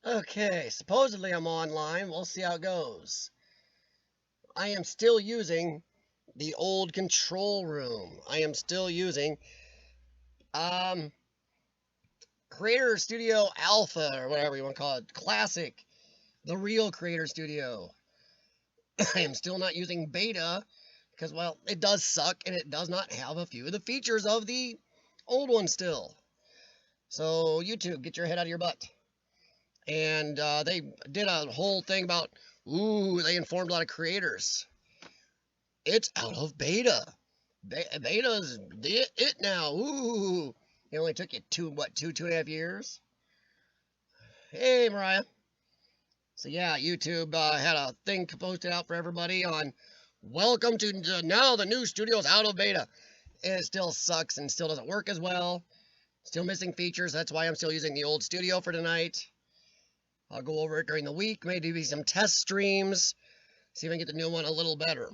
Okay, supposedly I'm online. We'll see how it goes. I am still using the old control room. I am still using um Creator Studio Alpha or whatever you want to call it. Classic. The real Creator Studio. I am still not using beta because, well, it does suck and it does not have a few of the features of the old one still. So, YouTube, get your head out of your butt. And they did a whole thing about, ooh, they informed a lot of creators. It's out of beta. Beta's it now. Ooh. It only took you two and a half years? Hey, Mariah. So yeah, YouTube had a thing posted out for everybody on welcome to now the new studio's out of beta. And it still sucks and still doesn't work as well. Still missing features. That's why I'm still using the old studio for tonight. I'll go over it during the week, maybe do some test streams, see if I can get the new one a little better.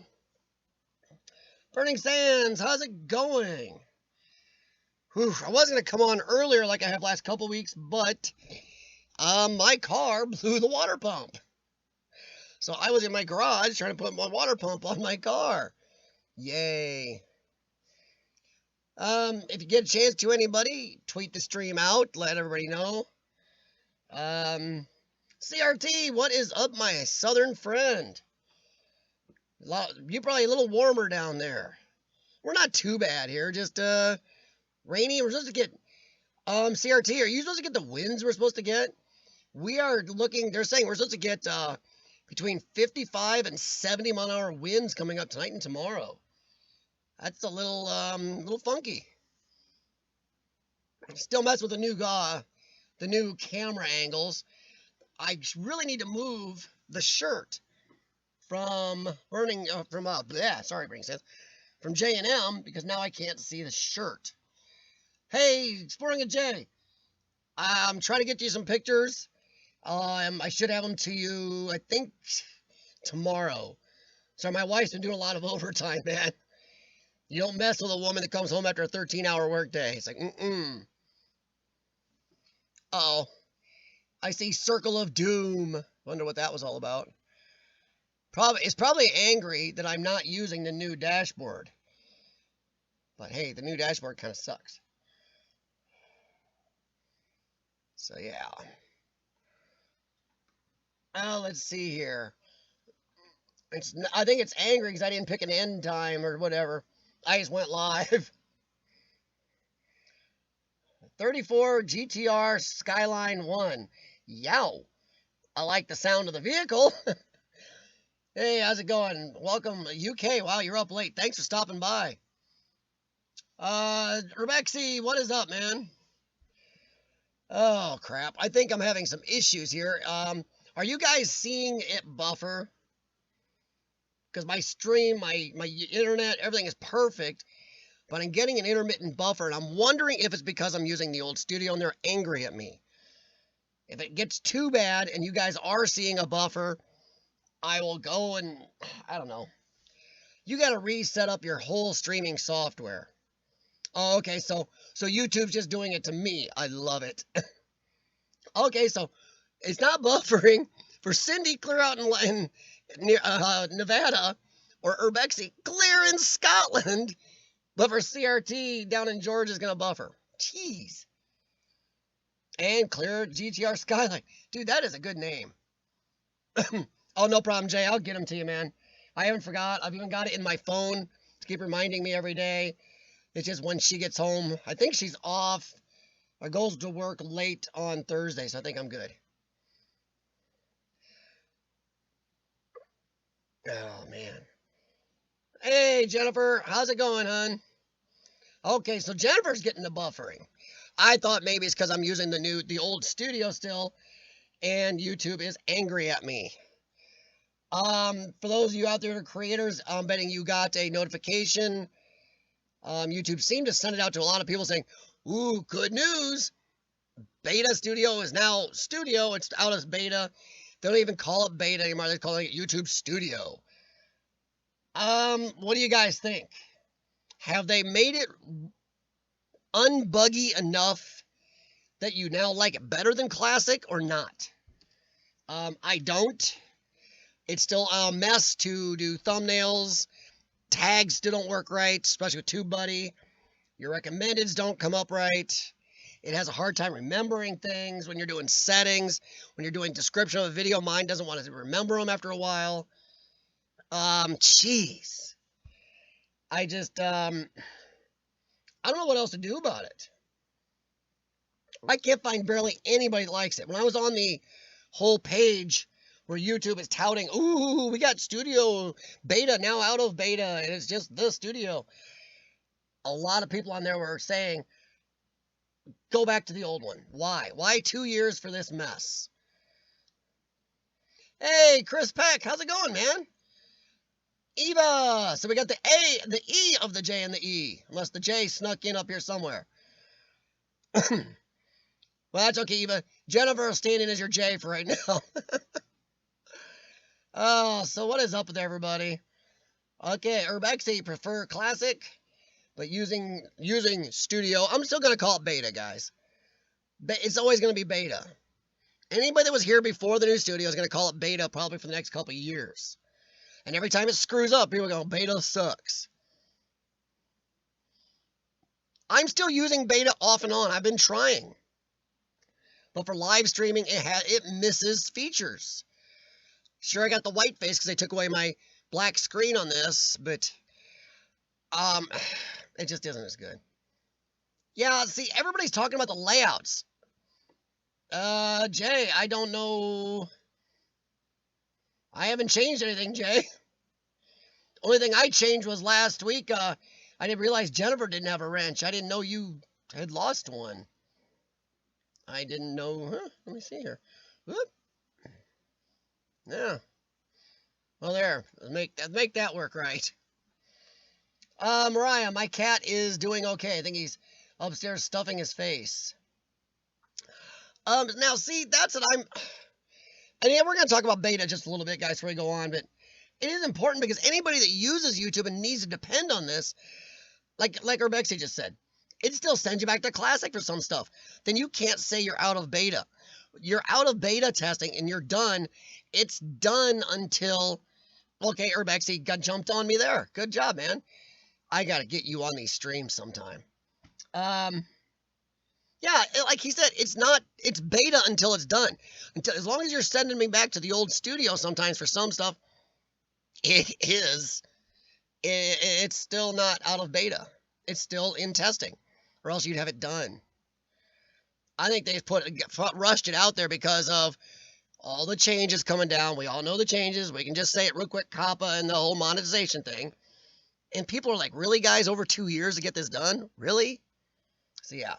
Burning Sands, how's it going? Whew, I was going to come on earlier like I have last couple weeks, but my car blew the water pump. So I was in my garage trying to put my water pump on my car. Yay. If you get a chance to anybody, tweet the stream out, let everybody know. CRT, what is up, my southern friend? You're probably a little warmer down there. We're not too bad here, just rainy. We're supposed to get CRT, are you supposed to get the winds we're supposed to get? We are looking, they're saying we're supposed to get between 55 and 70 mile an hour winds coming up tonight and tomorrow. That's a little funky. Still mess with the new camera angles. I really need to move the shirt from Burning from J&M because now I can't see the shirt. Hey, Sporting a J, I'm trying to get you some pictures. I should have them to you, I think, tomorrow. So my wife's been doing a lot of overtime, man. You don't mess with a woman that comes home after a 13-hour workday. It's like, Uh-oh. I see Circle of Doom. Wonder what that was all about. It's probably angry that I'm not using the new dashboard. But hey, the new dashboard kind of sucks. So yeah. Let's see here. I think it's angry because I didn't pick an end time or whatever. I just went live. 34 GTR Skyline 1. Yow. I like the sound of the vehicle. Hey, how's it going? Welcome, UK. Wow, you're up late. Thanks for stopping by. Urbexy, what is up, man? Oh, crap. I think I'm having some issues here. Are you guys seeing it buffer? Because my stream, my internet, everything is perfect, but I'm getting an intermittent buffer, and I'm wondering if it's because I'm using the old studio and they're angry at me. If it gets too bad and you guys are seeing a buffer, I will go and, I don't know. You got to reset up your whole streaming software. Oh, okay, so YouTube's just doing it to me. I love it. Okay, so it's not buffering. For Cindy, clear out in near Nevada, or Urbexy, clear in Scotland. But for CRT, down in Georgia is going to buffer. Jeez. And clear GTR Skyline. Dude, that is a good name. Oh, no problem, Jay. I'll get them to you, man. I haven't forgot. I've even got it in my phone to keep reminding me every day. It's just when she gets home. I think she's off. I goes to work late on Thursday, so I think I'm good. Oh, man. Hey, Jennifer. How's it going, hon? Okay, so Jennifer's getting the buffering. I thought maybe it's because I'm using the old studio still, and YouTube is angry at me. For those of you out there that are creators, I'm betting you got a notification. YouTube seemed to send it out to a lot of people saying, ooh, good news. Beta Studio is now Studio. It's out as beta. They don't even call it beta anymore. They're calling it YouTube Studio. What do you guys think? Have they made it unbuggy enough that you now like it better than Classic or not? I don't. It's still a mess to do thumbnails. Tags still don't work right, especially with TubeBuddy. Your recommendeds don't come up right. It has a hard time remembering things when you're doing settings, when you're doing description of a video. Mine doesn't want to remember them after a while. Jeez. I just, I don't know what else to do about it. I can't find barely anybody that likes it. When I was on the whole page where YouTube is touting, ooh, we got studio beta now out of beta, and it's just the studio. A lot of people on there were saying, go back to the old one. Why? Why 2 years for this mess? Hey, Chris Peck, how's it going, man? Eva! So we got the A, the E of the J and the E. Unless the J snuck in up here somewhere. Well, that's okay, Eva. Jennifer is standing as your J for right now. Oh, so what is up with everybody? Okay, Urbex, you prefer classic, but using studio. I'm still going to call it beta, guys. It's always going to be beta. Anybody that was here before the new studio is going to call it beta probably for the next couple of years. And every time it screws up, people go, beta sucks. I'm still using beta off and on. I've been trying. But for live streaming, it misses features. Sure, I got the white face because they took away my black screen on this, but it just isn't as good. Yeah, see, everybody's talking about the layouts. Jay, I don't know. I haven't changed anything, Jay. Only thing I changed was last week. I didn't realize Jennifer didn't have a wrench. I didn't know you had lost one. I didn't know. Huh? Let me see here. Whoop. Yeah. Well, there. Let's make that work right. Mariah, my cat is doing okay. I think he's upstairs stuffing his face. Now, see, that's what and yeah, we're going to talk about beta just a little bit, guys, before we go on, but it is important because anybody that uses YouTube and needs to depend on this, like Urbexy just said, it still sends you back to classic for some stuff. Then you can't say you're out of beta. You're out of beta testing and you're done. It's done until, okay, Urbexy got jumped on me there. Good job, man. I got to get you on these streams sometime. Yeah, like he said, it's beta until it's done. As long as you're sending me back to the old studio sometimes for some stuff, it's still not out of beta. It's still in testing, or else you'd have it done. I think they rushed it out there because of all the changes coming down. We all know the changes. We can just say it real quick, COPPA and the whole monetization thing. And people are like, really, guys, over 2 years to get this done? Really? So, yeah.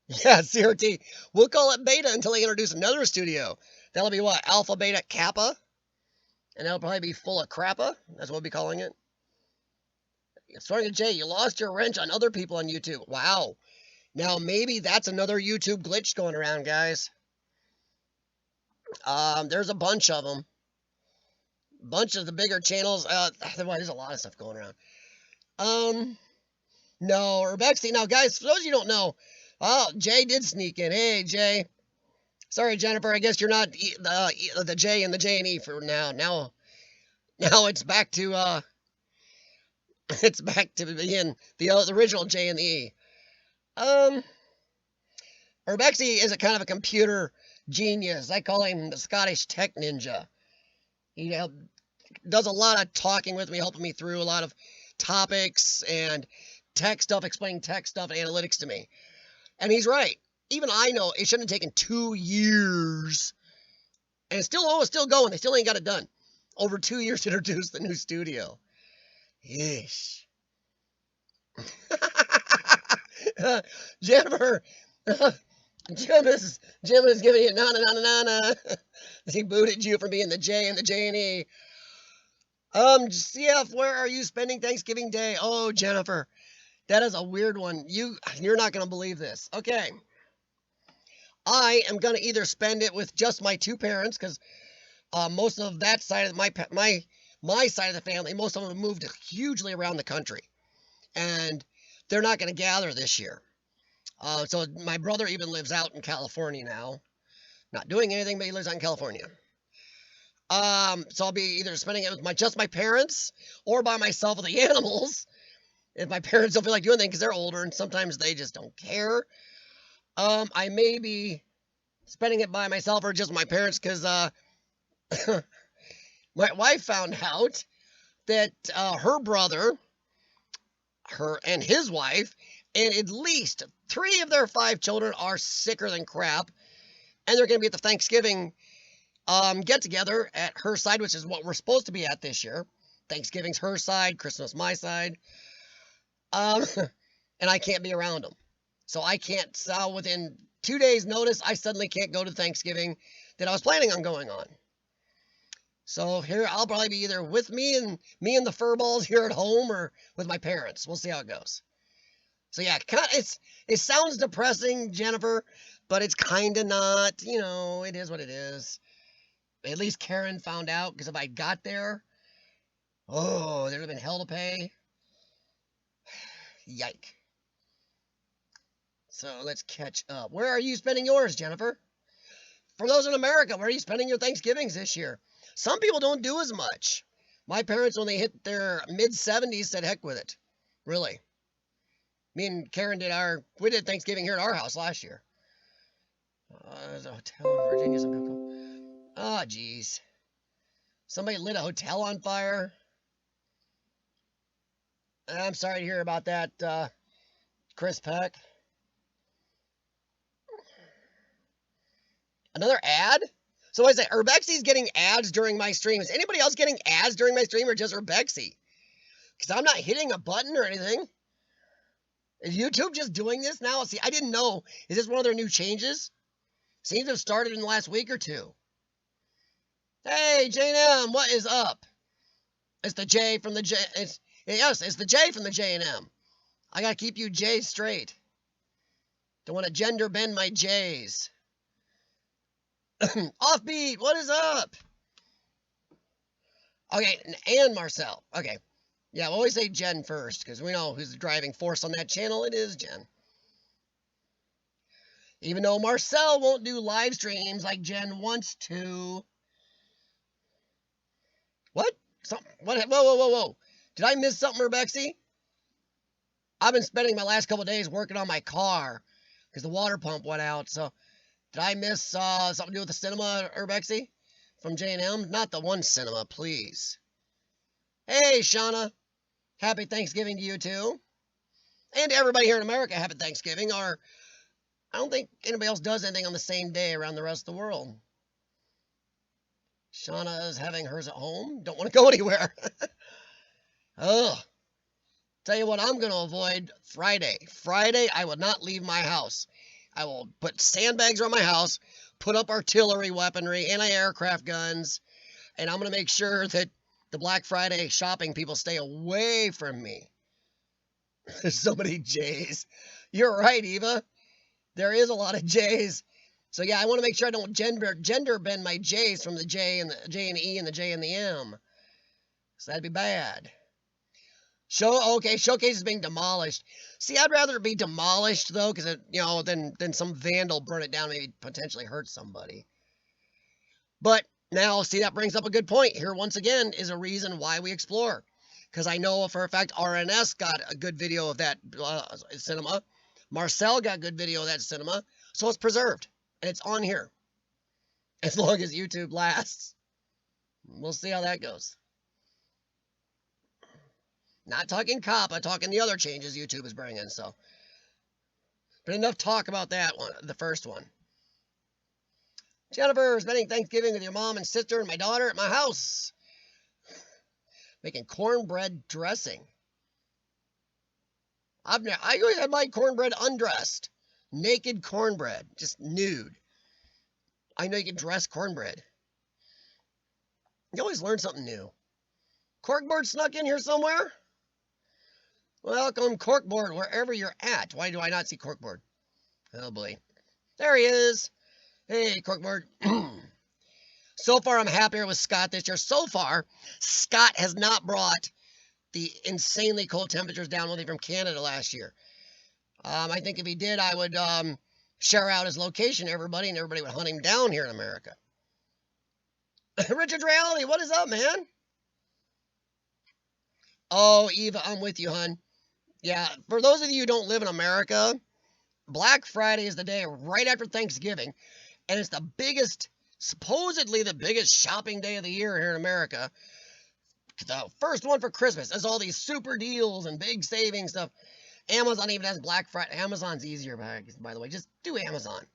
Yeah, CRT. We'll call it beta until they introduce another studio. That'll be what? Alpha, Beta, Kappa? And that'll probably be full of crappa. That's what we'll be calling it. Starting to Jay, you lost your wrench on other people on YouTube. Wow. Now, maybe that's another YouTube glitch going around, guys. There's a bunch of them. Bunch of the bigger channels. There's a lot of stuff going around. No, Urbexy. Now, guys, for those of you who don't know, Jay did sneak in. Hey, Jay. Sorry, Jennifer. I guess you're not the J and the J and E for now. Now it's back to being the original J and the E. Urbexy is a kind of a computer genius. I call him the Scottish tech ninja. He does a lot of talking with me, helping me through a lot of topics and tech stuff, explaining tech stuff and analytics to me. And he's right. Even I know it shouldn't have taken 2 years. And it's still going. They still ain't got it done. Over 2 years to introduce the new studio. Yeesh. Jennifer. Jim is giving you na. He booted you for being the J and the J and E. CF, where are you spending Thanksgiving Day? Oh, Jennifer. That is a weird one. You're not going to believe this. Okay. I am going to either spend it with just my two parents, because most of that side of my side of the family, most of them have moved hugely around the country. And they're not going to gather this year. So my brother even lives out in California now. Not doing anything, but he lives out in California. So I'll be either spending it with just my parents or by myself with the animals. If my parents don't feel like doing anything because they're older and sometimes they just don't care. I may be spending it by myself or just my parents because my wife found out that her brother, her and his wife, and at least 3 of their 5 children are sicker than crap, and they're going to be at the Thanksgiving get together at her side, which is what we're supposed to be at this year. Thanksgiving's her side, Christmas my side, and I can't be around them, so I can't. So within 2 days' notice, I suddenly can't go to Thanksgiving that I was planning on going on. So here I'll probably be either with me and the furballs here at home or with my parents. We'll see how it goes. So yeah, it sounds depressing, Jennifer, but it's kind of not. You know, it is what it is. At least Karen found out, because if I got there, oh, there'd have been hell to pay. Yike. So let's catch up. Where are you spending yours, Jennifer? For those in America, where are you spending your Thanksgivings this year? Some people don't do as much. My parents, when they hit their mid-70s, said heck with it. Really. Me and Karen we did Thanksgiving here at our house last year. There's a hotel in Virginia. Some people call. Oh, geez. Somebody lit a hotel on fire. I'm sorry to hear about that, Chris Peck. Another ad? So I say, Urbexy's getting ads during my stream. Is anybody else getting ads during my stream or just Urbexy? Because I'm not hitting a button or anything. Is YouTube just doing this now? See, I didn't know. Is this one of their new changes? Seems to have started in the last week or 2. Hey, Jane M, what is up? It's the J from the J. Yes, it's the J from the J and M. I gotta keep you J's straight. Don't want to gender bend my J's. Offbeat, what is up? Okay, and Marcel. Okay. Yeah, we'll always say Jen first, because we know who's the driving force on that channel. It is Jen. Even though Marcel won't do live streams like Jen wants to. What? Whoa. Did I miss something, Urbexy? I've been spending my last couple of days working on my car, because the water pump went out, so... Did I miss something to do with the cinema, Urbexy? From J&M? Not the one cinema, please. Hey, Shauna. Happy Thanksgiving to you, too. And to everybody here in America, happy Thanksgiving. Or, I don't think anybody else does anything on the same day around the rest of the world. Shauna is having hers at home. Don't want to go anywhere. Ugh. Tell you what, I'm going to avoid Friday. Friday, I will not leave my house. I will put sandbags around my house, put up artillery weaponry, anti-aircraft guns, and I'm going to make sure that the Black Friday shopping people stay away from me. There's so many J's. You're right, Eva. There is a lot of J's. So yeah, I want to make sure I don't gender bend my J's from the J and the J and the E and the J and the M. So that'd be bad. Showcase is being demolished. See, I'd rather it be demolished, though, because, than some vandal burn it down and maybe potentially hurt somebody. But now, see, that brings up a good point. Here, once again, is a reason why we explore. Because I know for a fact RNS got a good video of that cinema. Marcel got good video of that cinema. So it's preserved. And it's on here. As long as YouTube lasts. We'll see how that goes. Not talking COPPA, talking the other changes YouTube is bringing, so. But enough talk about that one, the first one. Jennifer, spending Thanksgiving with your mom and sister and my daughter at my house. Making cornbread dressing. I always had my cornbread undressed. Naked cornbread, just nude. I know you can dress cornbread. You always learn something new. Corkboard snuck in here somewhere? Welcome, Corkboard, wherever you're at. Why do I not see Corkboard? Oh, boy. There he is. Hey, Corkboard. So far, I'm happier with Scott this year. So far, Scott has not brought the insanely cold temperatures down with him from Canada last year. I think if he did, I would share out his location to everybody, and everybody would hunt him down here in America. Richard Reality, what is up, man? Oh, Eva, I'm with you, hun. Yeah, for those of you who don't live in America, Black Friday is the day right after Thanksgiving, and it's the biggest, supposedly the biggest shopping day of the year here in America. The first one for Christmas has all these super deals and big savings stuff. Amazon even has Black Friday. Amazon's easier, by the way. Just do Amazon.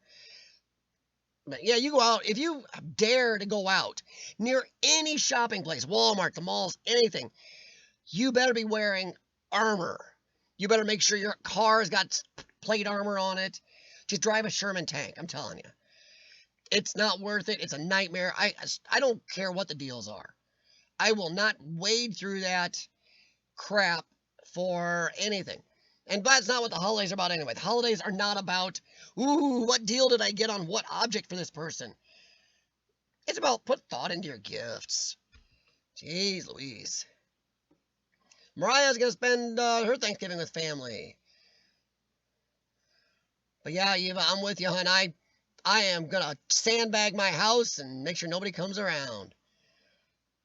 But yeah, you go out. If you dare to go out near any shopping place, Walmart, the malls, anything, you better be wearing armor. You better make sure your car's got plate armor on it. Just drive a Sherman tank, I'm telling you. It's not worth it. It's a nightmare. I don't care what the deals are. I will not wade through that crap for anything. And that's not what the holidays are about anyway. The holidays are not about, ooh, what deal did I get on what object for this person? It's about put thought into your gifts. Jeez Louise. Mariah's going to spend her Thanksgiving with family. But yeah, Eva, I'm with you, hon. I am going to sandbag my house and make sure nobody comes around.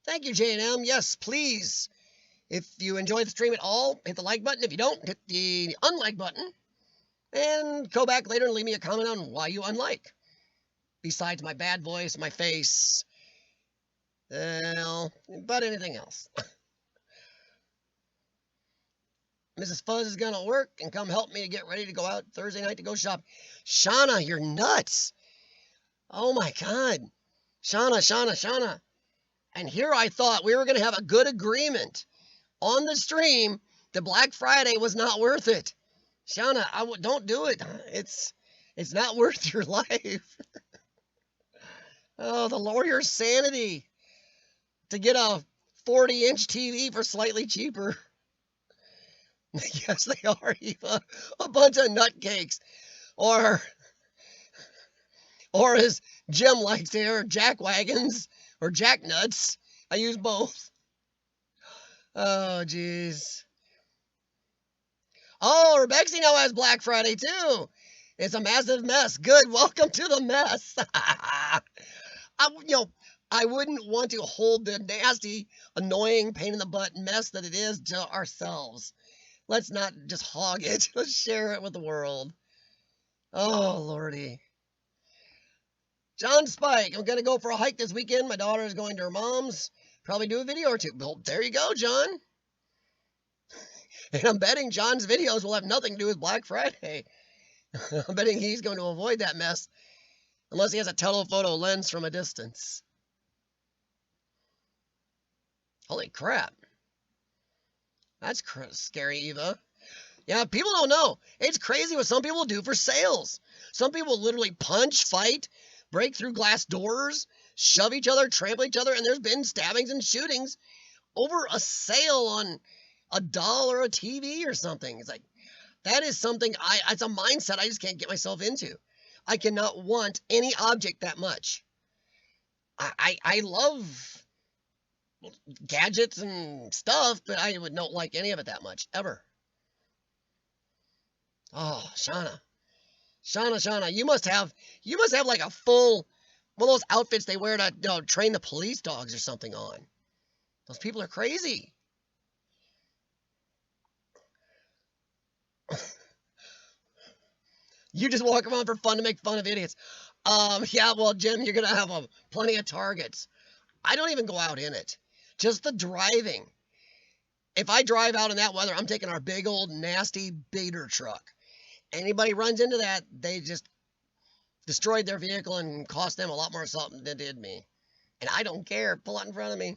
Thank you, J&M. Yes, please. If you enjoy the stream at all, hit the like button. If you don't, hit the unlike button. And go back later and leave me a comment on why you unlike. Besides my bad voice, my face, well, but anything else. Mrs. Fuzz is going to work and come help me to get ready to go out Thursday night to go shop. Shauna, you're nuts. Oh my God. Shauna. And here I thought we were going to have a good agreement on the stream that Black Friday was not worth it. Shauna, don't do it. It's not worth your life. Oh, the lawyer's sanity. To get a 40-inch TV for slightly cheaper. Yes, they are, Eva. A bunch of nutcakes. Or as Jim likes here, jackwagons or jacknuts. I use both. Oh, jeez. Oh, Rebexy now has Black Friday, too. It's a massive mess. Good. Welcome to the mess. I wouldn't want to hold the nasty, annoying, pain in the butt mess that it is to ourselves. Let's not just hog it. Let's share it with the world. Oh, Lordy. John Spike, I'm going to go for a hike this weekend. My daughter is going to her mom's. Probably do a video or two. Well, there you go, John. And I'm betting John's videos will have nothing to do with Black Friday. I'm betting he's going to avoid that mess. Unless he has a telephoto lens from a distance. Holy crap. That's scary, Eva. Yeah, people don't know. It's crazy what some people do for sales. Some people literally punch, fight, break through glass doors, shove each other, trample each other, and there's been stabbings and shootings over a sale on $1 a TV or something. It's like, that is something, it's a mindset I just can't get myself into. I cannot want any object that much. I love gadgets and stuff, but I would not like any of it that much, ever. Oh, Shauna, you must have like a full, one of those outfits they wear to train the police dogs or something on. Those people are crazy. You just walk around for fun to make fun of idiots. Yeah, well, Jim, you're going to have plenty of targets. I don't even go out in it. Just the driving. If I drive out in that weather, I'm taking our big old nasty Bader truck. Anybody runs into that, they just destroyed their vehicle and cost them a lot more something than did me. And I don't care. Pull out in front of me.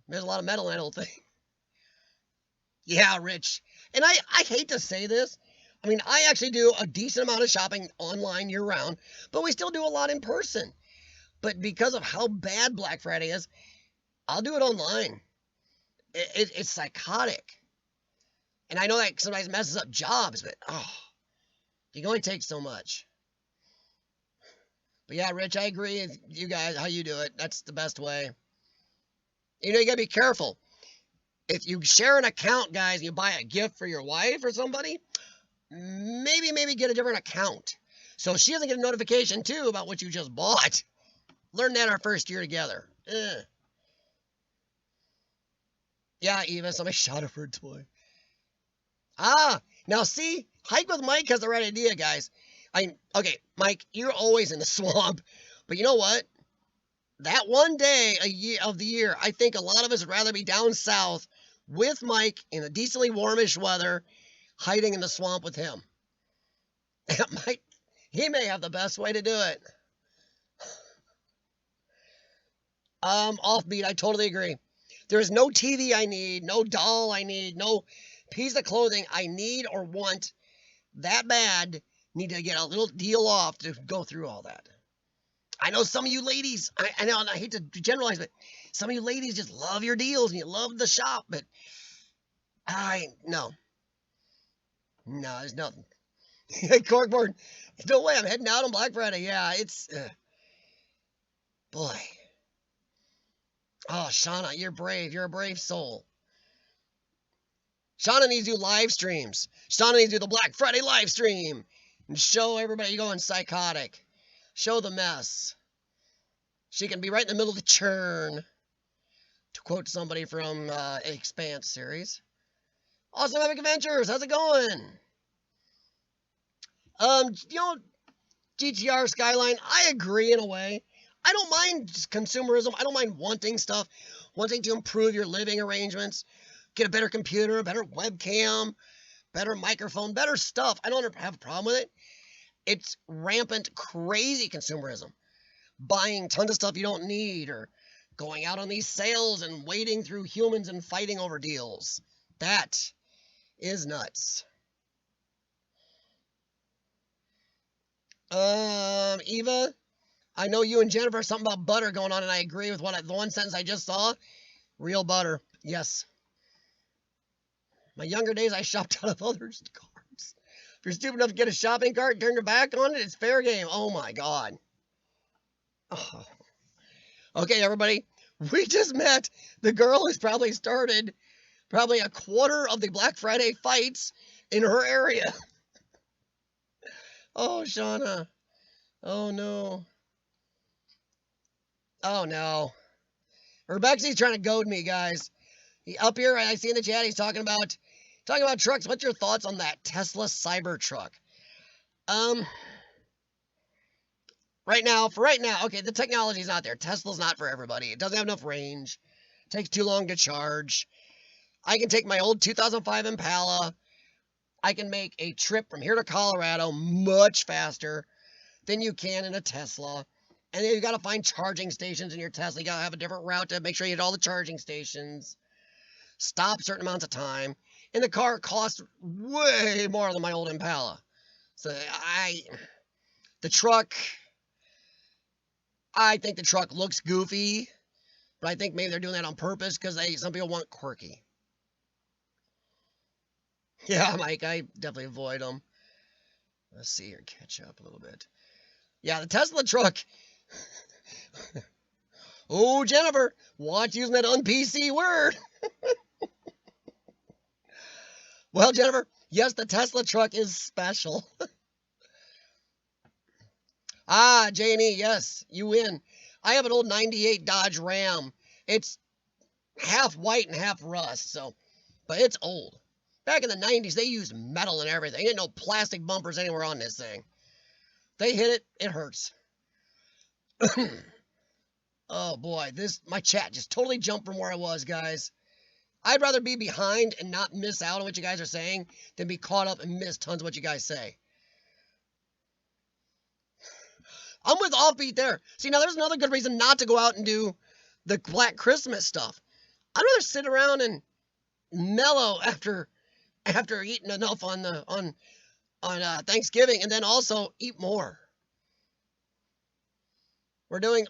There's a lot of metal in that old thing. Yeah, Rich. And I hate to say this. I mean, I actually do a decent amount of shopping online year-round, but we still do a lot in person. But because of how bad Black Friday is, I'll do it online. It's psychotic. And I know that sometimes messes up jobs, but you can only take so much. But yeah, Rich, I agree with you guys, how you do it. That's the best way. You got to be careful. If you share an account, guys, and you buy a gift for your wife or somebody, maybe get a different account. So she doesn't get a notification, too, about what you just bought. Learned that our first year together. Yeah, Eva, somebody shot her for a toy. Now see, Hike with Mike has the right idea, guys. Okay, Mike, you're always in the swamp. But you know what? That one day of the year, I think a lot of us would rather be down south with Mike in a decently warmish weather, hiding in the swamp with him. He may have the best way to do it. Offbeat, I totally agree. There is no TV I need, no doll I need, no piece of clothing I need or want that bad. Need to get a little deal off to go through all that. I know some of you ladies, I know, and I hate to generalize, but some of you ladies just love your deals and you love the shop, but no, there's nothing. Corkboard, no way, I'm heading out on Black Friday. Yeah, it's, boy. Oh, Shauna, you're brave. You're a brave soul. Shauna needs to do live streams. Shauna needs to do the Black Friday live stream and show everybody going psychotic. Show the mess. She can be right in the middle of the churn, to quote somebody from Expanse series. Awesome Epic Adventures, how's it going? GTR Skyline, I agree in a way. I don't mind consumerism. I don't mind wanting stuff, wanting to improve your living arrangements, get a better computer, a better webcam, better microphone, better stuff. I don't have a problem with it. It's rampant, crazy consumerism. Buying tons of stuff you don't need, or going out on these sales and wading through humans and fighting over deals. That is nuts. Eva, I know you and Jennifer have something about butter going on, and I agree with the one sentence I just saw. Real butter, yes. My younger days, I shopped out of others' carts. If you're stupid enough to get a shopping cart and turn your back on it, it's fair game. Oh my God. Oh. Okay, everybody, we just met the girl who's probably started a quarter of the Black Friday fights in her area. Oh, Shauna. Oh, no. Oh, no. Urbexi's trying to goad me, guys. Up here, I see in the chat, he's talking about trucks. What's your thoughts on that Tesla Cybertruck? Right now, okay, the technology's not there. Tesla's not for everybody. It doesn't have enough range. It takes too long to charge. I can take my old 2005 Impala. I can make a trip from here to Colorado much faster than you can in a Tesla. And then you got to find charging stations in your Tesla. You got to have a different route to make sure you hit all the charging stations. Stop certain amounts of time. And the car costs way more than my old Impala. So the truck, I think the truck looks goofy, but I think maybe they're doing that on purpose because some people want quirky. Yeah, Mike, I definitely avoid them. Let's see here, catch up a little bit. Yeah, the Tesla truck. Oh, Jennifer, watch using that un-PC word. Well, Jennifer, yes, the Tesla truck is special. J&E, yes, you win. I have an old 98 Dodge Ram. It's half white and half rust, but it's old. Back in the 90s, they used metal and everything. Ain't no plastic bumpers anywhere on this thing. They hit it, it hurts. Oh boy, my chat just totally jumped from where I was, guys. I'd rather be behind and not miss out on what you guys are saying than be caught up and miss tons of what you guys say. I'm with Offbeat there. See, now there's another good reason not to go out and do the Black Christmas stuff. I'd rather sit around and mellow after eating enough on Thanksgiving, and then also eat more. We're doing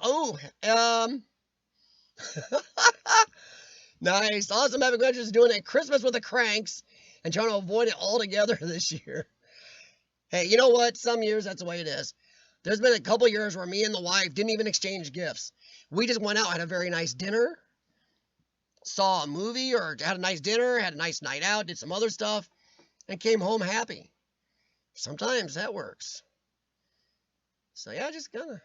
nice. Awesome Epic Adventures is doing a Christmas with the Cranks and trying to avoid it altogether this year. Hey, you know what? Some years that's the way it is. There's been a couple years where me and the wife didn't even exchange gifts. We just went out, had a very nice dinner, saw a movie or had a nice dinner, had a nice night out, did some other stuff, and came home happy. Sometimes that works. So yeah, just gonna.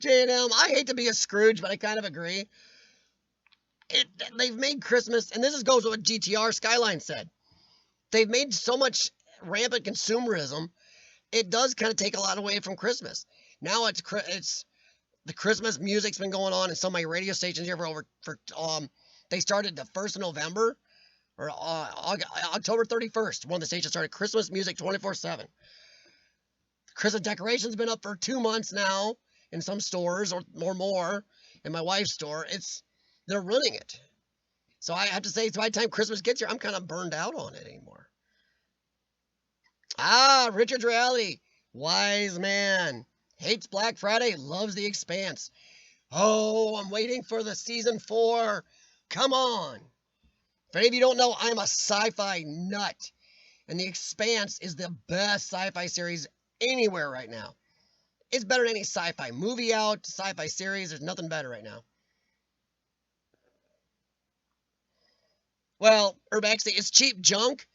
J&M, I hate to be a Scrooge, but I kind of agree. They've made Christmas, and this goes with what GTR Skyline said. They've made so much rampant consumerism, it does kind of take a lot away from Christmas. Now it's the Christmas music's been going on in some of my radio stations here they started the 1st of November or October 31st. One of the stations started Christmas music 24/7. Christmas decorations been up for 2 months now in some stores or more. In my wife's store, they're running it. So I have to say, by the time Christmas gets here, I'm kind of burned out on it anymore. Richard's Reality. Wise man. Hates Black Friday, loves The Expanse. Oh, I'm waiting for the season 4. Come on. If any of you don't know, I'm a sci-fi nut. And The Expanse is the best sci-fi series anywhere right now. It's better than any sci-fi movie out, sci-fi series. There's nothing better right now. Well, Urbex, it's cheap junk.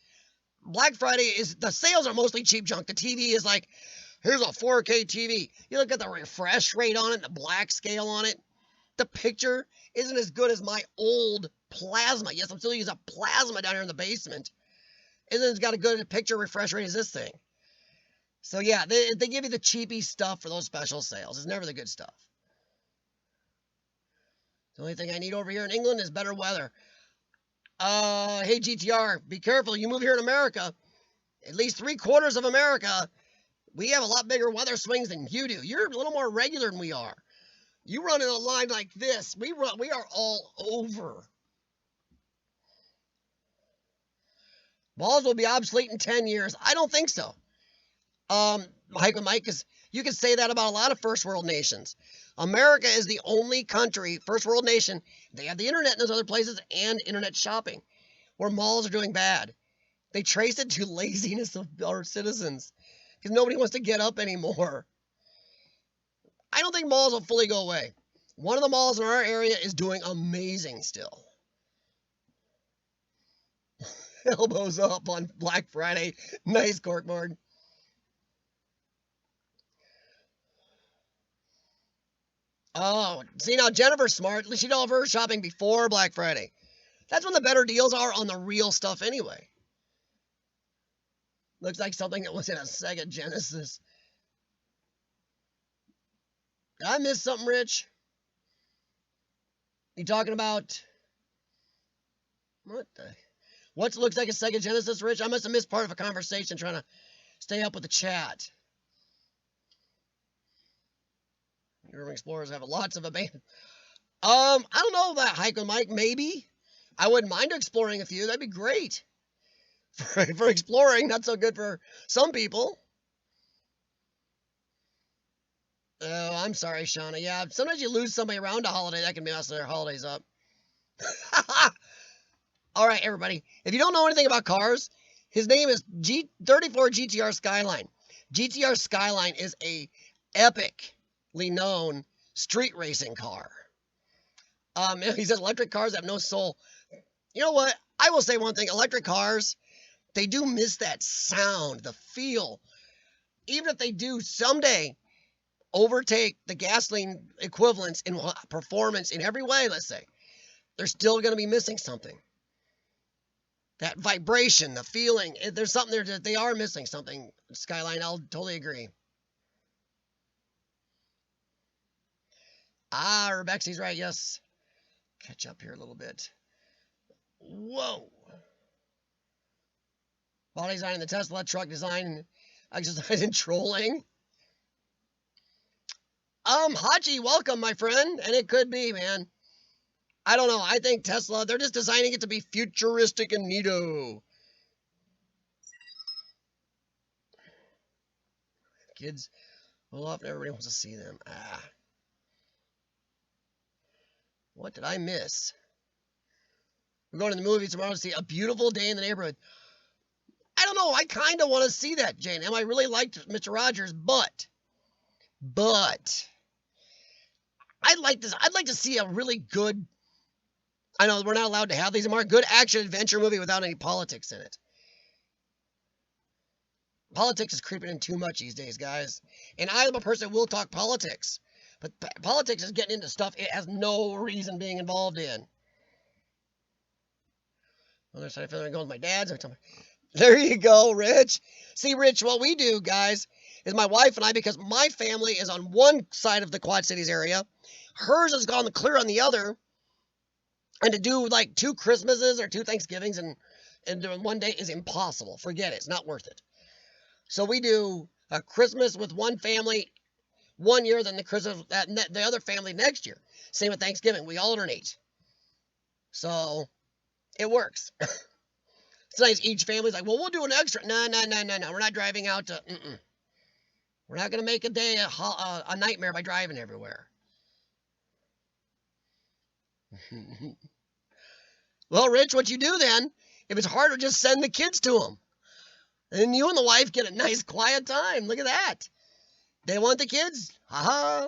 Black Friday the sales are mostly cheap junk. The TV is like, here's a 4K TV. You look at the refresh rate on it, the black scale on it. The picture isn't as good as my old plasma. Yes, I'm still using a plasma down here in the basement. Isn't as got a good picture refresh rate as this thing. So yeah, they give you the cheapy stuff for those special sales. It's never the good stuff. The only thing I need over here in England is better weather. Hey GTR, be careful. You move here in America, at least 3/4 of America, we have a lot bigger weather swings than you do. You're a little more regular than we are. You run in a line like this. We are all over. Balls will be obsolete in 10 years. I don't think so. Mike, because you can say that about a lot of first world nations. America is the only country, first world nation, they have the internet in those other places and internet shopping, where malls are doing bad. They trace it to laziness of our citizens because nobody wants to get up anymore. I don't think malls will fully go away. One of the malls in our area is doing amazing still. Elbows up on Black Friday. Nice, Corkboard. Oh, see now Jennifer's smart. At least she did all of her shopping before Black Friday. That's when the better deals are on the real stuff anyway. Looks like something that was in a Sega Genesis. Did I miss something, Rich? You talking about what looks like a Sega Genesis, Rich? I must have missed part of a conversation trying to stay up with the chat. Urban Explorers have lots of abandoned. I don't know that Hike with Mike. Maybe I wouldn't mind exploring a few. That'd be great. For exploring, not so good for some people. Oh, I'm sorry, Shauna. Yeah, sometimes you lose somebody around a holiday. That can mess their holidays up. All right, everybody. If you don't know anything about cars, his name is G34 GTR Skyline. GTR Skyline is a epically known street racing car. He says electric cars have no soul. You know what? I will say one thing. Electric cars, they do miss that sound, the feel. Even if they do someday overtake the gasoline equivalents in performance in every way, let's say, they're still going to be missing something. That vibration, the feeling, there's something there that they are missing something. Skyline, I'll totally agree. Rebecca's right, yes. Catch up here a little bit. Whoa. Body design in the Tesla, truck design, exercise and trolling. Hachi, welcome, my friend. And it could be, man. I don't know. I think Tesla, they're just designing it to be futuristic and neato. Kids, well, often everybody wants to see them. What did I miss? We're going to the movies tomorrow to see A Beautiful Day in the Neighborhood. I don't know. I kind of want to see that, Jane. I really liked Mr. Rogers, but I'd like to see a really good I know we're not allowed to have these anymore. Good action adventure movie without any politics in it. Politics is creeping in too much these days, guys. And I am a person who will talk politics. But politics is getting into stuff it has no reason being involved in. Other side, I feel like I'm going with my dad's. There you go, Rich. See, Rich, what we do, guys, is my wife and I, because my family is on one side of the Quad Cities area, hers has gone clear on the other, and to do like 2 Christmases or 2 Thanksgivings and in one day is impossible. Forget it. It's not worth it. So we do a Christmas with one family one year, then the Christmas the other family next year. Same with Thanksgiving. We alternate. So it works. Sometimes each family's like, well, we'll do an extra. No. We're not driving out to. We're not going to make a day a nightmare by driving everywhere. Well, Rich, what you do then, if it's harder, just send the kids to them. And you and the wife get a nice quiet time. Look at that. They want the kids? Haha.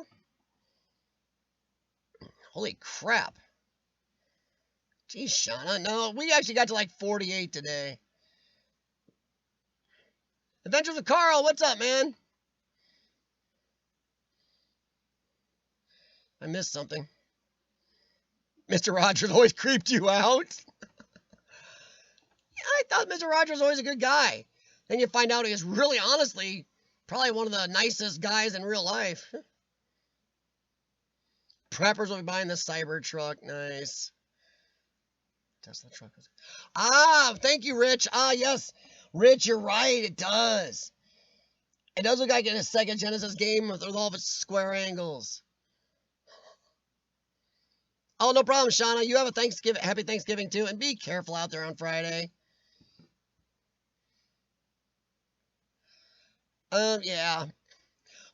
Holy crap. Geez, Shauna. No, we actually got to like 48 today. Adventures of Carl, what's up, man? I missed something. Mr. Rogers always creeped you out. I thought Mr. Rogers was always a good guy. Then you find out he is really, honestly, probably one of the nicest guys in real life. Preppers will be buying the Cybertruck. Nice. Tesla truck. Ah, thank you, Rich. Ah, yes. Rich, you're right. It does. It does look like in a Sega Genesis game with all of its square angles. Oh, no problem, Shauna. You have a happy Thanksgiving, too. And be careful out there on Friday. Yeah.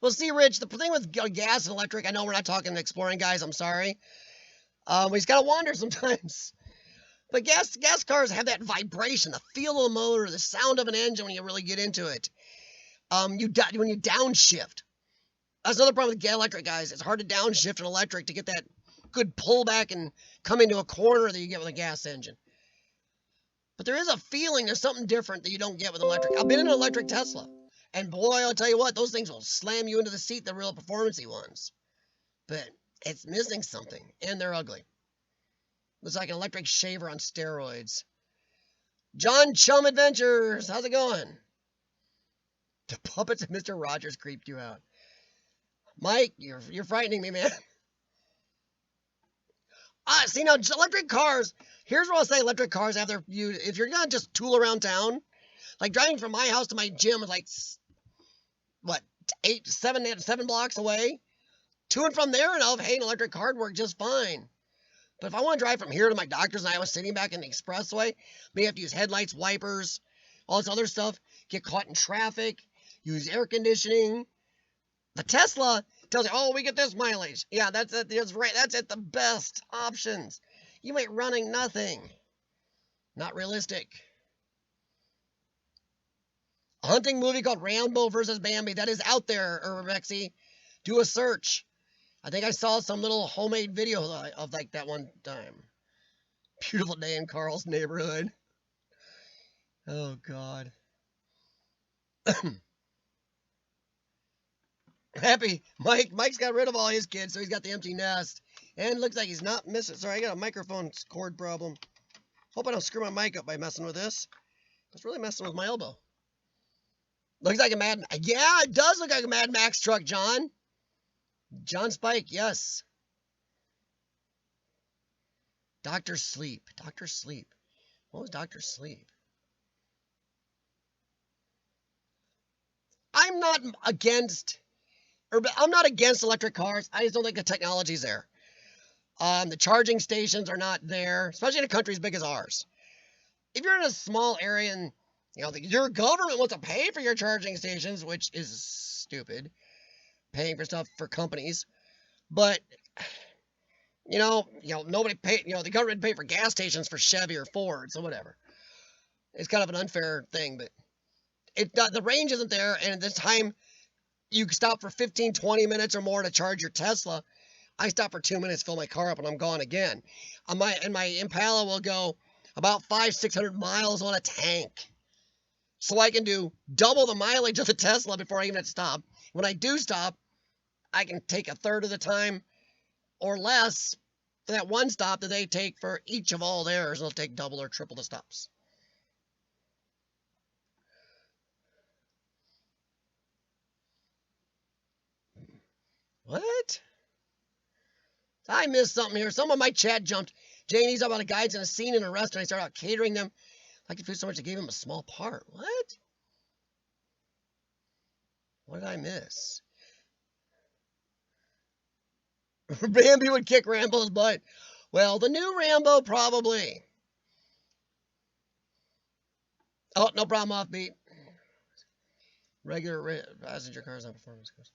Well, see, Rich, the thing with gas and electric, I know we're not talking exploring, guys. I'm sorry. We just got to wander sometimes. But gas cars have that vibration, the feel of the motor, the sound of an engine when you really get into it. When you downshift. That's another problem with electric, guys. It's hard to downshift an electric to get that good pullback and come into a corner that you get with a gas engine. But there is a feeling, there's something different that you don't get with electric. I've been in an electric Tesla. And boy, I'll tell you what, those things will slam you into the seat, the real performance-y ones. But it's missing something. And they're ugly. Looks like an electric shaver on steroids. John Chum Adventures, how's it going? The puppets of Mr. Rogers creeped you out. Mike, you're frightening me, man. See, now, electric cars, here's what I'll say electric cars have their view. If you're going to just tool around town, like driving from my house to my gym is like, what, 7 blocks away? To and from there enough, hey, an electric car would work just fine. But if I want to drive from here to my doctor's and I was sitting back in the expressway, may have to use headlights, wipers, all this other stuff, get caught in traffic, use air conditioning. The Tesla tells you, oh, we get this mileage. Yeah, that's it. That's right. That's it. The best options. You ain't running nothing. Not realistic. A hunting movie called Rambo versus Bambi. That is out there, Urbexy. Do a search. I think I saw some little homemade video of like that one time. Beautiful day in Carl's neighborhood. Oh, God. Happy. Mike's got rid of all his kids, so he's got the empty nest. And looks like he's not missing. Sorry, I got a microphone cord problem. Hope I don't screw my mic up by messing with this. It's really messing with my elbow. Looks like a Mad... Yeah, it does look like a Mad Max truck, John. John Spike, yes. Dr. Sleep. Dr. Sleep. What was Dr. Sleep? I'm not against electric cars. I just don't think the technology's there. The charging stations are not there, especially in a country as big as ours. If you're in a small area and your government wants to pay for your charging stations, which is stupid, paying for stuff for companies, but nobody pay. The government pay for gas stations for Chevy or Ford, so whatever. It's kind of an unfair thing, but the range isn't there, and at this time you stop for 15, 20 minutes or more to charge your Tesla. I stop for 2 minutes, fill my car up, and I'm gone again. My Impala will go about 500-600 miles on a tank. So I can do double the mileage of the Tesla before I even have to stop. When I do stop, I can take a third of the time or less for that one stop that they take for each of all theirs. They'll take double or triple the stops. What? I missed something here. Some of my chat jumped. Janie's about a guy's in a scene in a restaurant. I started out catering them. I liked the food so much I gave him a small part. What? What did I miss? Bambi would kick Rambo's butt. Well, the new Rambo probably. Oh, no problem, offbeat. Regular passenger cars, not performance cars.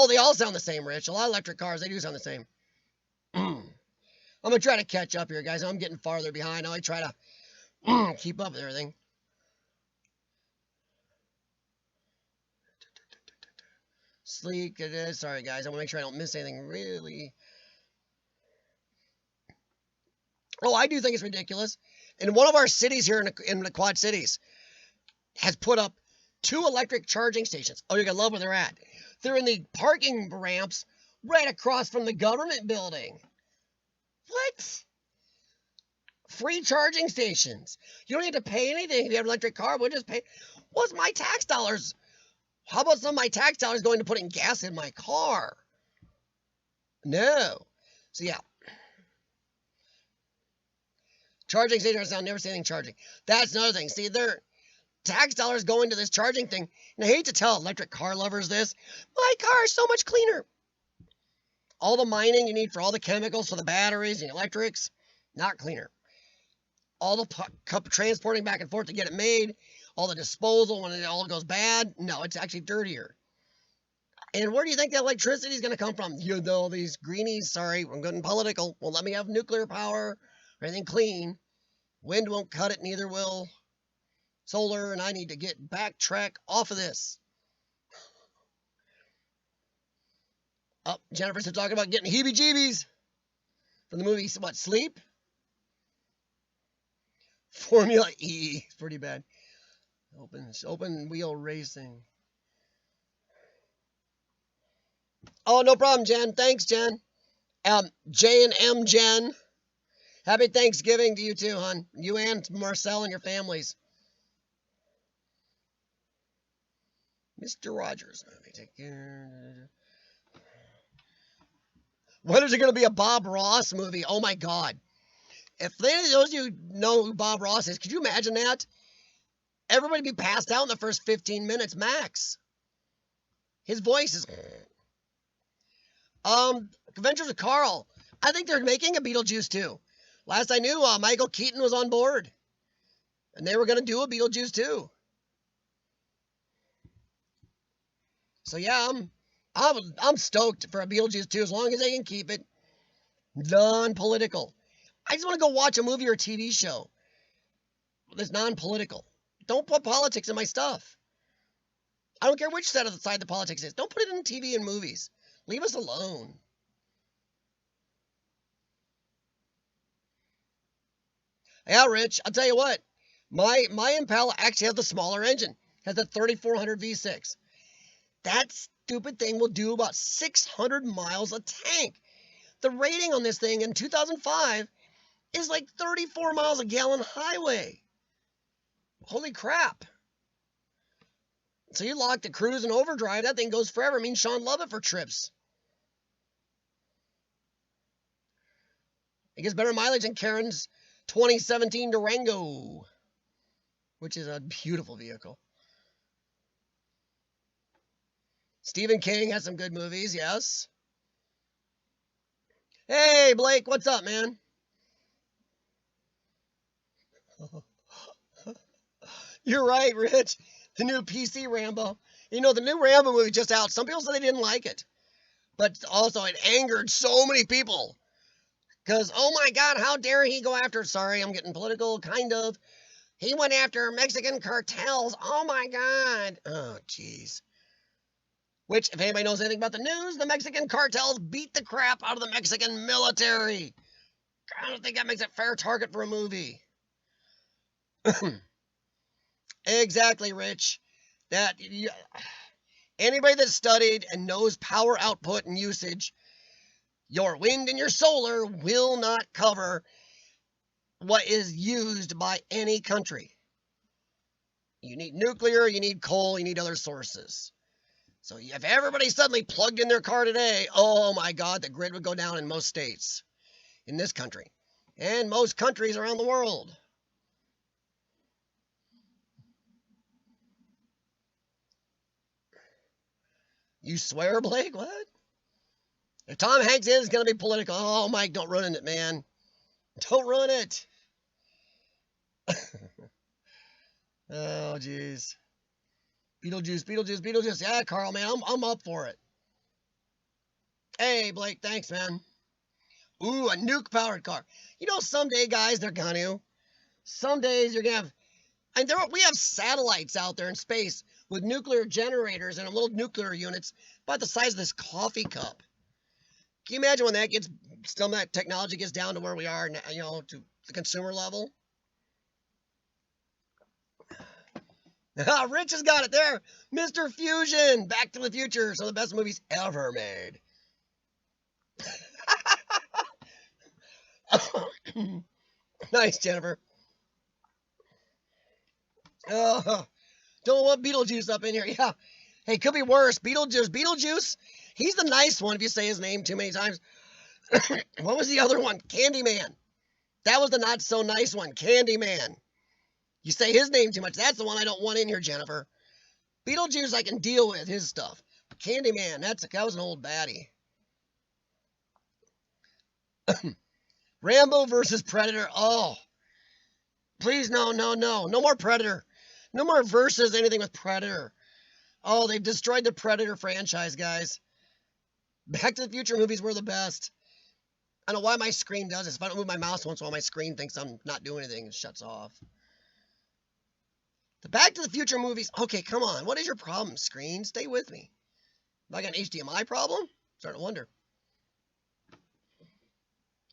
They all sound the same, Rich. A lot of electric cars, they do sound the same. I'm going to try to catch up here, guys. I'm getting farther behind. I try to keep up with everything. Sleek it is. Sorry, guys. I want to make sure I don't miss anything really. Oh, I do think it's ridiculous. And one of our cities here in the Quad Cities has put up 2 electric charging stations. Oh, you're going to love where they're at. They're in the parking ramps right across from the government building. What? Free charging stations. You don't have to pay anything if you have an electric car. We'll just pay. What's my tax dollars? How about some of my tax dollars going to putting gas in my car? No. So, yeah. Charging stations, I'll never say anything charging. That's another thing. See, their tax dollars go into this charging thing. And I hate to tell electric car lovers this. My car is so much cleaner. All the mining you need for all the chemicals for the batteries and electrics, not cleaner. All the transporting back and forth to get it made, all the disposal when it all goes bad, no, it's actually dirtier. And where do you think the electricity is going to come from? You know, these greenies, sorry, I'm getting political, won't let me have nuclear power or anything clean. Wind won't cut it, neither will solar, and I need to get backtrack off of this. Oh, Jennifer's talking about getting heebie-jeebies from the movie, what, Sleep? Formula E. It's pretty bad. Open wheel racing. Oh, no problem, Jen. Thanks, Jen. J and M Jen. Happy Thanksgiving to you too, hon. You and Marcel and your families. Mr. Rogers. Let me take When is it going to be a Bob Ross movie? Oh my God. If those of you know who Bob Ross is, could you imagine that? Everybody be passed out in the first 15 minutes max. His voice is... Adventures of Carl. I think they're making a Beetlejuice too. Last I knew, Michael Keaton was on board. And they were going to do a Beetlejuice too. So yeah, I'm stoked for a Beetlejuice too, as long as they can keep it non-political. I just want to go watch a movie or a TV show that's non-political. Don't put politics in my stuff. I don't care which side of the politics is. Don't put it in TV and movies. Leave us alone. Yeah, Rich, I'll tell you what. My Impala actually has the smaller engine. Has a 3400 V6. That stupid thing will do about 600 miles a tank. The rating on this thing in 2005 is like 34 miles a gallon highway. Holy crap. So you lock the cruise and overdrive, that thing goes forever. I mean, Sean love it for trips. It gets better mileage than Karen's 2017 Durango, which is a beautiful vehicle. Stephen King has some good movies, yes. Hey, Blake, what's up, man? You're right, Rich. The new PC Rambo. You know, the new Rambo movie just out. Some people said they didn't like it. But also, it angered so many people. Because, oh my God, how dare he go after... Sorry, I'm getting political, kind of. He went after Mexican cartels. Oh my God. Oh, jeez. Which, if anybody knows anything about the news, the Mexican cartels beat the crap out of the Mexican military. I don't think that makes it fair target for a movie. Exactly, Rich. Anybody that studied and knows power output and usage, your wind and your solar will not cover what is used by any country. You need nuclear, you need coal, you need other sources. So if everybody suddenly plugged in their car today, oh my God, the grid would go down in most states in this country and most countries around the world. You swear, Blake? What? If Tom Hanks is going to be political, oh, Mike, don't ruin it, man. Don't ruin it. Oh, jeez. Beetlejuice. Yeah, Carl, man, I'm up for it. Hey, Blake, thanks, man. Ooh, a nuke-powered car. You know, someday, guys, they're going to. Some days you're going to have... And we have satellites out there in space with nuclear generators and little nuclear units about the size of this coffee cup. Can you imagine when that technology gets down to where we are now, to the consumer level? Rich has got it there. Mr. Fusion, Back to the Future, some of the best movies ever made. Nice, Jennifer. Don't want Beetlejuice up in here. Yeah. Hey, could be worse. Beetlejuice, he's the nice one if you say his name too many times. What was the other one? Candyman. That was the not so nice one. Candyman. You say his name too much. That's the one I don't want in here, Jennifer. Beetlejuice I can deal with, his stuff. But Candyman, that was an old baddie. Rambo versus Predator. Oh. Please, no. No more Predator. No more versus anything with Predator. Oh, they've destroyed the Predator franchise, guys. Back to the Future movies were the best. I don't know why my screen does this. If I don't move my mouse once in a while, my screen thinks I'm not doing anything and shuts off. The Back to the Future movies. Okay, come on. What is your problem, screen? Stay with me. Have I got an HDMI problem? Starting to wonder.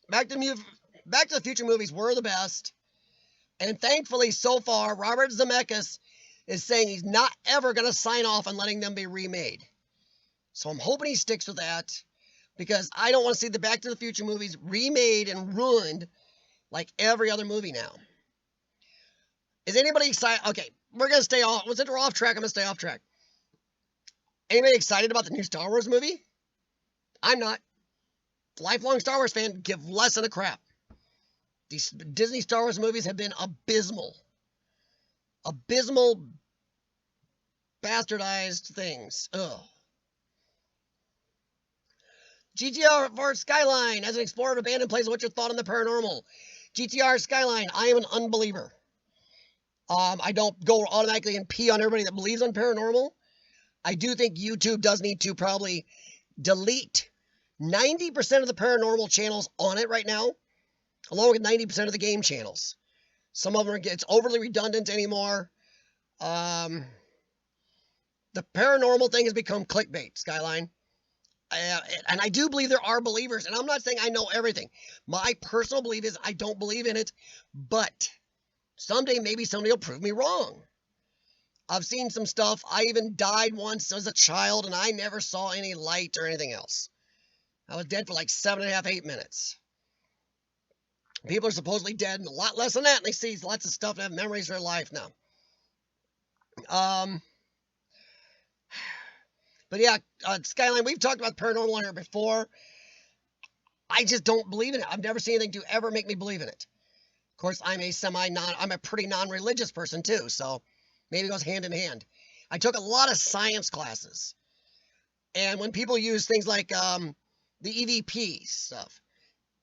Back to the Future movies were the best. And thankfully, so far, Robert Zemeckis is saying he's not ever going to sign off on letting them be remade. So I'm hoping he sticks with that, because I don't want to see the Back to the Future movies remade and ruined like every other movie now. Is anybody excited? Okay, we're going to stay off. Since we're off track, I'm going to stay off track. Anybody excited about the new Star Wars movie? I'm not. Lifelong Star Wars fan, give less than a crap. These Disney Star Wars movies have been abysmal. Abysmal, bastardized things. Ugh. GTR for Skyline. As an explorer of abandoned places, what's your thought on the paranormal? GTR Skyline. I am an unbeliever. I don't go automatically and pee on everybody that believes on paranormal. I do think YouTube does need to probably delete 90% of the paranormal channels on it right now, along with 90% of the game channels. Some of them it's overly redundant anymore. The paranormal thing has become clickbait, Skyline. And I do believe there are believers, and I'm not saying I know everything. My personal belief is I don't believe in it, but someday maybe somebody will prove me wrong. I've seen some stuff. I even died once as a child, and I never saw any light or anything else. I was dead for like 7.5, 8 minutes. People are supposedly dead, and a lot less than that, and they see lots of stuff and have memories for their life now. But yeah, Skyline, we've talked about paranormal on here before. I just don't believe in it. I've never seen anything to ever make me believe in it. Of course, I'm a pretty non-religious person too, so maybe it goes hand in hand. I took a lot of science classes. And when people use things like the EVP stuff,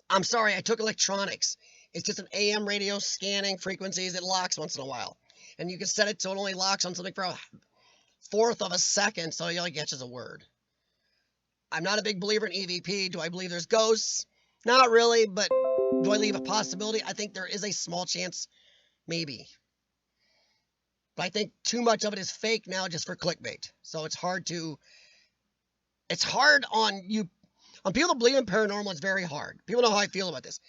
I'm sorry, I took electronics. It's just an AM radio scanning frequencies. It locks once in a while. And you can set it so it only locks on something for a fourth of a second, so it only catches a word. I'm not a big believer in EVP. Do I believe there's ghosts? Not really, but do I leave a possibility? I think there is a small chance, maybe. But I think too much of it is fake now just for clickbait. So it's hard to It's hard on you. On people that believe in paranormal, it's very hard. People know how I feel about this.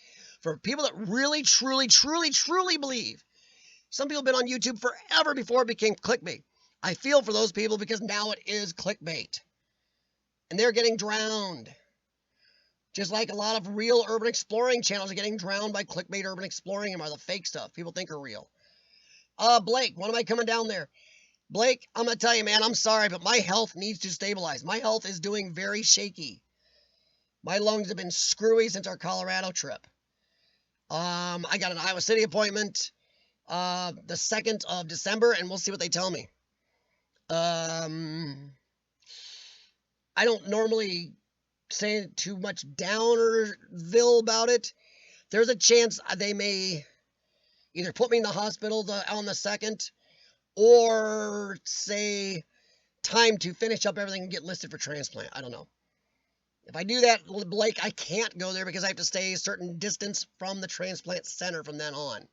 For people that really, truly, truly, truly believe, some people have been on YouTube forever before it became clickbait. I feel for those people because now it is clickbait. And they're getting drowned. Just like a lot of real urban exploring channels are getting drowned by clickbait urban exploring and by the fake stuff people think are real. Blake, when am I coming down there? Blake, I'm going to tell you, man, I'm sorry, but my health needs to stabilize. My health is doing very shaky. My lungs have been screwy since our Colorado trip. I got an Iowa City appointment the 2nd of December, and we'll see what they tell me. I don't normally say too much downerville about it. There's a chance they may either put me in the hospital on the 2nd or say time to finish up everything and get listed for transplant. I don't know. If I do that, Blake, I can't go there because I have to stay a certain distance from the transplant center from then on.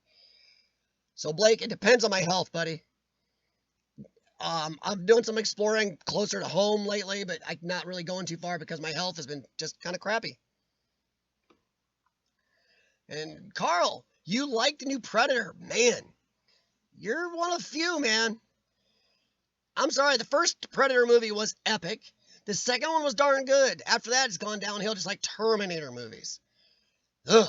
So, Blake, it depends on my health, buddy. I'm doing some exploring closer to home lately, but I'm not really going too far because my health has been just kind of crappy. And Carl, you like the new Predator. Man, you're one of few, man. I'm sorry, the first Predator movie was epic. The second one was darn good. After that, it's gone downhill just like Terminator movies. Ugh.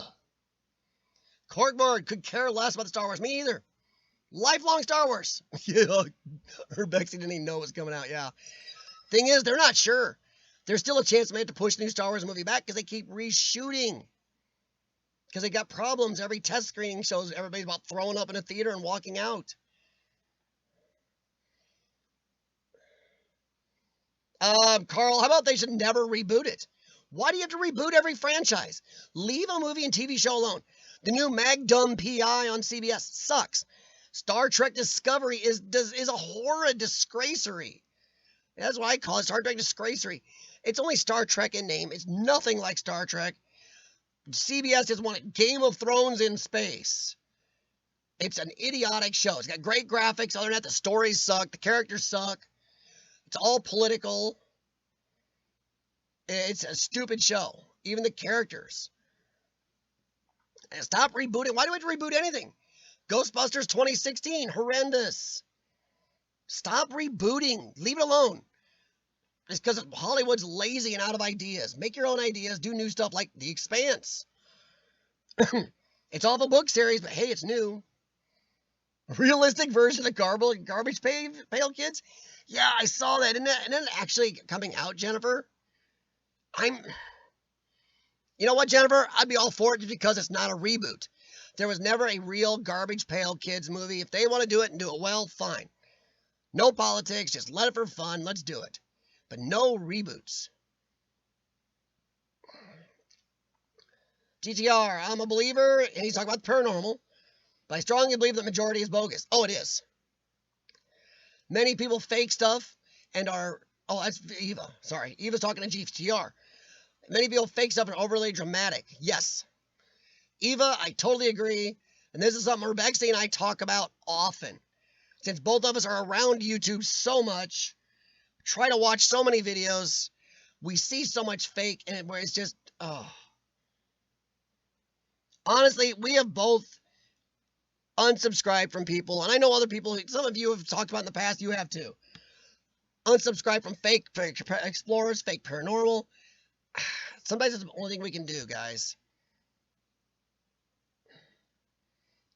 Corkboard could care less about the Star Wars. Me either. Lifelong Star Wars. Yeah. Urbex didn't even know it was coming out. Yeah. Thing is, they're not sure. There's still a chance they may have to push the new Star Wars movie back because they keep reshooting. Because they got problems. Every test screening shows everybody's about throwing up in a theater and walking out. Carl, how about they should never reboot it? Why do you have to reboot every franchise? Leave a movie and TV show alone. The new Magnum PI on CBS sucks. Star Trek Discovery is a horrid disgracery. That's why I call it Star Trek Disgracery. It's only Star Trek in name. It's nothing like Star Trek. CBS just wanted Game of Thrones in space. It's an idiotic show. It's got great graphics. Other than that, the stories suck. The characters suck. It's all political. It's a stupid show. Even the characters. And stop rebooting. Why do we have to reboot anything? Ghostbusters 2016, horrendous. Stop rebooting. Leave it alone. It's because Hollywood's lazy and out of ideas. Make your own ideas. Do new stuff like The Expanse. It's all a book series, but hey, it's new. Realistic version of Garbage Pail Kids? Yeah, I saw that. Isn't it actually coming out, Jennifer? You know what, Jennifer? I'd be all for it just because it's not a reboot. There was never a real Garbage Pail Kids movie. If they want to do it and do it well, fine. No politics, just let it for fun. Let's do it. But no reboots. GTR, I'm a believer, and he's talking about the paranormal, but I strongly believe the majority is bogus. Oh, it is. Many people fake stuff and are... Oh, that's Eva. Sorry. Eva's talking to GTR. Many people fake stuff and are overly dramatic. Yes. Eva, I totally agree. And this is something Urbex and I talk about often. Since both of us are around YouTube so much, try to watch so many videos, we see so much fake, and where it's just, oh. Honestly, we have both unsubscribed from people, and I know other people, some of you have talked about in the past, you have too. Unsubscribe from fake explorers, fake paranormal. Sometimes it's the only thing we can do, guys.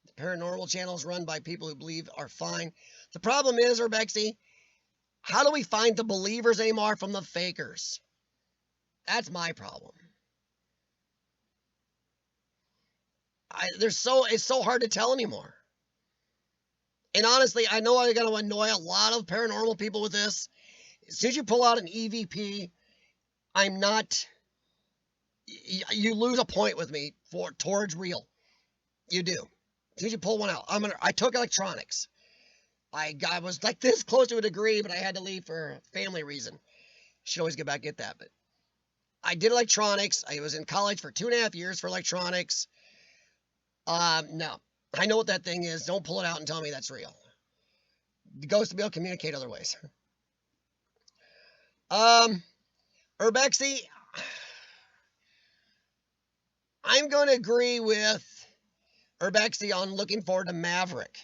The paranormal channels run by people who believe are fine. The problem is, Urbexy, how do we find the believers anymore from the fakers? That's my problem. It's so hard to tell anymore. And honestly, I know I'm going to annoy a lot of paranormal people with this. As soon as you pull out an EVP, you lose a point with me towards real. You do. As soon as you pull one out, I took electronics. I was like this close to a degree, but I had to leave for a family reason. Should always get back at that, but I did electronics. I was in college for 2.5 years for electronics. No. I know what that thing is. Don't pull it out and tell me that's real. The ghost will be able to communicate other ways. Urbexy, I'm going to agree with Urbexy on looking forward to Maverick.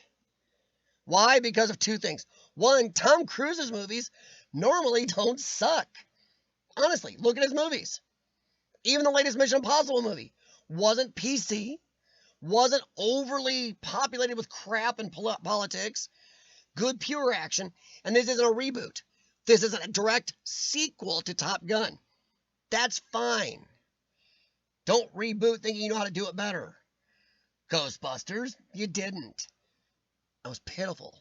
Why? Because of two things. One, Tom Cruise's movies normally don't suck. Honestly, look at his movies. Even the latest Mission Impossible movie wasn't PC, wasn't overly populated with crap and politics, good pure action, and this isn't a reboot. This isn't a direct sequel to Top Gun. That's fine. Don't reboot thinking you know how to do it better. Ghostbusters, you didn't. That was pitiful.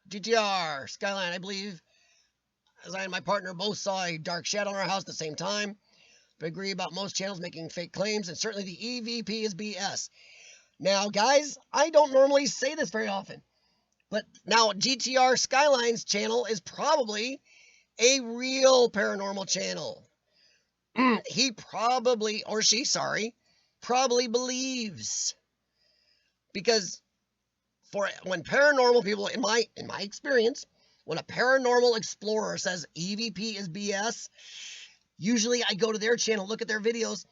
GTR, Skyline, I believe, as I and my partner both saw a dark shadow in our house at the same time. But agree about most channels making fake claims, and certainly the EVP is BS. Now, guys, I don't normally say this very often, but now GTR Skyline's channel is probably a real paranormal channel. He probably, or she, sorry, probably believes. Because when paranormal people, in my experience, when a paranormal explorer says EVP is BS, usually I go to their channel, look at their videos,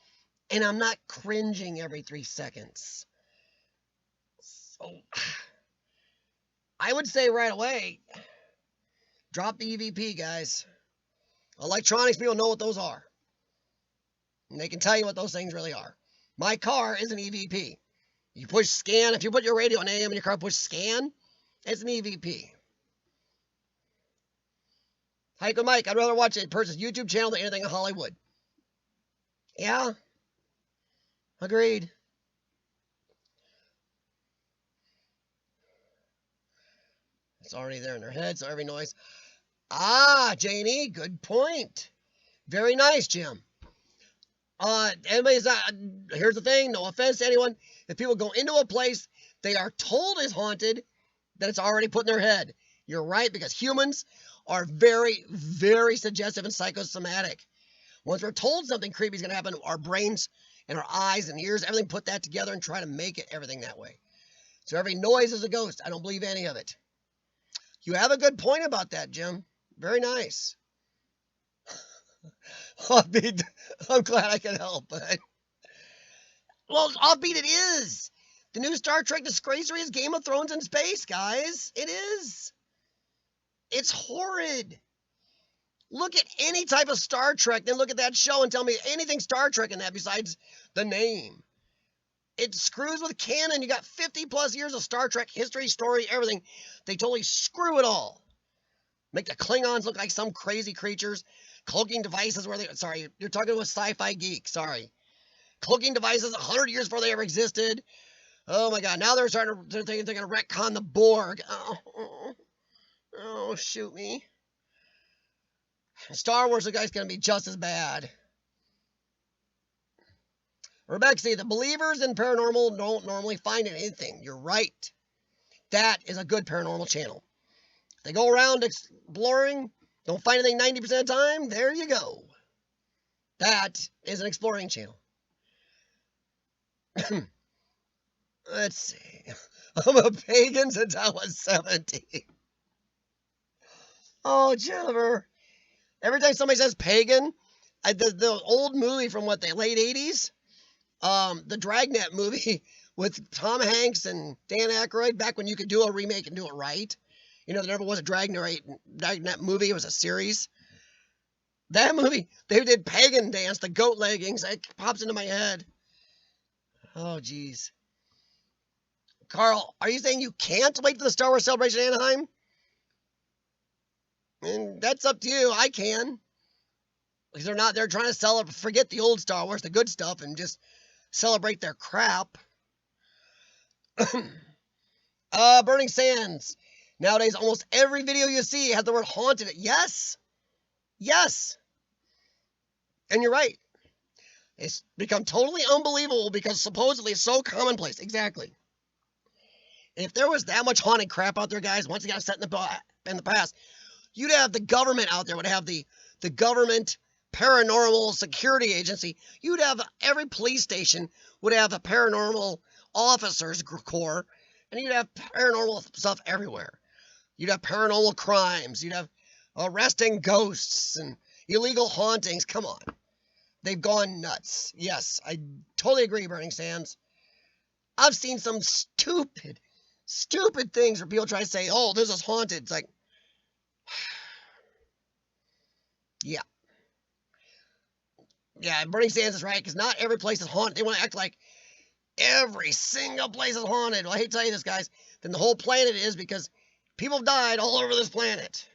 and I'm not cringing every 3 seconds. So, I would say right away, drop the EVP, guys. Electronics people know what those are. And they can tell you what those things really are. My car is an EVP. You push scan, if you put your radio on AM and your car push scan, it's an EVP. Hike with Mike, I'd rather watch a person's YouTube channel than anything in Hollywood. Yeah. Agreed. It's already there in their head, so every noise. Ah, Janie, good point. Very nice, Jim. Here's the thing, no offense to anyone. If people go into a place they are told is haunted, then it's already put in their head. You're right, because humans are very, very suggestive and psychosomatic. Once we're told something creepy is going to happen, our brains and our eyes and ears, everything put that together and try to make it everything that way. So every noise is a ghost. I don't believe any of it. You have a good point about that, Jim. Very nice. Offbeat, I'm glad I can help, but well, offbeat it is. The new Star Trek Disgracery is Game of Thrones in space, guys. It is. It's horrid. Look at any type of Star Trek, then look at that show and tell me anything Star Trek in that besides the name. It screws with canon. You got 50 plus years of Star Trek history, story, everything. They totally screw it all. Make the Klingons look like some crazy creatures. Cloaking devices where they, sorry, you're talking to a sci-fi geek, sorry. Cloaking devices 100 years before they ever existed. Oh my God, now they're starting to think they're going to retcon the Borg. Oh, shoot me. Star Wars, the guy's going to be just as bad. Rebecca, the believers in paranormal don't normally find anything. You're right. That is a good paranormal channel. If they go around exploring, don't find anything 90% of the time, there you go. That is an exploring channel. Let's see. I'm a pagan since I was 17. Oh, Jennifer. Every time somebody says pagan, the old movie from what, the late 80s? The Dragnet movie with Tom Hanks and Dan Aykroyd, back when you could do a remake and do it right. You know, there never was a Dragnet movie. It was a series. That movie, they did pagan dance, the goat leggings. It pops into my head. Oh, geez. Carl, are you saying you can't wait for the Star Wars Celebration in Anaheim? And that's up to you. I can. Because they're trying to forget the old Star Wars, the good stuff, and just celebrate their crap. Burning Sands. Nowadays, almost every video you see has the word haunted. Yes. Yes. And you're right. It's become totally unbelievable because supposedly it's so commonplace. Exactly. If there was that much haunted crap out there, guys, once it got set in the past, you'd have the government out there, would have the government paranormal security agency. You'd have every police station would have a paranormal officers corps, and you'd have paranormal stuff everywhere. You'd have paranormal crimes. You'd have arresting ghosts, and Illegal hauntings, come on. They've gone nuts. Yes, I totally agree, Burning Sands. I've seen some stupid things where people try to say, oh, this is haunted. It's like, yeah. Yeah, Burning Sands is right, because not every place is haunted. They want to act like every single place is haunted. Well, I hate to tell you this, guys. Then the whole planet is, because people have died all over this planet.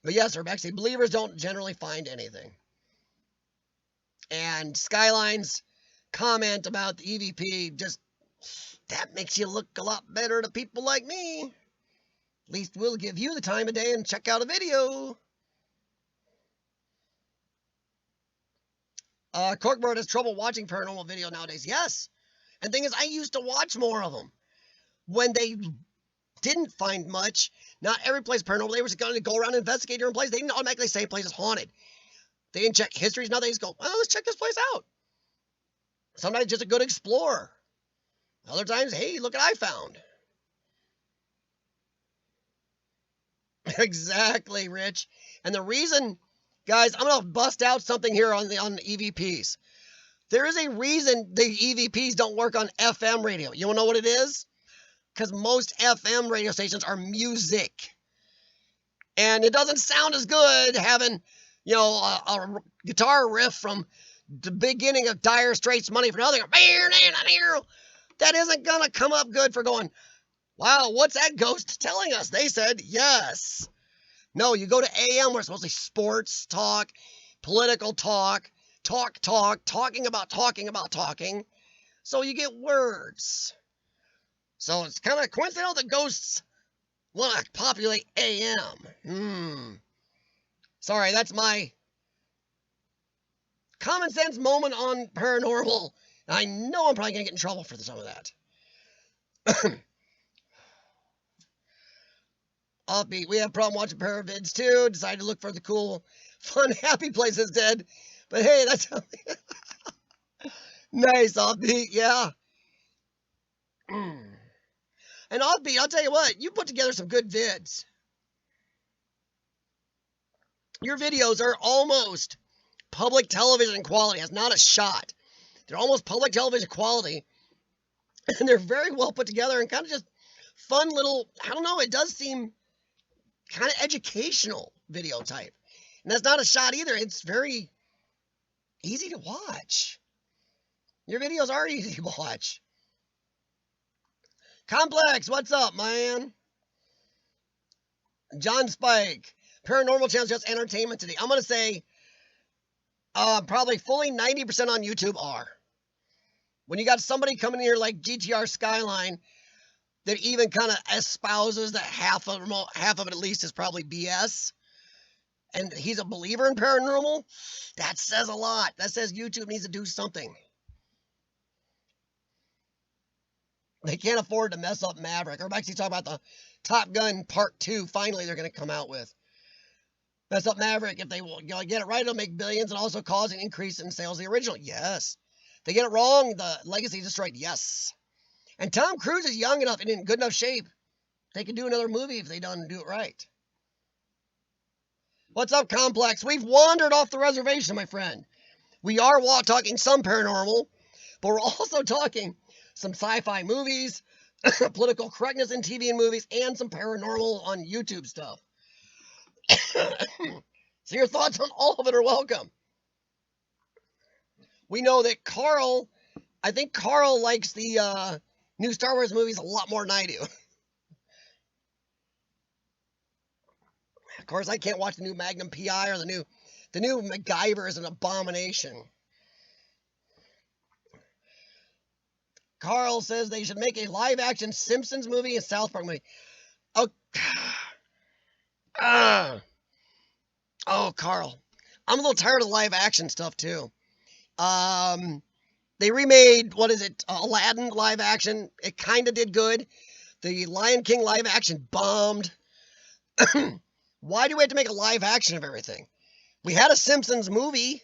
But yes, Urbex, believers don't generally find anything. And Skyline's comment about the EVP, just, that makes you look a lot better to people like me. At least we'll give you the time of day and check out a video. Corkboard has trouble watching paranormal video nowadays. Yes. And the thing is, I used to watch more of them. When they didn't find much, not every place paranormal, they were just going to go around and investigate different places. They didn't automatically say a place is haunted. They didn't check histories. Now they just go, well, let's check this place out. Sometimes just a good explorer. Other times, hey, look what I found. Exactly, Rich. And the reason, guys, I'm going to bust out something here on the EVPs. There is a reason the EVPs don't work on FM radio. You want to know what it is? Because most FM radio stations are music. And it doesn't sound as good having, you know, a guitar riff from the beginning of Dire Straits' Money for Nothing. That isn't going to come up good for going, wow, what's that ghost telling us? They said yes. No, you go to AM where it's mostly sports talk, political talk, talking about talking. So you get words. So it's kind of coincidental that ghosts want to populate AM. Sorry, that's my common sense moment on paranormal. I know I'm probably going to get in trouble for some of that. Offbeat, we have a problem watching paravids too. Decided to look for the cool, fun, happy place instead. But hey, that's nice, Offbeat, yeah. And Offbeat, I'll tell you what, you put together some good vids. Your videos are almost public television quality. It's not a shot. They're almost public television quality. And they're very well put together and kind of just fun little, I don't know, it does seem kind of educational video type. And that's not a shot either. It's very easy to watch. Your videos are easy to watch. Complex, what's up, man? John Spike, Paranormal Channel just entertainment today. I'm going to say probably fully 90% on YouTube are. When you got somebody coming in here like GTR Skyline that even kind of espouses that half of it at least is probably BS, and he's a believer in paranormal, that says a lot. That says YouTube needs to do something. They can't afford to mess up Maverick. Or actually talking about the Top Gun Part 2 finally they're going to come out with. Mess up Maverick. If they get it right, it'll make billions and also cause an increase in sales of the original. Yes. They get it wrong, the legacy is destroyed. Yes. And Tom Cruise is young enough and in good enough shape. They can do another movie if they don't do it right. What's up, Complex? We've wandered off the reservation, my friend. We are talking some paranormal, but we're also talking some sci-fi movies, political correctness in TV and movies, and some paranormal on YouTube stuff. So your thoughts on all of it are welcome. We know that I think Carl likes the new Star Wars movies a lot more than I do. Of course, I can't watch the new Magnum P.I. or the new MacGyver is an abomination. Carl says they should make a live-action Simpsons movie and South Park movie. Oh, Carl. I'm a little tired of live-action stuff, too. They remade, Aladdin live-action. It kind of did good. The Lion King live-action bombed. Why do we have to make a live-action of everything? We had a Simpsons movie.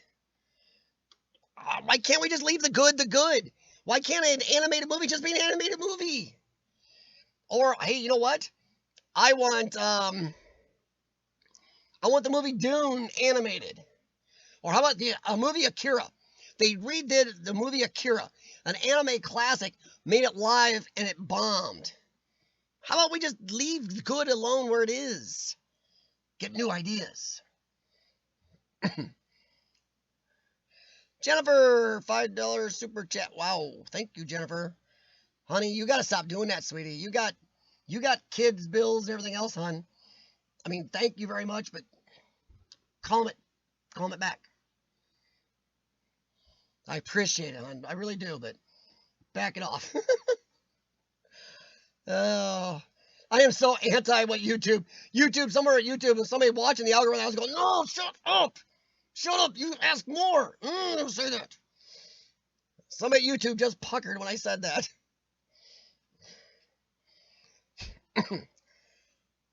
Why can't we just leave the good? Why can't an animated movie just be an animated movie? Or, hey, you know what? I want, I want the movie Dune animated. Or how about a movie Akira? They redid the movie Akira, an anime classic, made it live, and it bombed. How about we just leave good alone where it is? Get new ideas. Jennifer, $5 super chat. Wow, thank you, Jennifer. Honey, you gotta stop doing that, sweetie. You got kids, bills, and everything else, hon. I mean, thank you very much, but calm it back. I appreciate it, hon. I really do, but back it off. Oh, I am so anti what YouTube. Somewhere at YouTube, if somebody watching the algorithm, I was going, no, shut up. Shut up. You ask more. Don't say that. Somebody at YouTube just puckered when I said that.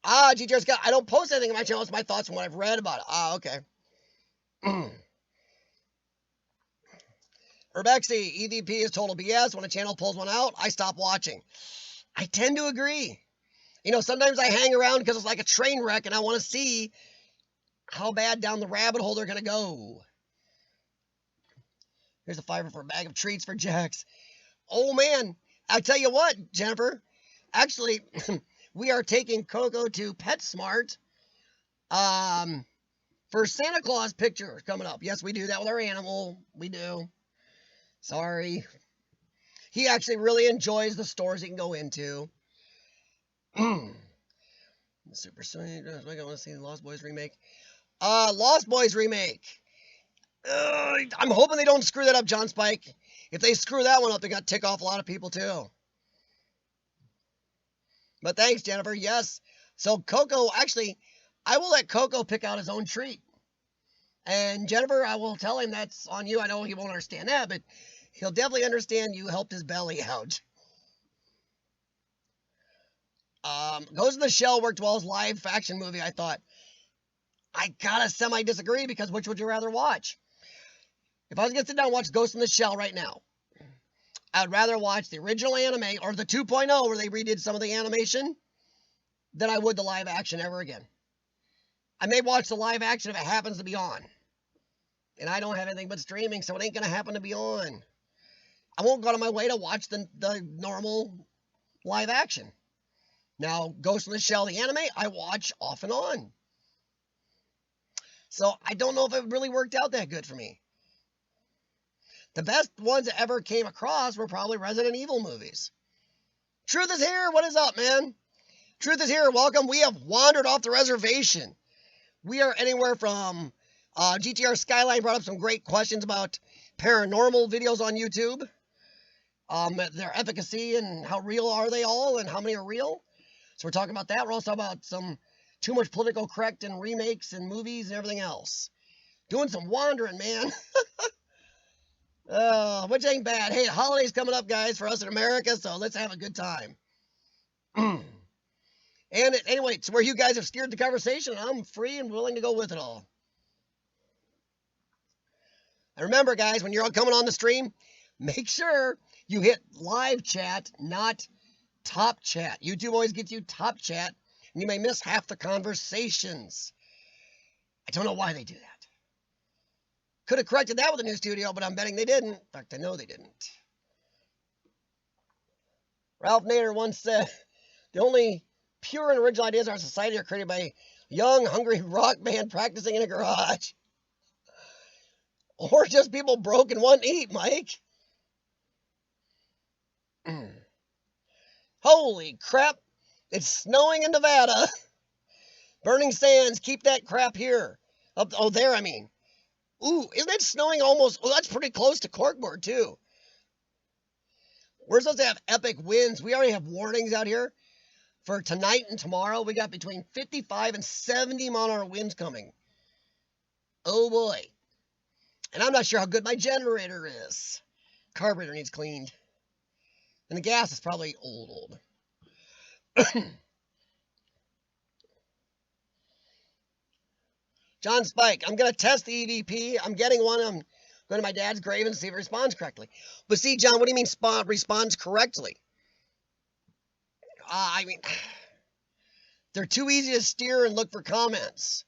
GTR Scott, I don't post anything on my channel. It's my thoughts from what I've read about it. Okay. Urbex, EVP is total BS. When a channel pulls one out, I stop watching. I tend to agree. You know, sometimes I hang around because it's like a train wreck and I want to see how bad down the rabbit hole they're going to go. Here's a $5 for a bag of treats for Jax. Oh, man. I tell you what, Jennifer. Actually, we are taking Coco to PetSmart for Santa Claus pictures coming up. Yes, we do that with our animal. We do. Sorry. He actually really enjoys the stores he can go into. Super sweet. I want to see the Lost Boys remake. Lost Boys remake. I'm hoping they don't screw that up, John Spike. If they screw that one up, they're going to tick off a lot of people too. But thanks, Jennifer. Yes. So Coco, actually, I will let Coco pick out his own treat. And Jennifer, I will tell him that's on you. I know he won't understand that, but he'll definitely understand you helped his belly out. Ghost in the Shell worked well as live action movie, I thought. I gotta semi-disagree because which would you rather watch? If I was gonna sit down and watch Ghost in the Shell right now, I would rather watch the original anime or the 2.0 where they redid some of the animation than I would the live action ever again. I may watch the live action if it happens to be on. And I don't have anything but streaming, so it ain't gonna happen to be on. I won't go out of my way to watch the normal live action. Now, Ghost in the Shell, the anime, I watch off and on. So I don't know if it really worked out that good for me. The best ones that ever came across were probably Resident Evil movies. Truth is here. What is up, man? Truth is here. Welcome. We have wandered off the reservation. We are anywhere from GTR Skyline brought up some great questions about paranormal videos on YouTube. Their efficacy and how real are they all and how many are real. So we're talking about that. We're also talking about some too much political correct and remakes and movies and everything else. Doing some wandering, man. Which ain't bad. Hey, holidays coming up, guys, for us in America, so let's have a good time. And anyway, it's where you guys have steered the conversation. I'm free and willing to go with it all. And remember, guys, when you're all coming on the stream, make sure you hit live chat, not top chat. YouTube always gets you top chat, and you may miss half the conversations. I don't know why they do that. Could have corrected that with a new studio, but I'm betting they didn't. In fact, I know they didn't. Ralph Nader once said, the only pure and original ideas in our society are created by a young, hungry rock band practicing in a garage. Or just people broke and want to eat, Mike. Holy crap. It's snowing in Nevada. Burning Sands, keep that crap here. There, I mean. Ooh, isn't it snowing almost? Oh, that's pretty close to corkboard, too. We're supposed to have epic winds. We already have warnings out here. For tonight and tomorrow, we got between 55 and 70 mile-an-hour winds coming. Oh, boy. And I'm not sure how good my generator is. Carburetor needs cleaned. And the gas is probably old. John Spike, I'm going to test the EVP. I'm getting one. I'm going to my dad's grave and see if it responds correctly. But see, John, what do you mean responds correctly? I mean, they're too easy to steer and look for comments.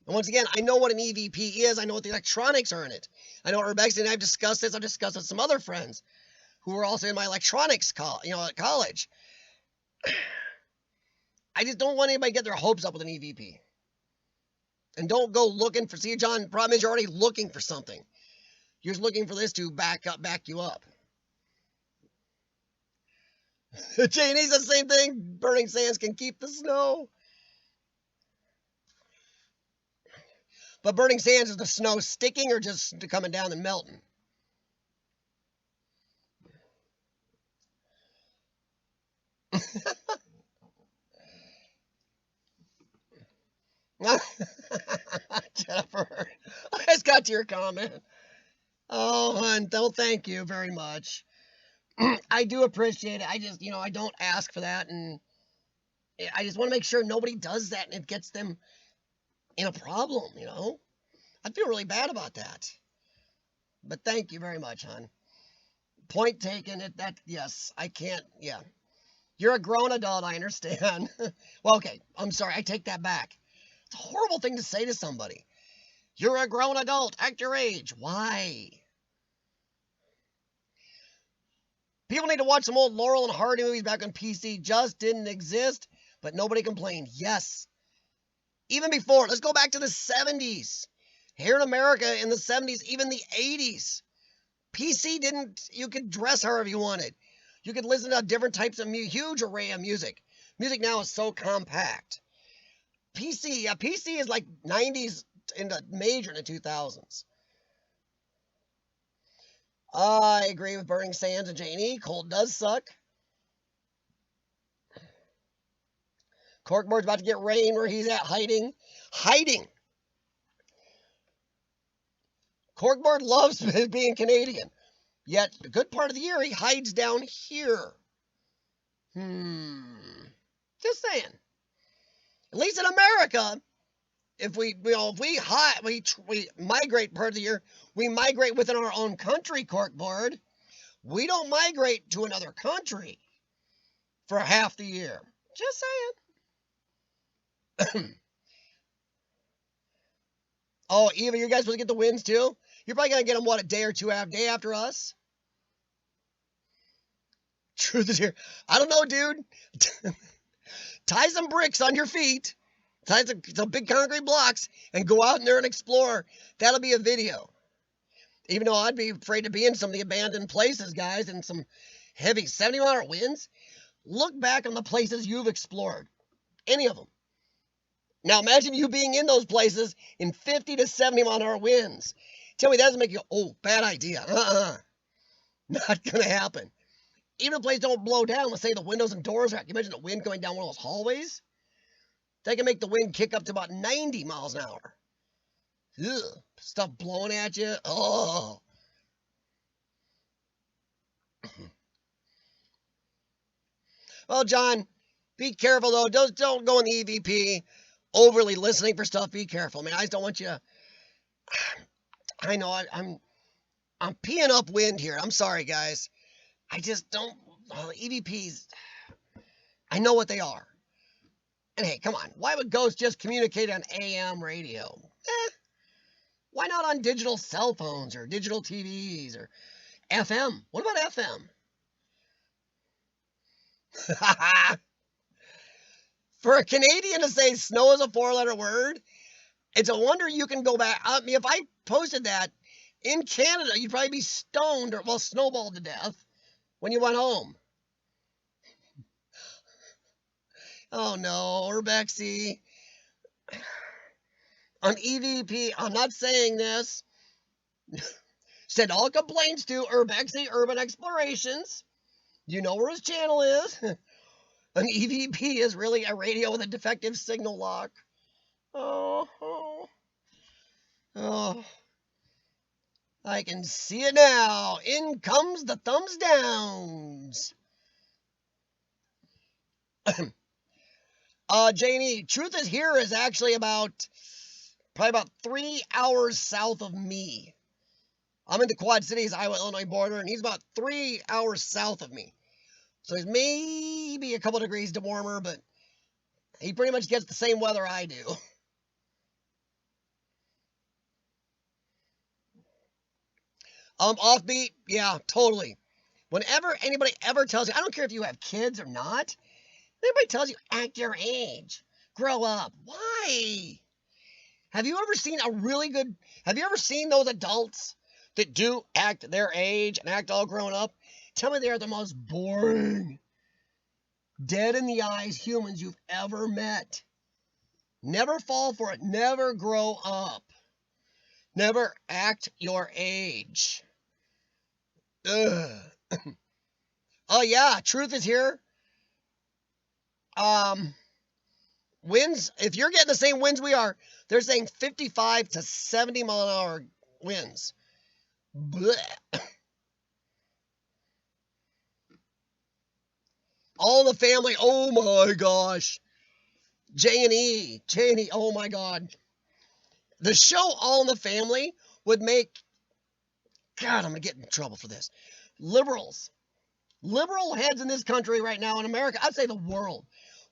And once again, I know what an EVP is. I know what the electronics are in it. I know Urbex, and I've discussed this. I've discussed it with some other friends who are also in my electronics at college. I just don't want anybody to get their hopes up with an EVP. And don't go looking for, see, John, the problem is you're already looking for something. You're just looking for this to back you up. Janie's the same thing. Burning sands can keep the snow. But burning sands, is the snow sticking or just coming down and melting? Jennifer, I just got to your comment. Oh, hon, thank you very much. I do appreciate it. I just, I don't ask for that, and I just want to make sure nobody does that and it gets them in a problem, I feel really bad about that. But thank you very much, hon. Point taken. Yes, I can't, yeah. You're a grown adult, I understand. Well, okay, I'm sorry, I take that back. It's a horrible thing to say to somebody. You're a grown adult, act your age. Why? People need to watch some old Laurel and Hardy movies back when PC just didn't exist, but nobody complained. Yes. Even before, let's go back to the 70s. Here in America in the 70s, even the 80s. PC didn't, you could dress however you wanted. You could listen to different types of huge array of music. Music now is so compact. PC is like 90s into major in the 2000s. I agree with Burning Sands and Janie. Cold does suck. Corkboard's about to get rain where he's at, hiding. Corkboard loves being Canadian. Yet, a good part of the year, he hides down here. Just saying. At least in America, if we migrate part of the year, we migrate within our own country, Corkboard. We don't migrate to another country for half the year. Just saying. Oh, Eva, you guys supposed to get the wins too? You're probably going to get them, a day or two day after us? Truth is here. I don't know, dude. Tie some bricks on your feet. Tie some big concrete blocks and go out in there and explore. That'll be a video. Even though I'd be afraid to be in some of the abandoned places, guys, and some heavy 70-mile winds. Look back on the places you've explored. Any of them. Now imagine you being in those places in 50 to 70-mile-an-hour winds. Tell me that doesn't make you, bad idea. Not going to happen. Even if the place don't blow down, let's say the windows and doors are, can you imagine the wind going down one of those hallways? They can make the wind kick up to about 90 miles an hour. Ugh, stuff blowing at you. Oh. Well, John, be careful, though. Don't go in the EVP overly listening for stuff. Be careful. I mean, I just don't want you. I know I'm peeing upwind here. I'm sorry, guys. I just don't. EVPs, I know what they are. And hey, come on. Why would ghosts just communicate on AM radio? Why not on digital cell phones or digital TVs or FM? What about FM? For a Canadian to say snow is a 4-letter word, it's a wonder you can go back. I mean, if I posted that in Canada, you'd probably be stoned or, snowballed to death when you went home. Oh no, Urbexy. On EVP, I'm not saying this. Send all complaints to Urbexy Urban Explorations. You know where his channel is. An EVP is really a radio with a defective signal lock. Oh. I can see it now. In comes the thumbs downs. Janie, Truth is Here is actually probably about 3 hours south of me. I'm in the Quad Cities, Iowa-Illinois border, and he's about 3 hours south of me. So he's maybe a couple degrees warmer, but he pretty much gets the same weather I do. Offbeat, yeah, totally. Whenever anybody ever tells you, I don't care if you have kids or not, anybody tells you act your age, grow up. Why? Have you ever seen have you ever seen those adults that do act their age and act all grown up? Tell me they're the most boring, dead in the eyes humans you've ever met. Never fall for it. Never grow up. Never act your age. Ugh. Oh yeah, truth is here. Um, Winds, if you're getting the same winds we are, they're saying 55 to 70 mile an hour winds. Blech. All in the Family, oh my gosh. J&E, oh my God. The show All in the Family would make, God, I'm going to get in trouble for this. Liberal heads in this country right now, in America, I'd say the world,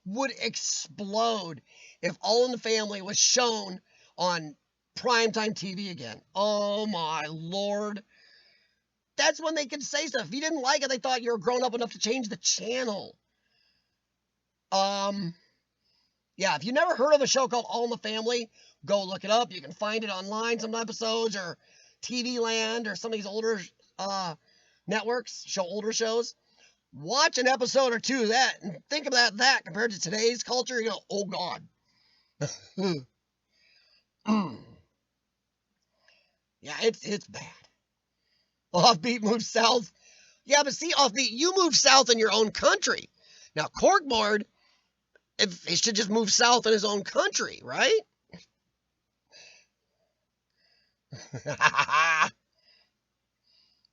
would explode if All in the Family was shown on primetime TV again. Oh my Lord. That's when they could say stuff. If you didn't like it, they thought you were grown up enough to change the channel. Yeah, if you never heard of a show called All in the Family, go look it up. You can find it online, some episodes, or TV Land, or some of these older networks show older shows. Watch an episode or two of that and think about that compared to today's culture. You go, oh God. Yeah, it's bad. Offbeat moves south. Yeah, but see, Offbeat, you move south in your own country. Now, Corkboard, if he should just move south in his own country, right?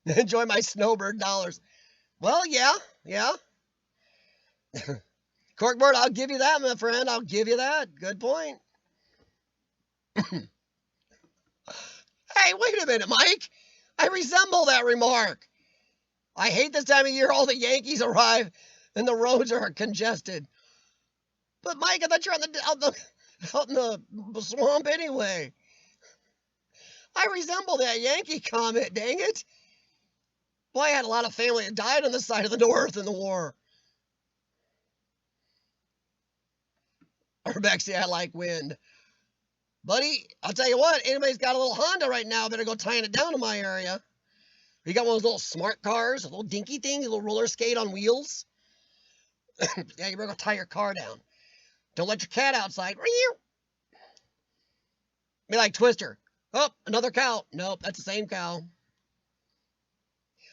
Enjoy my snowbird dollars. Well, yeah. Corkboard, I'll give you that, my friend. I'll give you that. Good point. Hey, wait a minute, Mike. I resemble that remark. I hate this time of year. All the Yankees arrive and the roads are congested. But Mike, I thought you're out in the swamp anyway. I resemble that Yankee comment, dang it. Boy, I had a lot of family that died on the side of the North in the war. Urbex, yeah, I like wind. Buddy, I'll tell you what, anybody's got a little Honda right now, better go tying it down in my area. You got one of those little smart cars, little dinky things, a little roller skate on wheels. Yeah, you better go tie your car down. Don't let your cat outside. Be like Twister. Oh, another cow. Nope, that's the same cow.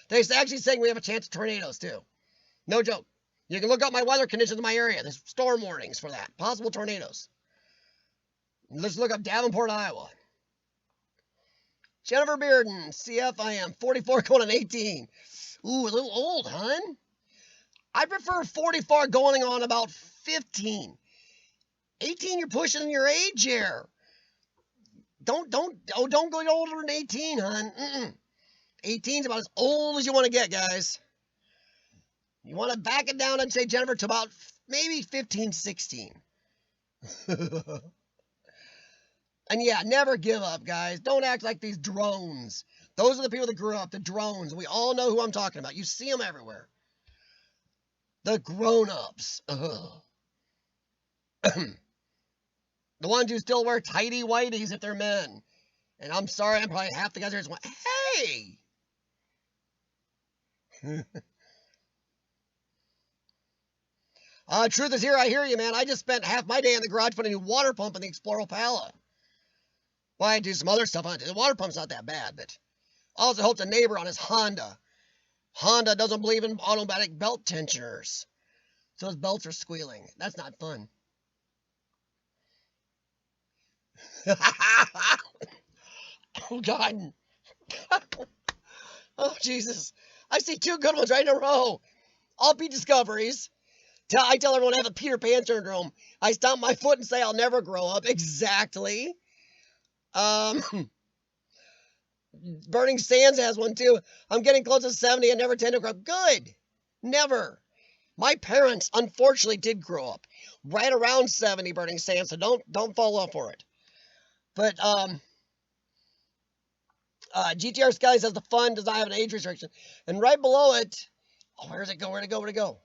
They're actually saying we have a chance of tornadoes, too. No joke. You can look up my weather conditions in my area. There's storm warnings for that. Possible tornadoes. Let's look up Davenport, Iowa. Jennifer Bearden, CFIM, 44 going on 18. Ooh, a little old, hun. I prefer 44 going on about 15. 18, you're pushing your age here. Don't go older than 18, hun. 18's about as old as you want to get, guys. You want to back it down and say, Jennifer, to about maybe 15, 16. And yeah, never give up, guys. Don't act like these drones. Those are the people that grew up, the drones. We all know who I'm talking about. You see them everywhere. The grown-ups. The ones who still wear tighty whities if they're men. And I'm sorry, I'm probably half the guys are just going, hey! Truth is here, I hear you, man. I just spent half my day in the garage putting a new water pump in the Explorer Opala. Well, I do some other stuff on it. The water pump's not that bad, but I also helped a neighbor on his Honda. Honda doesn't believe in automatic belt tensioners, so his belts are squealing. That's not fun. Oh, God. Oh, Jesus. I see two good ones right in a row. All be discoveries. I tell everyone I have a Peter Pan syndrome. I stomp my foot and say I'll never grow up. Exactly. Burning Sands has one too. I'm getting close to 70 and never tend to grow up. Good. Never. My parents, unfortunately, did grow up right around 70, Burning Sands, so don't fall off for it. But GTR Sky says the fun does not have an age restriction. And right below it, oh, where does it go? Where'd it go? Where'd it go?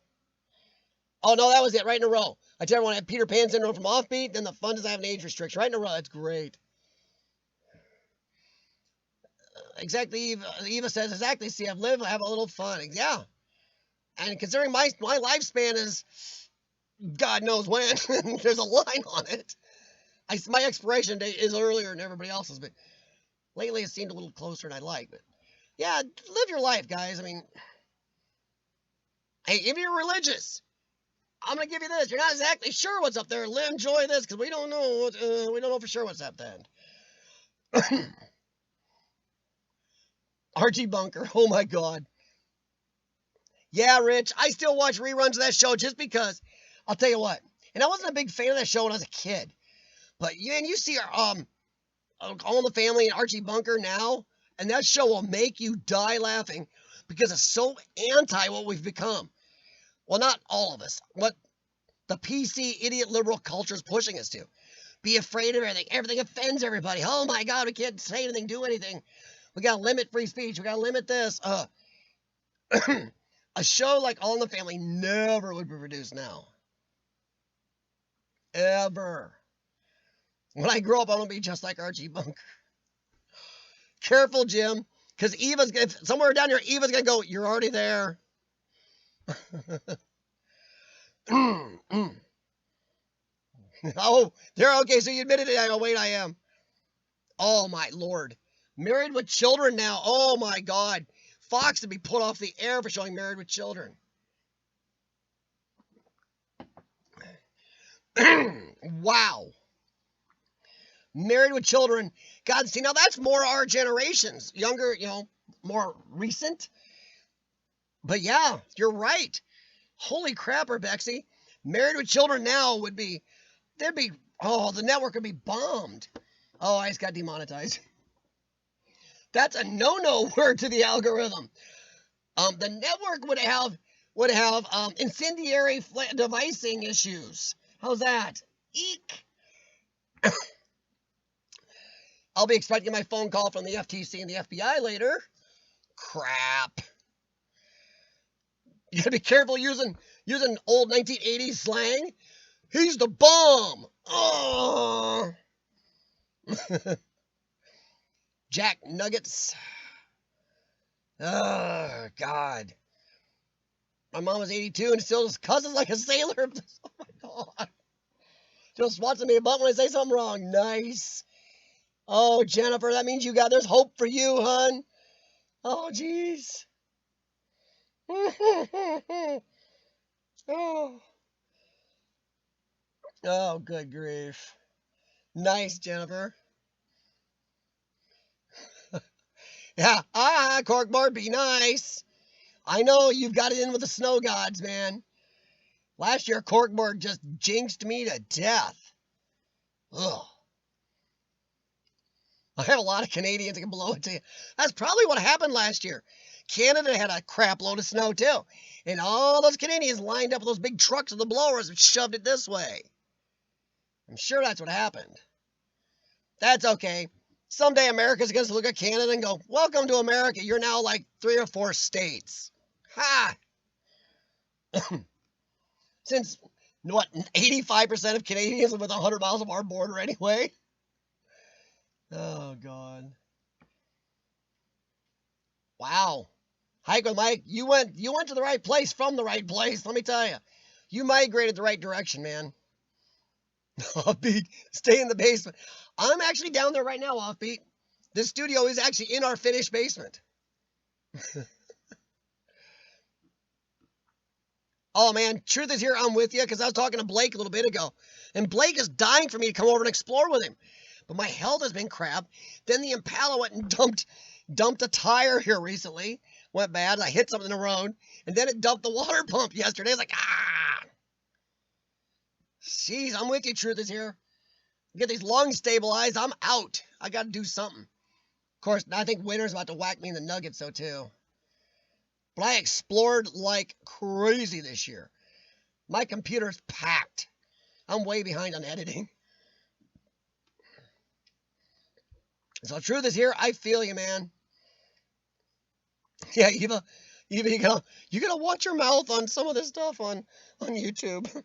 Oh, no, that was it. Right in a row. I tell everyone I have Peter Pan syndrome from Offbeat, then the fun does not have an age restriction. Right in a row. That's great. Exactly. Eva says, exactly. See, I've lived, I have a little fun. Yeah. And considering my lifespan is God knows when, there's a line on it. My expiration date is earlier than everybody else's, but lately it seemed a little closer than I'd like. But yeah, live your life, guys. I mean, hey, if you're religious, I'm gonna give you this. You're not exactly sure what's up there. Enjoy this because we don't know. We don't know for sure what's up then. Archie Bunker. Oh my God. Yeah, Rich. I still watch reruns of that show just because. I'll tell you what. And I wasn't a big fan of that show when I was a kid. But you see All in the Family and Archie Bunker now, and that show will make you die laughing because it's so anti what we've become. Well, not all of us. What the PC idiot liberal culture is pushing us to. Be afraid of everything. Everything offends everybody. Oh my God, we can't say anything, do anything. We gotta limit free speech. We gotta limit this. A show like All in the Family never would be produced now. Ever. When I grow up, I want to be just like Archie Bunker. Careful, Jim, because somewhere down here, Eva's going to go, you're already there. Oh, they're okay, so you admitted it. Oh, wait, I am. Oh, my Lord. Married with Children now. Oh, my God. Fox to be put off the air for showing Married with Children. Wow. Married with Children. God, see, now that's more our generations. Younger, more recent. But yeah, you're right. Holy crap, Urbexy. Married with Children now the network would be bombed. Oh, I just got demonetized. That's a no-no word to the algorithm. The network would have incendiary devicing issues. How's that? Eek. I'll be expecting my phone call from the FTC and the FBI later. Crap. You gotta be careful using old 1980s slang. He's the bomb. Oh. Jack Nuggets. Oh, God. My mom was 82 and still just cusses like a sailor. Oh, my God. Just wants me a butt when I say something wrong. Nice. Oh, Jennifer, that means there's hope for you, hon. Oh, jeez. Oh. Oh, good grief. Nice, Jennifer. Yeah, corkboard, be nice. I know you've got it in with the snow gods, man. Last year, corkboard just jinxed me to death. Ugh. I have a lot of Canadians that can blow it to you. That's probably what happened last year. Canada had a crap load of snow, too. And all those Canadians lined up with those big trucks with the blowers and shoved it this way. I'm sure that's what happened. That's okay. Someday America's going to look at Canada and go, welcome to America. You're now like 3 or 4 states. Ha! Since, 85% of Canadians live within 100 miles of our border anyway? Oh, God. Wow. Hike with Mike, you went to the right place from the right place, let me tell you. You migrated the right direction, man. Offbeat, stay in the basement. I'm actually down there right now, Offbeat. This studio is actually in our finished basement. Oh, man, truth is here, I'm with you, because I was talking to Blake a little bit ago. And Blake is dying for me to come over and explore with him. But my health has been crap. Then the Impala went and dumped a tire here recently. Went bad. I hit something in the road. And then it dumped the water pump yesterday. I was like, ah. Jeez, I'm with you, truth is here. Get these lungs stabilized. I'm out. I got to do something. Of course, I think winter's about to whack me in the nuggets, though, too. But I explored like crazy this year. My computer's packed. I'm way behind on editing. So the truth is here. I feel you, man. Yeah, Eva, you gotta watch your mouth on some of this stuff on YouTube.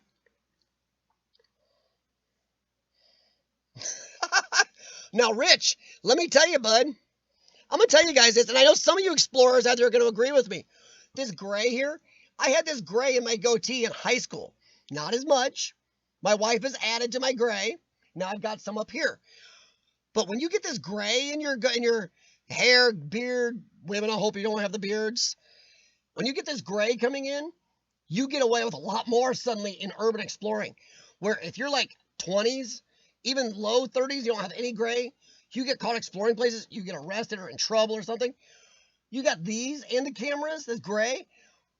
Now, Rich, let me tell you, bud. I'm gonna tell you guys this, and I know some of you explorers out there are gonna agree with me. This gray here, I had this gray in my goatee in high school. Not as much. My wife has added to my gray. Now I've got some up here. But when you get this gray in your hair, beard, women, I hope you don't have the beards. When you get this gray coming in, you get away with a lot more suddenly in urban exploring. Where if you're like 20s, even low 30s, you don't have any gray, you get caught exploring places, you get arrested or in trouble or something. You got these and the cameras, this gray,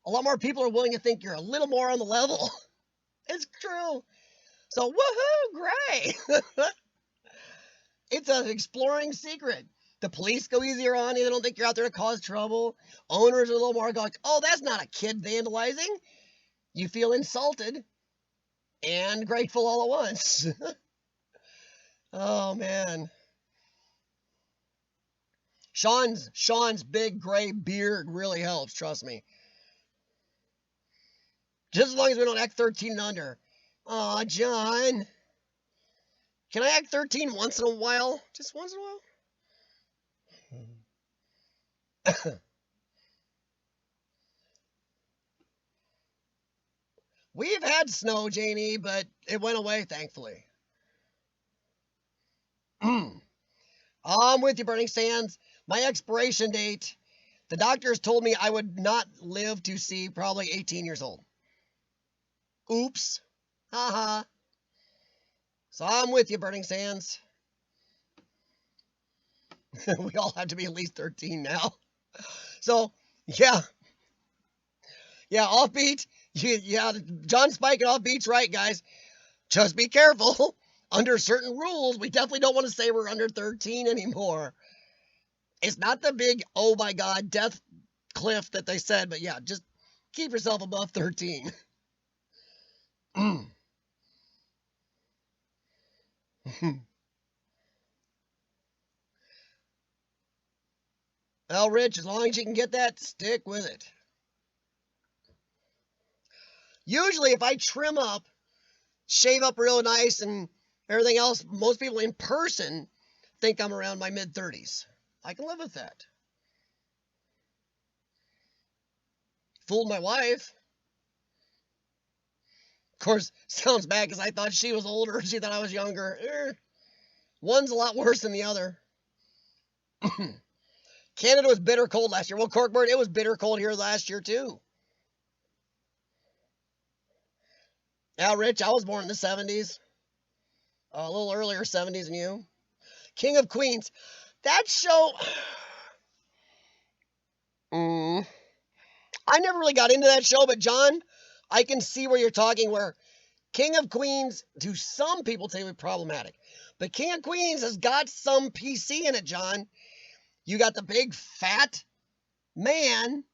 a lot more people are willing to think you're a little more on the level. It's true. So, woohoo, gray. It's an exploring secret. The police go easier on you. They don't think you're out there to cause trouble. Owners are a little more like, oh, that's not a kid vandalizing. You feel insulted and grateful all at once. Oh, man. Sean's big gray beard really helps, trust me. Just as long as we don't act 13 and under. Aw, John. Can I act 13 once in a while? Just once in a while? We've had snow, Janie, but it went away, thankfully. I'm with you, Burning Sands. My expiration date, the doctors told me I would not live to see probably 18 years old. Oops. Haha. So I'm with you, Burning Sands. We all have to be at least 13 now. So, yeah. Yeah, offbeat. Yeah, John Spike and offbeat's right, guys. Just be careful. Under certain rules, we definitely don't want to say we're under 13 anymore. It's not the big, oh my God, death cliff that they said, but yeah, just keep yourself above 13. Well, Rich, as long as you can get that, stick with it. Usually, if I trim up, shave up real nice, and everything else, most people in person think I'm around my mid-30s. I can live with that. Fooled my wife. Of course, sounds bad because I thought she was older. She thought I was younger. One's a lot worse than the other. Canada was bitter cold last year. Well, Corkbird, it was bitter cold here last year, too. Yeah, Rich, I was born in the 70s. A little earlier 70s than you. King of Queens. That show... I never really got into that show, but John, I can see where you're talking, where King of Queens, to some people, say was problematic. But King of Queens has got some PC in it, John. You got the big, fat man,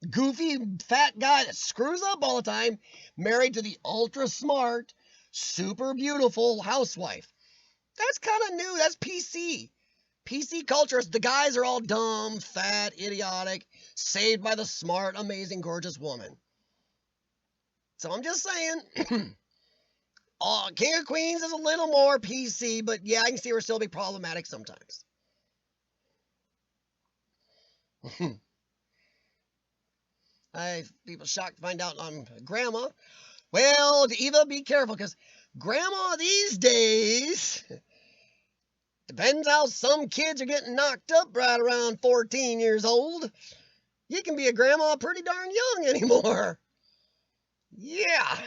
goofy, fat guy that screws up all the time, married to the ultra-smart, super beautiful housewife. That's kind of new. That's PC. PC culture is the guys are all dumb, fat, idiotic, saved by the smart, amazing, gorgeous woman. So I'm just saying, King of Queens is a little more PC, but yeah, I can see her still be problematic sometimes. People shocked to find out I'm grandma. Well, Eva, be careful, because grandma these days... Depends how some kids are getting knocked up right around 14 years old. You can be a grandma pretty darn young anymore. Yeah.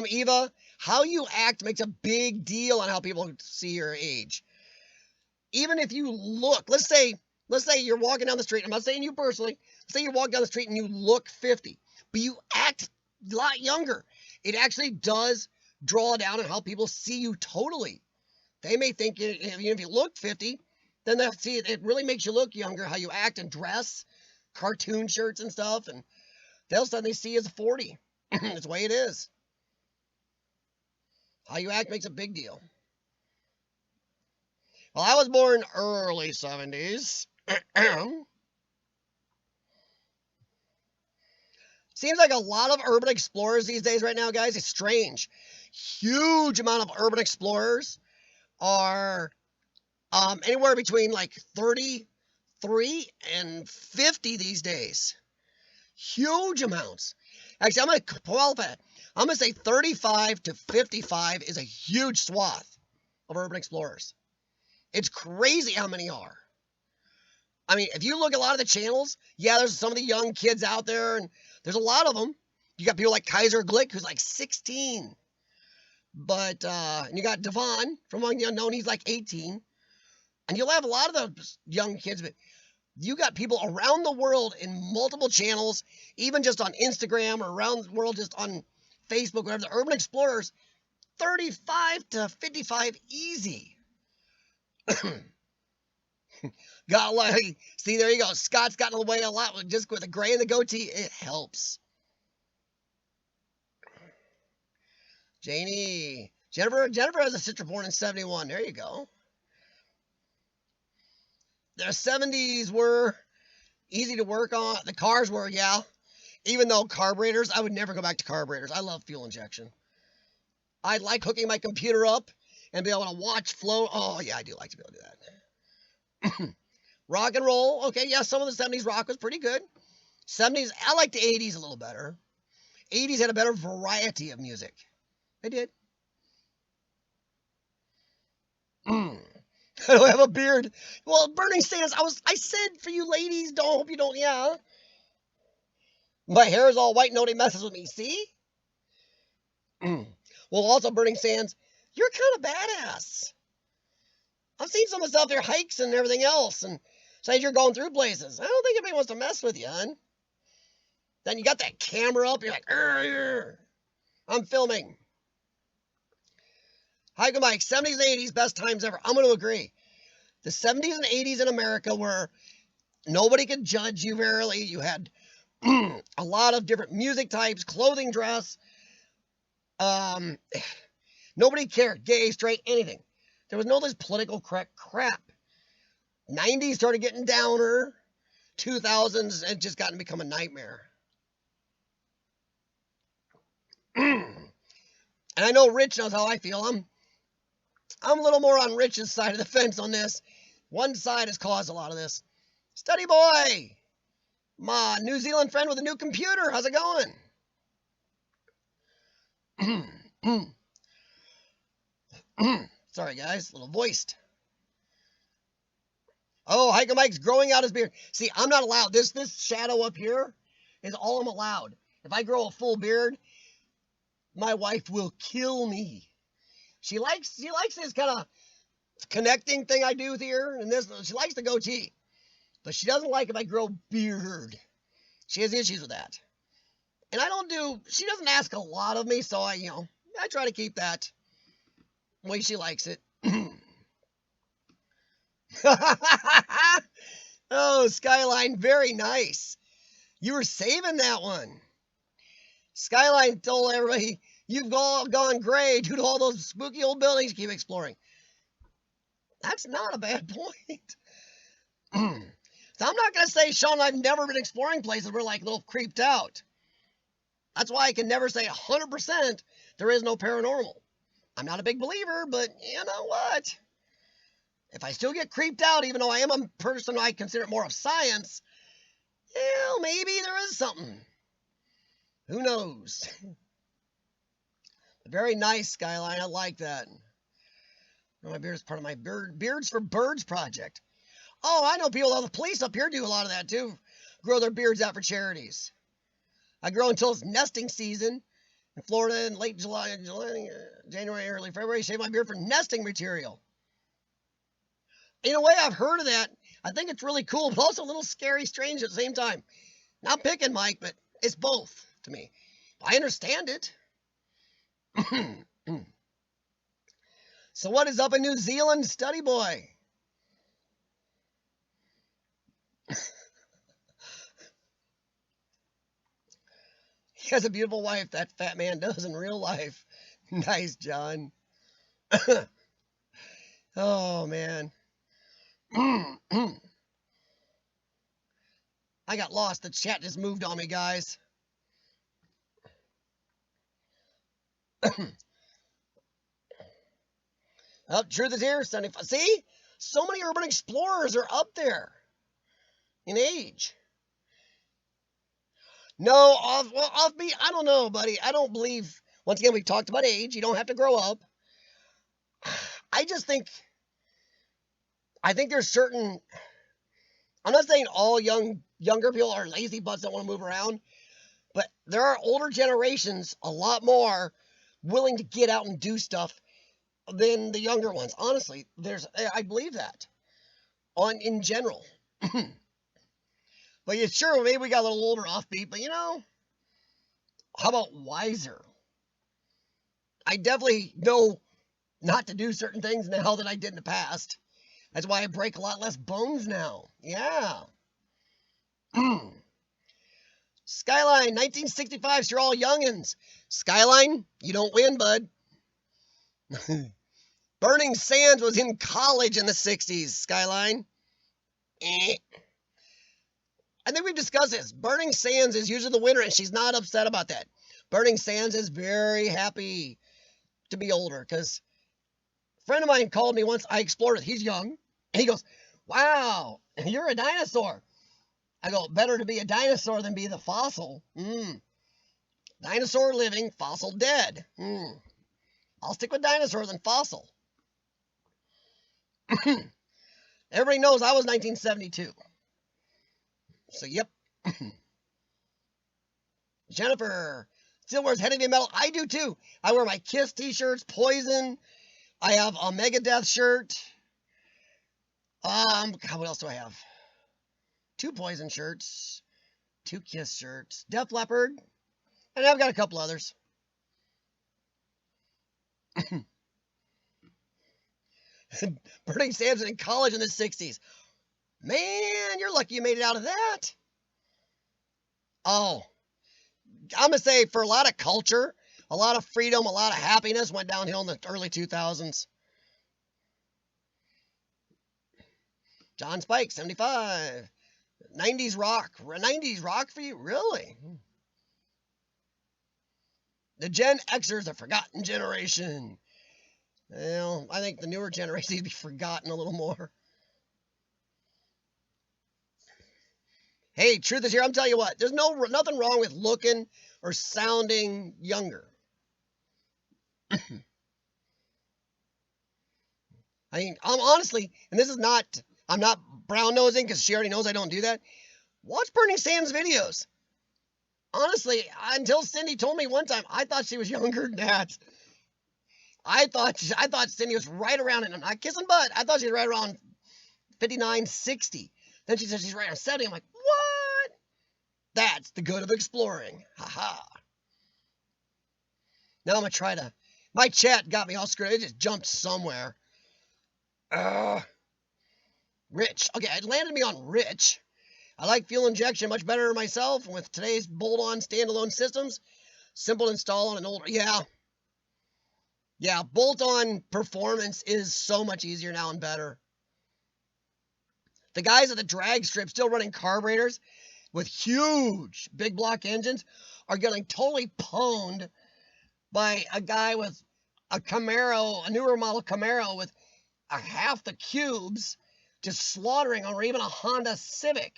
Eva, how you act makes a big deal on how people see your age. Even if you look, let's say you're walking down the street. I'm not saying you personally. Say you're walking down the street and you look 50, but you act a lot younger. It actually does draw down on how people see you totally. They may think if you look 50, then they'll see it really makes you look younger, how you act and dress, cartoon shirts and stuff, and they'll suddenly see you as 40. That's the way it is. How you act makes a big deal. Well, I was born early 70s. Seems like a lot of urban explorers these days right now, guys. It's strange. Huge amount of urban explorers are anywhere between like 33 and 50 these days. Huge amounts. Actually, I'm going to qualify it. I'm going to say 35 to 55 is a huge swath of urban explorers. It's crazy how many are. I mean, if you look at a lot of the channels, yeah, there's some of the young kids out there, and there's a lot of them. You got people like Kaiser Glick, who's like 16. But, and you got Devon from Among the Unknown, he's like 18. And you'll have a lot of those young kids, but you got people around the world in multiple channels, even just on Instagram or around the world just on Facebook, whatever, the urban explorers, 35 to 55 easy. Got like, see, there you go. Scott's gotten away a lot with just with the gray and the goatee. It helps. Jennifer has a sister born in 71. There you go. The 70s were easy to work on. The cars were, yeah. Even though carburetors, I would never go back to carburetors. I love fuel injection. I like hooking my computer up and be able to watch flow. Oh, yeah, I do like to be able to do that. Rock and roll. Okay, yeah, some of the 70s rock was pretty good. 70s, I like the 80s a little better. 80s had a better variety of music. They did. I don't have a beard. Well, burning sands, I said for you ladies, hope you don't, yeah. My hair is all white, nobody messes with me, see? Well, also burning sands, you're kind of badass. I've seen some of the stuff, their hikes and everything else, and says you're going through places. I don't think anybody wants to mess with you, hun. Then you got that camera up, you're like, I'm filming. Hiking bike, 70s and 80s, best times ever. I'm going to agree. The 70s and 80s in America were, nobody could judge you verily. You had a lot of different music types, clothing, dress. Nobody cared, gay, straight, anything. There was no this political crap. 90s started getting downer. 2000s, it just got to become a nightmare. And I know Rich knows how I feel. I'm a little more on Rich's side of the fence on this. One side has caused a lot of this. Study boy, my New Zealand friend with a new computer. How's it going? Sorry, guys, a little voiced. Oh, Hiker Mike's growing out his beard. See, I'm not allowed. This shadow up here is all I'm allowed. If I grow a full beard, my wife will kill me. She likes this kind of connecting thing I do here, and this she likes the goatee, but she doesn't like if I grow beard. She has issues with that, and she doesn't ask a lot of me, so I try to keep that the way she likes it. Oh, Skyline, very nice. You were saving that one. Skyline told everybody, you've all gone gray due to all those spooky old buildings you keep exploring. That's not a bad point. So I'm not going to say, Sean and I've never been exploring places we're like a little creeped out. That's why I can never say 100% there is no paranormal. I'm not a big believer, but you know what? If I still get creeped out, even though I am a person I consider more of science, well, maybe there is something. Who knows? Very nice, Skyline. I like that. My beard is part of my Beards for Birds project. Oh, I know people, the police up here do a lot of that too. Grow their beards out for charities. I grow until it's nesting season in Florida in late January, early February. Shave my beard for nesting material. In a way, I've heard of that. I think it's really cool, but also a little scary, strange at the same time. Not picking, Mike, but it's both to me. I understand it. So what is up in New Zealand, study boy? He has a beautiful wife, that fat man does in real life. Nice, John. Oh, man. I got lost. The chat just moved on me, guys. Oh, truth is here, 75. See? So many urban explorers are up there in age. No, offbeat, I don't know, buddy. I don't believe, once again, we've talked about age. You don't have to grow up. I just think, there's certain, I'm not saying all younger people are lazy butts that want to move around, but there are older generations a lot more willing to get out and do stuff than the younger ones. Honestly, I believe that in general. But yeah, sure, maybe we got a little older offbeat, but how about wiser? I definitely know not to do certain things now than I did in the past. That's why I break a lot less bones now. Yeah. Skyline, 1965, so you're all youngins. Skyline, you don't win, bud. Burning Sands was in college in the 60s, Skyline. I think we've discussed this. Burning Sands is usually the winner, and she's not upset about that. Burning Sands is very happy to be older, because a friend of mine called me once. I explored it. He's young. And he goes, wow, you're a dinosaur. I go, better to be a dinosaur than be the fossil. Dinosaur living, fossil dead. I'll stick with dinosaur than fossil. Everybody knows I was 1972. So, yep. Jennifer still wears heavy metal. I do too. I wear my Kiss t-shirts, Poison. I have a Megadeth shirt. God, what else do I have? 2 Poison shirts, 2 Kiss shirts, Def Leppard, and I've got a couple others. Burning Sands in college in the 60s. Man, you're lucky you made it out of that. Oh, I'm going to say for a lot of culture, a lot of freedom, a lot of happiness went downhill in the early 2000s. John Spike, 75. 90s rock. 90s rock for you? Really? The Gen Xers, a forgotten generation. Well, I think the newer generation needs to be forgotten a little more. Hey, truth is here. I'm telling you what. There's nothing wrong with looking or sounding younger. I mean, I'm honestly, and this is not, I'm not brown nosing because she already knows I don't do that. Watch Burning Sands videos. Honestly, until Cindy told me one time, I thought she was younger than that. I thought Cindy was right around, and I'm not kissing butt. I thought she was right around 59, 60. Then she said she's right around 70. I'm like, what? That's the good of exploring. Haha. Now I'm going to try to, my chat got me all screwed. It just jumped somewhere. Rich. Okay, it landed me on Rich. I like fuel injection much better myself with today's bolt-on standalone systems. Simple to install on an older, yeah. Yeah, bolt-on performance is so much easier now and better. The guys at the drag strip still running carburetors with huge big block engines are getting totally pwned by a guy with a Camaro, a newer model Camaro with half the cubes, just slaughtering, or even a Honda Civic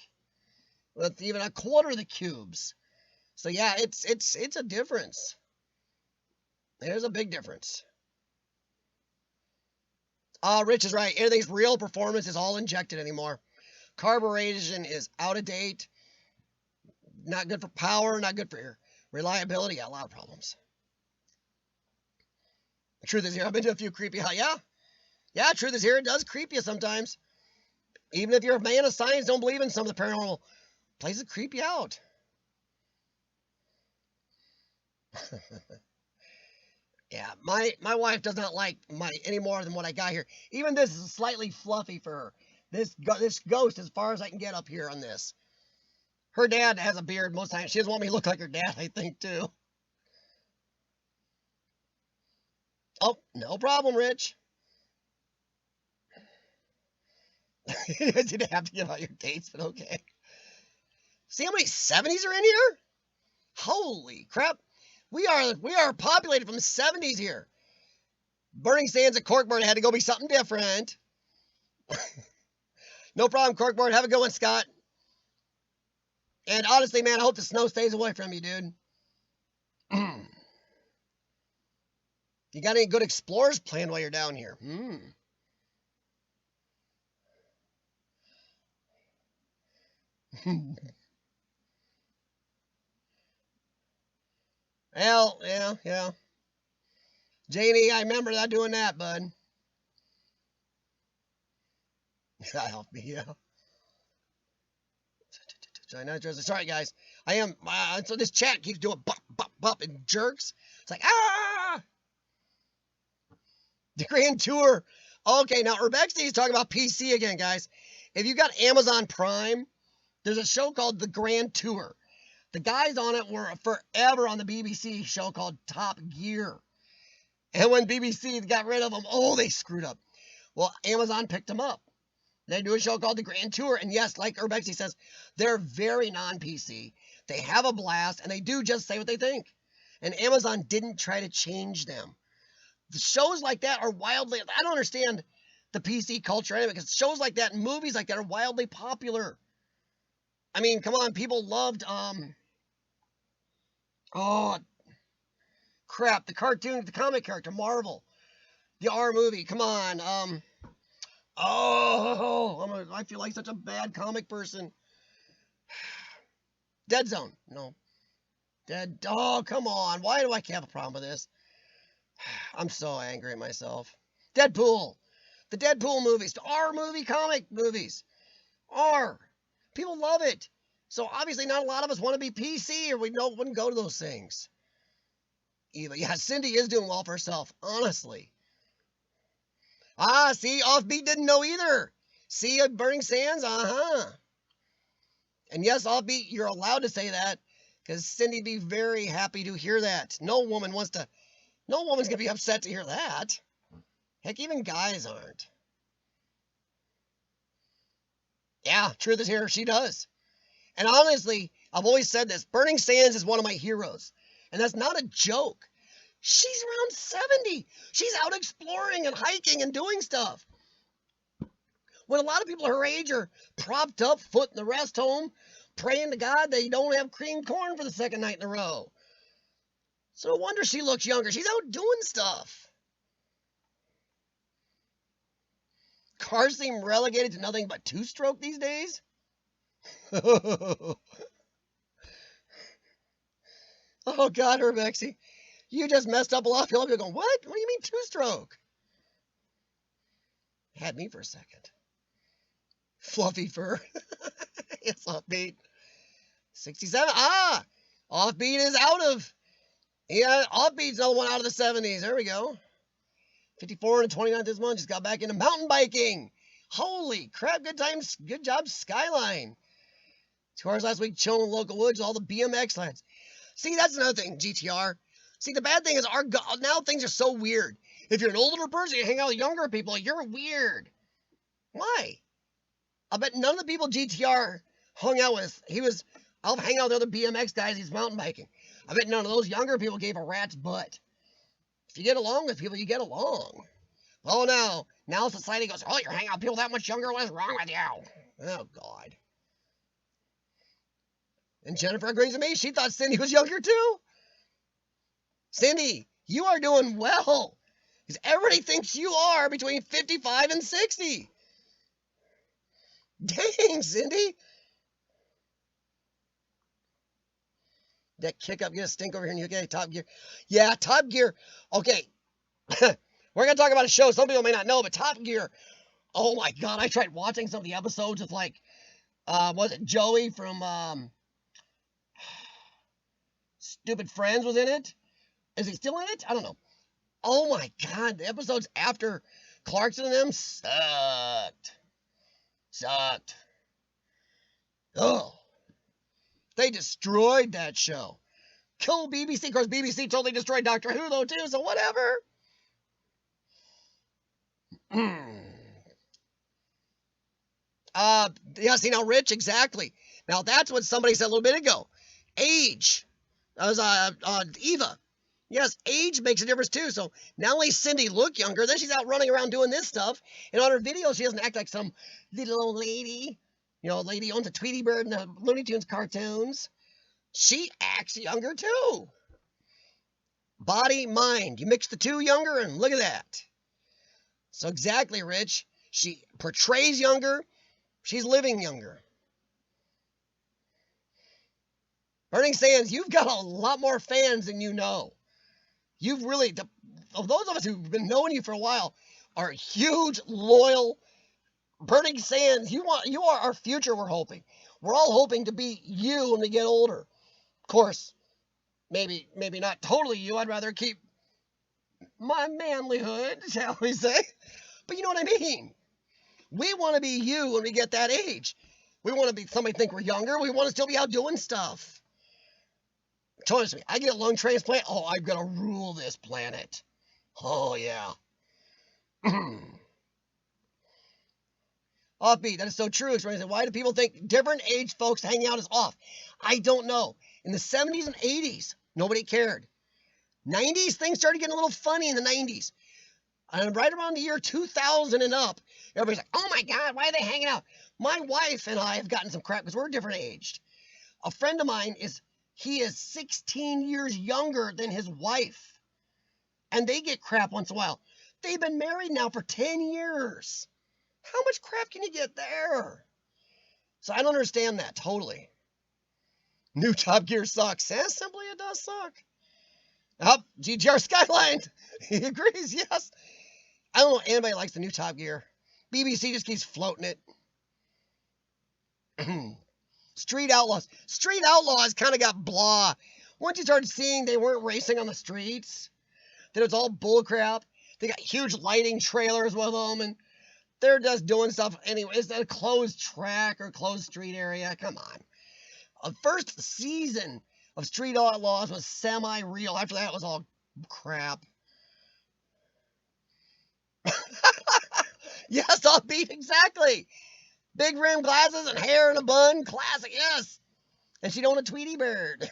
with even a quarter of the cubes. So yeah, it's a difference. There's a big difference. Rich is right. Anything's real performance is all injected anymore. Carburation is out of date. Not good for power, not good for reliability. Got a lot of problems. The truth is here. I've been to a few creepy houses. Yeah, truth is here. It does creep you sometimes. Even if you're a man of science, don't believe in some of the paranormal, places creep you out. Yeah, my wife does not like any more than what I got here. Even this is slightly fluffy for her. This ghost, as far as I can get up here on this. Her dad has a beard most times. She doesn't want me to look like her dad, I think, too. Oh, no problem, Rich. You didn't have to give out your dates, but okay. See how many 70s are in here? Holy crap. We are populated from 70s here. Burning Sands at Corkboard had to go be something different. No problem, Corkboard. Have a good one, Scott. And honestly, man, I hope the snow stays away from you, dude. You got any good explorers planned while you're down here? Well, yeah. Janie, I remember that doing that, bud. Help me, yeah. Sorry, guys. I am. So this chat keeps doing bop, bop, bop and jerks. It's like, ah! The Grand Tour. Okay, now Urbex is talking about PC again, guys. If you got Amazon Prime, there's a show called The Grand Tour. The guys on it were forever on the BBC show called Top Gear. And when BBC got rid of them, they screwed up. Well, Amazon picked them up. They do a show called The Grand Tour. And yes, like Urbexy says, they're very non-PC. They have a blast, and they do just say what they think. And Amazon didn't try to change them. The shows like that are wildly... I don't understand the PC culture anyway, because shows like that and movies like that are wildly popular. I mean, come on, people loved... crap, the cartoon, the comic character, Marvel. The R movie, come on. I feel like such a bad comic person. Dead Zone, no. Come on, why do I have a problem with this? I'm so angry at myself. Deadpool. The Deadpool movies, the R movie comic movies. R. People love it. So obviously not a lot of us want to be PC or we wouldn't go to those things. Yeah, Cindy is doing well for herself, honestly. See, Offbeat didn't know either. See, Burning Sands, And yes, Offbeat, you're allowed to say that, because Cindy'd be very happy to hear that. No woman's going to be upset to hear that. Heck, even guys aren't. Yeah, truth is here, she does. And honestly, I've always said this, Burning Sands is one of my heroes. And that's not a joke. She's around 70. She's out exploring and hiking and doing stuff. When a lot of people her age are propped up, foot in the rest home, praying to God they don't have creamed corn for the second night in a row. So no wonder she looks younger. She's out doing stuff. Cars seem relegated to nothing but two-stroke these days. Oh, God, Urbexy. You just messed up a lot of people. Going, what? What do you mean two-stroke? Had me for a second. Fluffy fur. It's Offbeat. 67. Offbeat is out of... Yeah, Offbeat's another one out of the 70s. There we go. 54 and 29 this month. Just got back into mountain biking. Holy crap. Good times. Good job, Skyline. 2 hours last week chilling in the local woods with all the BMX lads. See, that's another thing, GTR. See, the bad thing is now things are so weird. If you're an older person, you hang out with younger people, you're weird. Why? I bet none of the people GTR hung out with, I'll hang out with other BMX guys, he's mountain biking. I bet none of those younger people gave a rat's butt. If you get along with people, you get along. Oh, now society goes, you're hanging out with people that much younger, what's wrong with you? Oh, God. And Jennifer agrees with me. She thought Cindy was younger, too. Cindy, you are doing well. Because everybody thinks you are between 55 and 60. Dang, Cindy. That kick up, get a stink over here in the UK. Top Gear. Yeah, Top Gear. Okay. We're going to talk about a show some people may not know, but Top Gear. Oh, my God. I tried watching some of the episodes with, was it Joey from... Stupid Friends was in it. Is he still in it? I don't know. Oh my God, the episodes after Clarkson and them sucked. Oh, they destroyed that show. Kill BBC. Of course, BBC totally destroyed Doctor Who though too. So whatever. Yeah, see now, Rich, exactly. Now that's what somebody said a little bit ago. Age. That was Eva. Yes, age makes a difference too. So not only Cindy look younger, then she's out running around doing this stuff. And on her videos, she doesn't act like some little old lady. You know, lady owns a Tweety Bird and the Looney Tunes cartoons. She acts younger too. Body, mind. You mix the two younger, and look at that. So exactly, Rich. She portrays younger. She's living younger. Burning Sands, you've got a lot more fans than you know. You've really, those of us who've been knowing you for a while, are huge, loyal. Burning Sands, you are our future, we're hoping. We're all hoping to be you when we get older. Of course, maybe not totally you. I'd rather keep my manlyhood, shall we say. But you know what I mean. We want to be you when we get that age. We want to be somebody think we're younger. We want to still be out doing stuff. Trust me, I get a lung transplant. Oh, I'm going to rule this planet. Oh, yeah. Offbeat, that is so true. Why do people think different age folks hanging out is off? I don't know. In the 70s and 80s, nobody cared. 90s, things started getting a little funny in the 90s. And right around the year 2000 and up, everybody's like, oh my God, why are they hanging out? My wife and I have gotten some crap because we're different aged. A friend of mine is 16 years younger than his wife. And they get crap once in a while. They've been married now for 10 years. How much crap can you get there? So I don't understand that totally. New Top Gear sucks. Yeah, simply it does suck. Oh, GGR Skyline. He agrees, yes. I don't know if anybody likes the new Top Gear. BBC just keeps floating it. Street Outlaws. Street Outlaws kind of got blah. Once you started seeing they weren't racing on the streets, that it's all bullcrap. They got huge lighting trailers with them, and they're just doing stuff anyway. It's a closed track or closed street area. Come on. The first season of Street Outlaws was semi-real. After that, it was all crap. Yes, I'll beat exactly. Big rim glasses and hair in a bun. Classic, yes. And she'd own a Tweety Bird.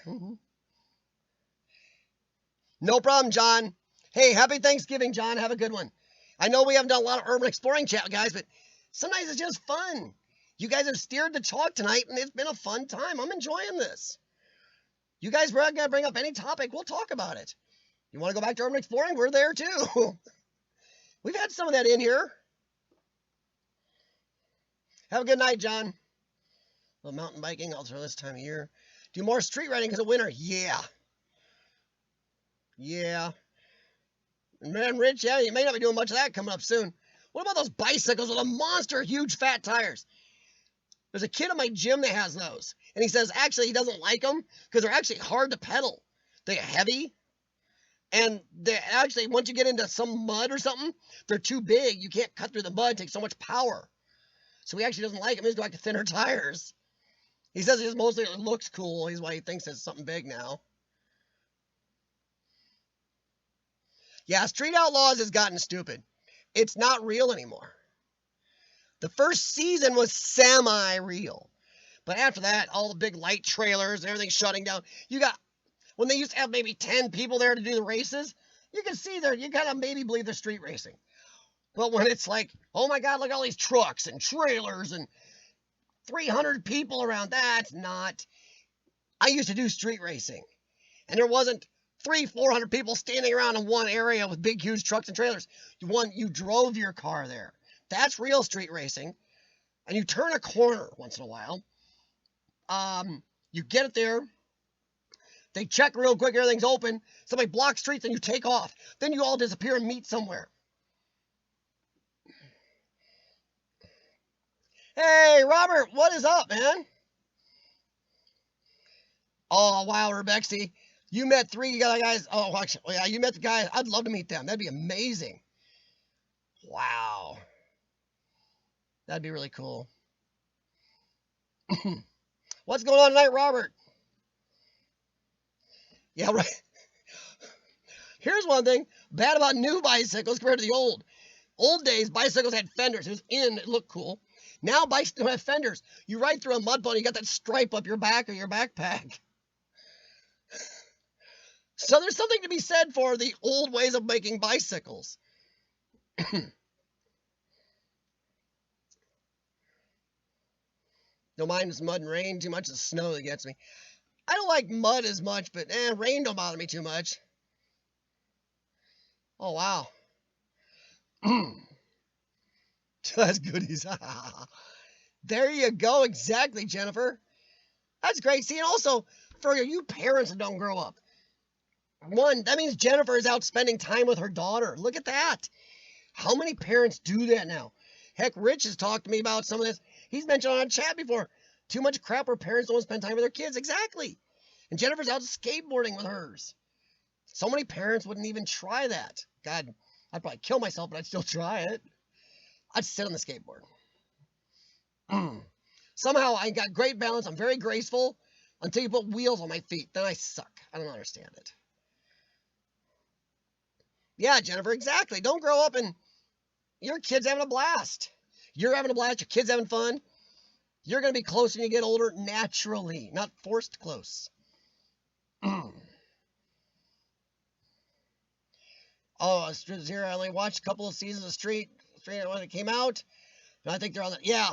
No problem, John. Hey, happy Thanksgiving, John. Have a good one. I know we haven't done a lot of urban exploring chat, guys, but sometimes it's just fun. You guys have steered the talk tonight, and it's been a fun time. I'm enjoying this. You guys are going to bring up any topic, we'll talk about it. You want to go back to urban exploring? We're there, too. We've had some of that in here. Have a good night, John. Well, mountain biking also this time of year. Do more street riding because of winter. Yeah. Yeah. Man, Rich, yeah, you may not be doing much of that coming up soon. What about those bicycles with a monster huge fat tires? There's a kid in my gym that has those. And he says actually he doesn't like them because they're actually hard to pedal. They're heavy. And they actually, once you get into some mud or something, they're too big. You can't cut through the mud. It takes so much power. So he actually doesn't like them. He's going back to thinner tires. He says it just mostly looks cool. He's why he thinks it's something big now. Yeah, Street Outlaws has gotten stupid. It's not real anymore. The first season was semi-real. But after that, all the big light trailers and everything shutting down. You got, when they used to have maybe 10 people there to do the races, you can see there, you kind of maybe believe they're street racing. But when it's like, oh my God, look at all these trucks and trailers and 300 people around, that's not. I used to do street racing. And there wasn't 400 people standing around in one area with big, huge trucks and trailers. You drove your car there. That's real street racing. And you turn a corner once in a while. You get it there. They check real quick, everything's open. Somebody blocks streets and you take off. Then you all disappear and meet somewhere. Hey, Robert, what is up, man? Oh, wow, Rebexy. You met 3 guys. Oh, actually, yeah, you met the guys. I'd love to meet them. That'd be amazing. Wow. That'd be really cool. What's going on tonight, Robert? Yeah, right. Here's one thing bad about new bicycles compared to the old. Old days, bicycles had fenders. It was in. It looked cool. Now bicycles don't have fenders. You ride through a mud puddle, you got that stripe up your back or your backpack. So there's something to be said for the old ways of making bicycles. Don't mind this mud and rain too much. It's snow that gets me. I don't like mud as much, but rain don't bother me too much. Oh, wow. That's goodies. There you go. Exactly, Jennifer. That's great. See, and also, for you parents that don't grow up, one, that means Jennifer is out spending time with her daughter. Look at that. How many parents do that now? Heck, Rich has talked to me about some of this. He's mentioned on chat before. Too much crap where parents don't spend time with their kids. Exactly. And Jennifer's out skateboarding with hers. So many parents wouldn't even try that. God, I'd probably kill myself, but I'd still try it. I'd sit on the skateboard. Somehow I got great balance. I'm very graceful until you put wheels on my feet. Then I suck. I don't understand it. Yeah, Jennifer, exactly. Don't grow up and your kid's having a blast. You're having a blast. Your kid's having fun. You're going to be close when you get older naturally, not forced close. Oh, Zero, I only watched a couple of seasons of Street when it came out. And I think they're on the, yeah.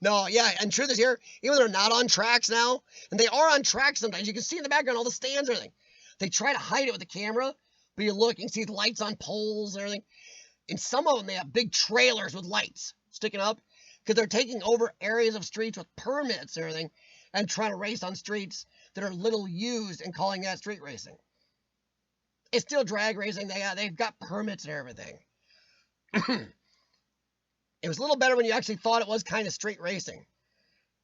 No, yeah, and truth is here, even though they're not on tracks now, and they are on tracks sometimes, you can see in the background all the stands and everything. They try to hide it with the camera, but you look, you can see the lights on poles and everything. In some of them, they have big trailers with lights sticking up because they're taking over areas of streets with permits and everything and trying to race on streets that are little used and calling that street racing. It's still drag racing. They've got permits and everything. It was a little better when you actually thought it was kind of street racing.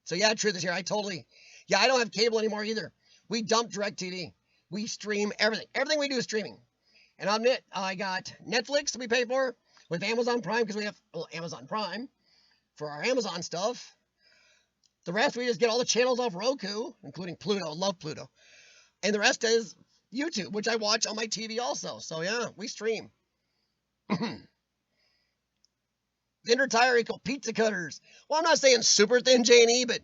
So yeah, truth is here. I don't have cable anymore either. We dump DirecTV. We stream everything. Everything we do is streaming. And I'll admit, I got Netflix that we pay for with Amazon Prime because we have Amazon Prime for our Amazon stuff. The rest, we just get all the channels off Roku, including Pluto. Love Pluto. And the rest is YouTube, which I watch on my TV also. So yeah, we stream. Thinner tire equal pizza cutters. Well, I'm not saying super thin J&E, but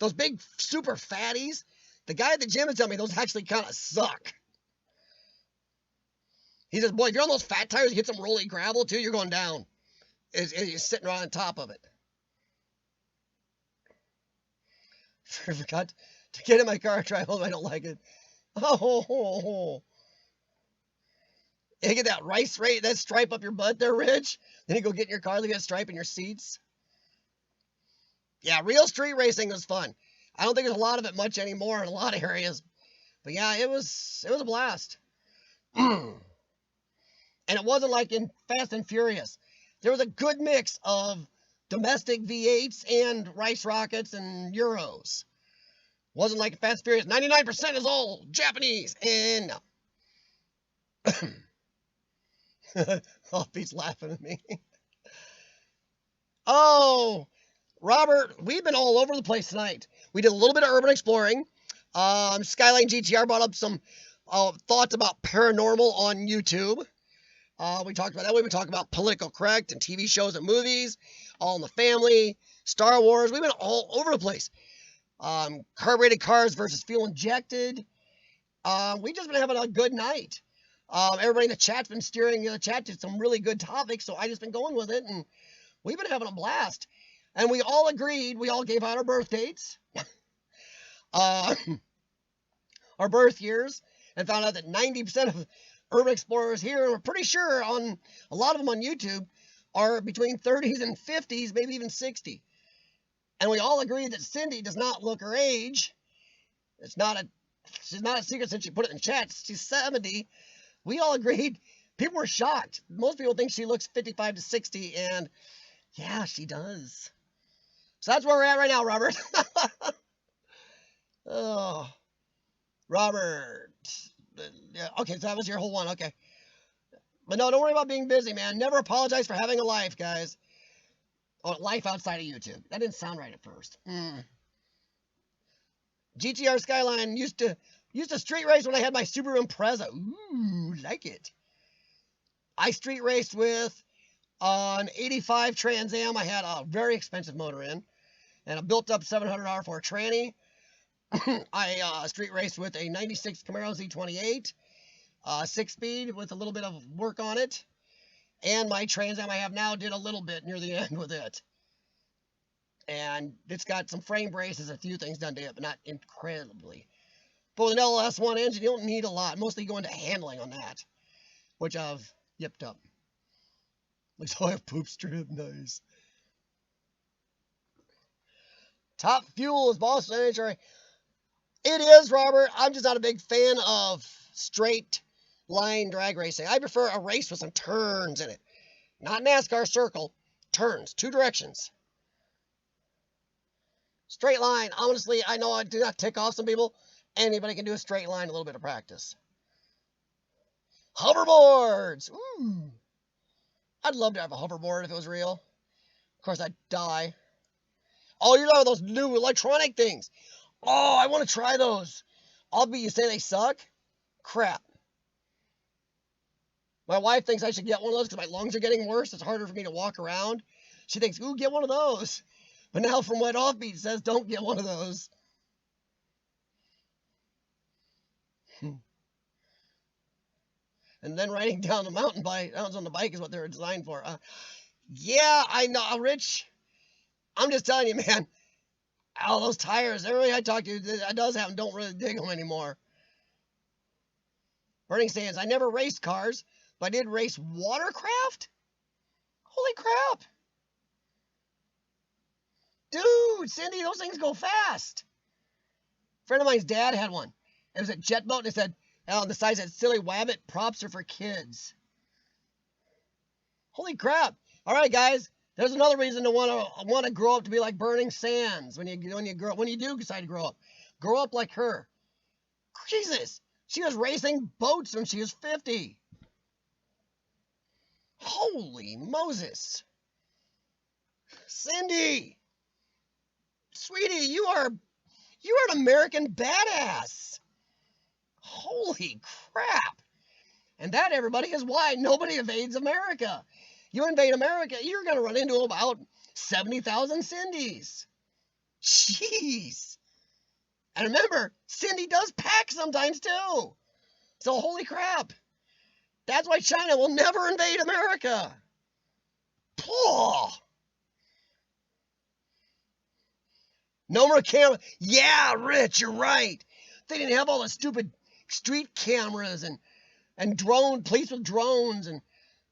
those big super fatties, the guy at the gym is telling me those actually kind of suck. He says, boy, if you're on those fat tires, you hit some rolly gravel too, you're going down. It's sitting right on top of it. I forgot to get in my car and drive home. I don't like it. Oh. You get that rice rate, that stripe up your butt there, Rich. Then you go get in your car, look at that stripe in your seats. Yeah, real street racing was fun. I don't think there's a lot of it much anymore in a lot of areas. But yeah, it was a blast. And it wasn't like in Fast and Furious. There was a good mix of domestic V8s and rice rockets and Euros. Wasn't like Fast and Furious. 99% is all Japanese. And no. Oh, Pete's laughing at me. Oh, Robert, we've been all over the place tonight. We did a little bit of urban exploring. Skyline GTR brought up some thoughts about paranormal on YouTube. We talked about that. We've been talking about political correct and TV shows and movies, All in the Family, Star Wars. We've been all over the place. Carbureted cars versus fuel injected. We've just been having a good night. Everybody in the chat's been steering the chat to some really good topics, so I just been going with it, and we've been having a blast. And we all agreed, we all gave out our birth dates, our birth years, and found out that 90% of urban explorers here, and we're pretty sure on a lot of them on YouTube, are between 30s and 50s, maybe even 60. And we all agreed that Cindy does not look her age. She's not a secret since she put it in chat. She's 70. We all agreed. People were shocked. Most people think she looks 55 to 60, and yeah, she does. So that's where we're at right now, Robert. Oh, Robert. Yeah, okay, so that was your whole one. Okay. But no, don't worry about being busy, man. Never apologize for having a life, guys. Oh, life outside of YouTube. That didn't sound right at first. GTR Skyline used to street race when I had my Subaru Impreza. Ooh, like it. I street raced with On 85 Trans Am, I had a very expensive motor in, and a built-up 700 R4 tranny. I street raced with a 96 Camaro Z28, 6-speed with a little bit of work on it. And my Trans Am I have now did a little bit near the end with it. And it's got some frame braces, a few things done to it, but not incredibly. But with an LS1 engine, you don't need a lot. Mostly go into handling on that, which I've yipped up. Looks like I have poop strip. Nice. Top fuel is Boston NHRA. It is, Robert. I'm just not a big fan of straight line drag racing. I prefer a race with some turns in it. Not NASCAR circle. Turns. 2 directions. Straight line. Honestly, I know I do not tick off some people. Anybody can do a straight line, a little bit of practice. Hoverboards. Ooh. I'd love to have a hoverboard if it was real. Of course, I'd die. Oh, you're talking about those new electronic things. Oh, I want to try those. I'll be, you say they suck? Crap. My wife thinks I should get one of those because my lungs are getting worse. It's harder for me to walk around. She thinks, ooh, get one of those. But now from what Offbeat says, don't get one of those. And then riding down the mountain bike, on the bike is what they were designed for. Yeah, I know, Rich. I'm just telling you, man. All those tires, everybody I talk to that does have them don't really dig them anymore. Burning Sands, I never raced cars, but I did race watercraft? Holy crap. Dude, Cindy, those things go fast. A friend of mine's dad had one. It was a jet boat, and it said, on the side said, silly wabbit, props are for kids. Holy crap. All right, guys. There's another reason to want to grow up to be like Burning Sands when you do decide to grow up. Grow up like her. Jesus, she was racing boats when she was 50. Holy Moses. Cindy, sweetie, you are an American badass. Holy crap. And that, everybody, is why nobody invades America. You invade America, you're going to run into about 70,000 Cindys. Jeez. And remember, Cindy does pack sometimes, too. So, holy crap. That's why China will never invade America. Oh. No more camera. Yeah, Rich, you're right. They didn't have all the stupid street cameras and police with drones and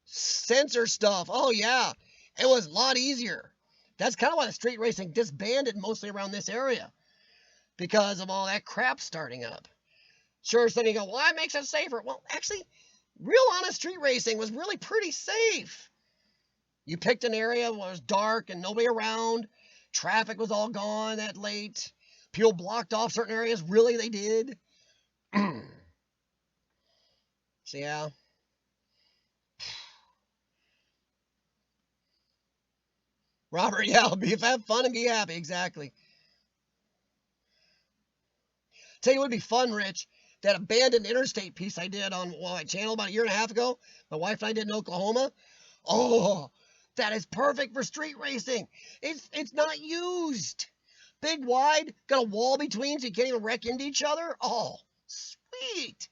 sensor stuff. Oh, yeah. It was a lot easier. That's kind of why the street racing disbanded mostly around this area. Because of all that crap starting up. Sure, so you go, well, that makes it safer. Well, actually, real honest street racing was really pretty safe. You picked an area where it was dark and nobody around. Traffic was all gone that late. People blocked off certain areas. Really, they did. So, yeah. Robert, yeah, have fun and be happy. Exactly. Tell you what would be fun, Rich. That abandoned interstate piece I did on my channel about a year and a half ago. My wife and I did in Oklahoma. Oh, that is perfect for street racing. It's not used. Big, wide, got a wall between so you can't even wreck into each other. Oh, sweet.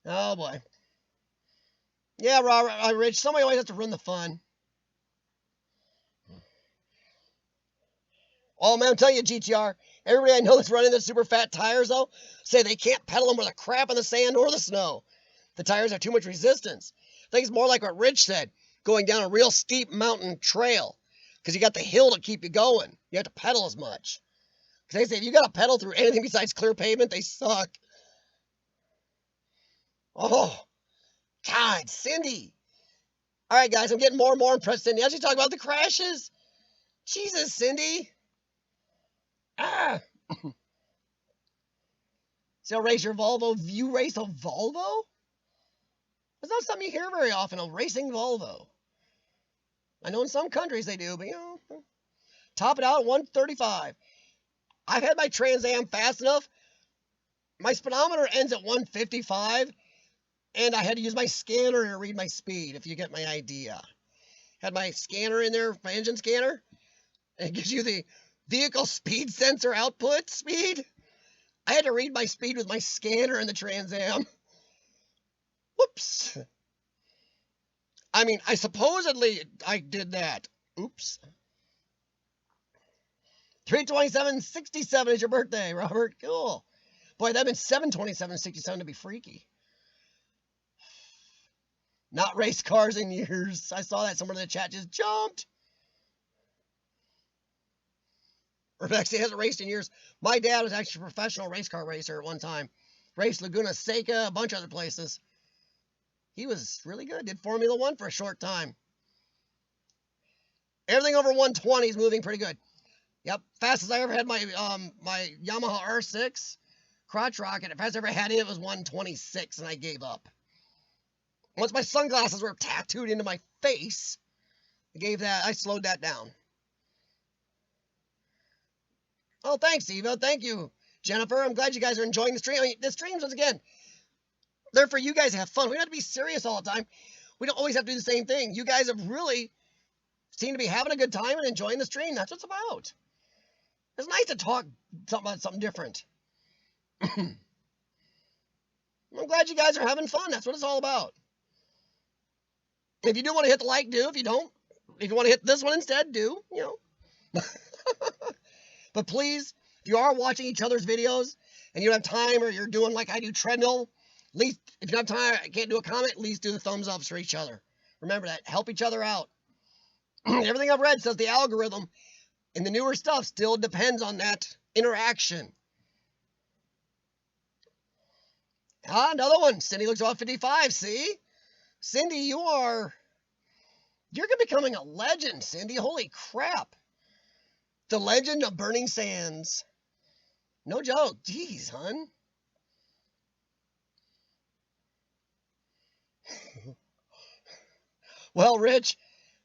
Oh, boy. Yeah, Robert, Rich, somebody always has to run the fun. Oh, man, I'm telling you, GTR, everybody I know that's running the super fat tires, though, say they can't pedal them with the crap in the sand or the snow. The tires have too much resistance. I think it's more like what Rich said, going down a real steep mountain trail, because you got the hill to keep you going. You have to pedal as much. Because they say if you got to pedal through anything besides clear pavement, they suck. Oh, God, Cindy. All right, guys, I'm getting more and more impressed, Cindy. As you talk about the crashes. Jesus, Cindy. Ah. So race your Volvo. You race a Volvo? That's not something you hear very often, a racing Volvo. I know in some countries they do, but you know. Top it out at 135. I've had my Trans Am fast enough. My speedometer ends at 155. And I had to use my scanner to read my speed, if you get my idea. Had my scanner in there, my engine scanner. And it gives you the vehicle speed sensor output speed. I had to read my speed with my scanner in the Trans Am. Whoops. I mean, I did that. Oops. 3/27/67 is your birthday, Robert. Cool. Boy, that'd been 7/27/67 to be freaky. Not race cars in years. I saw that. Someone in the chat just jumped. Urbex hasn't raced in years. My dad was actually a professional race car racer at one time. Raced Laguna Seca, a bunch of other places. He was really good. Did Formula One for a short time. Everything over 120 is moving pretty good. Yep, fastest I ever had my my Yamaha R6 crotch rocket. The fastest I ever had it was 126, and I gave up. Once my sunglasses were tattooed into my face, I slowed that down. Oh, thanks, Eva. Thank you, Jennifer. I'm glad you guys are enjoying the stream. I mean, the streams, once again, they're for you guys to have fun. We don't have to be serious all the time. We don't always have to do the same thing. You guys have really seemed to be having a good time and enjoying the stream. That's what it's about. It's nice to talk about something different. I'm glad you guys are having fun. That's what it's all about. If you do want to hit the like, do. If you don't, if you want to hit this one instead, do. You know. But please, if you are watching each other's videos and you don't have time, or you're doing like I do treadmill, at least if you don't have time, I can't do a comment, at least do the thumbs ups for each other. Remember that. Help each other out. Everything I've read says the algorithm in the newer stuff still depends on that interaction. Ah, another one. Cindy looks about 55. See? Cindy, you're becoming a legend, Cindy. Holy crap. The legend of Burning Sands. No joke. Jeez, hun. Well, Rich,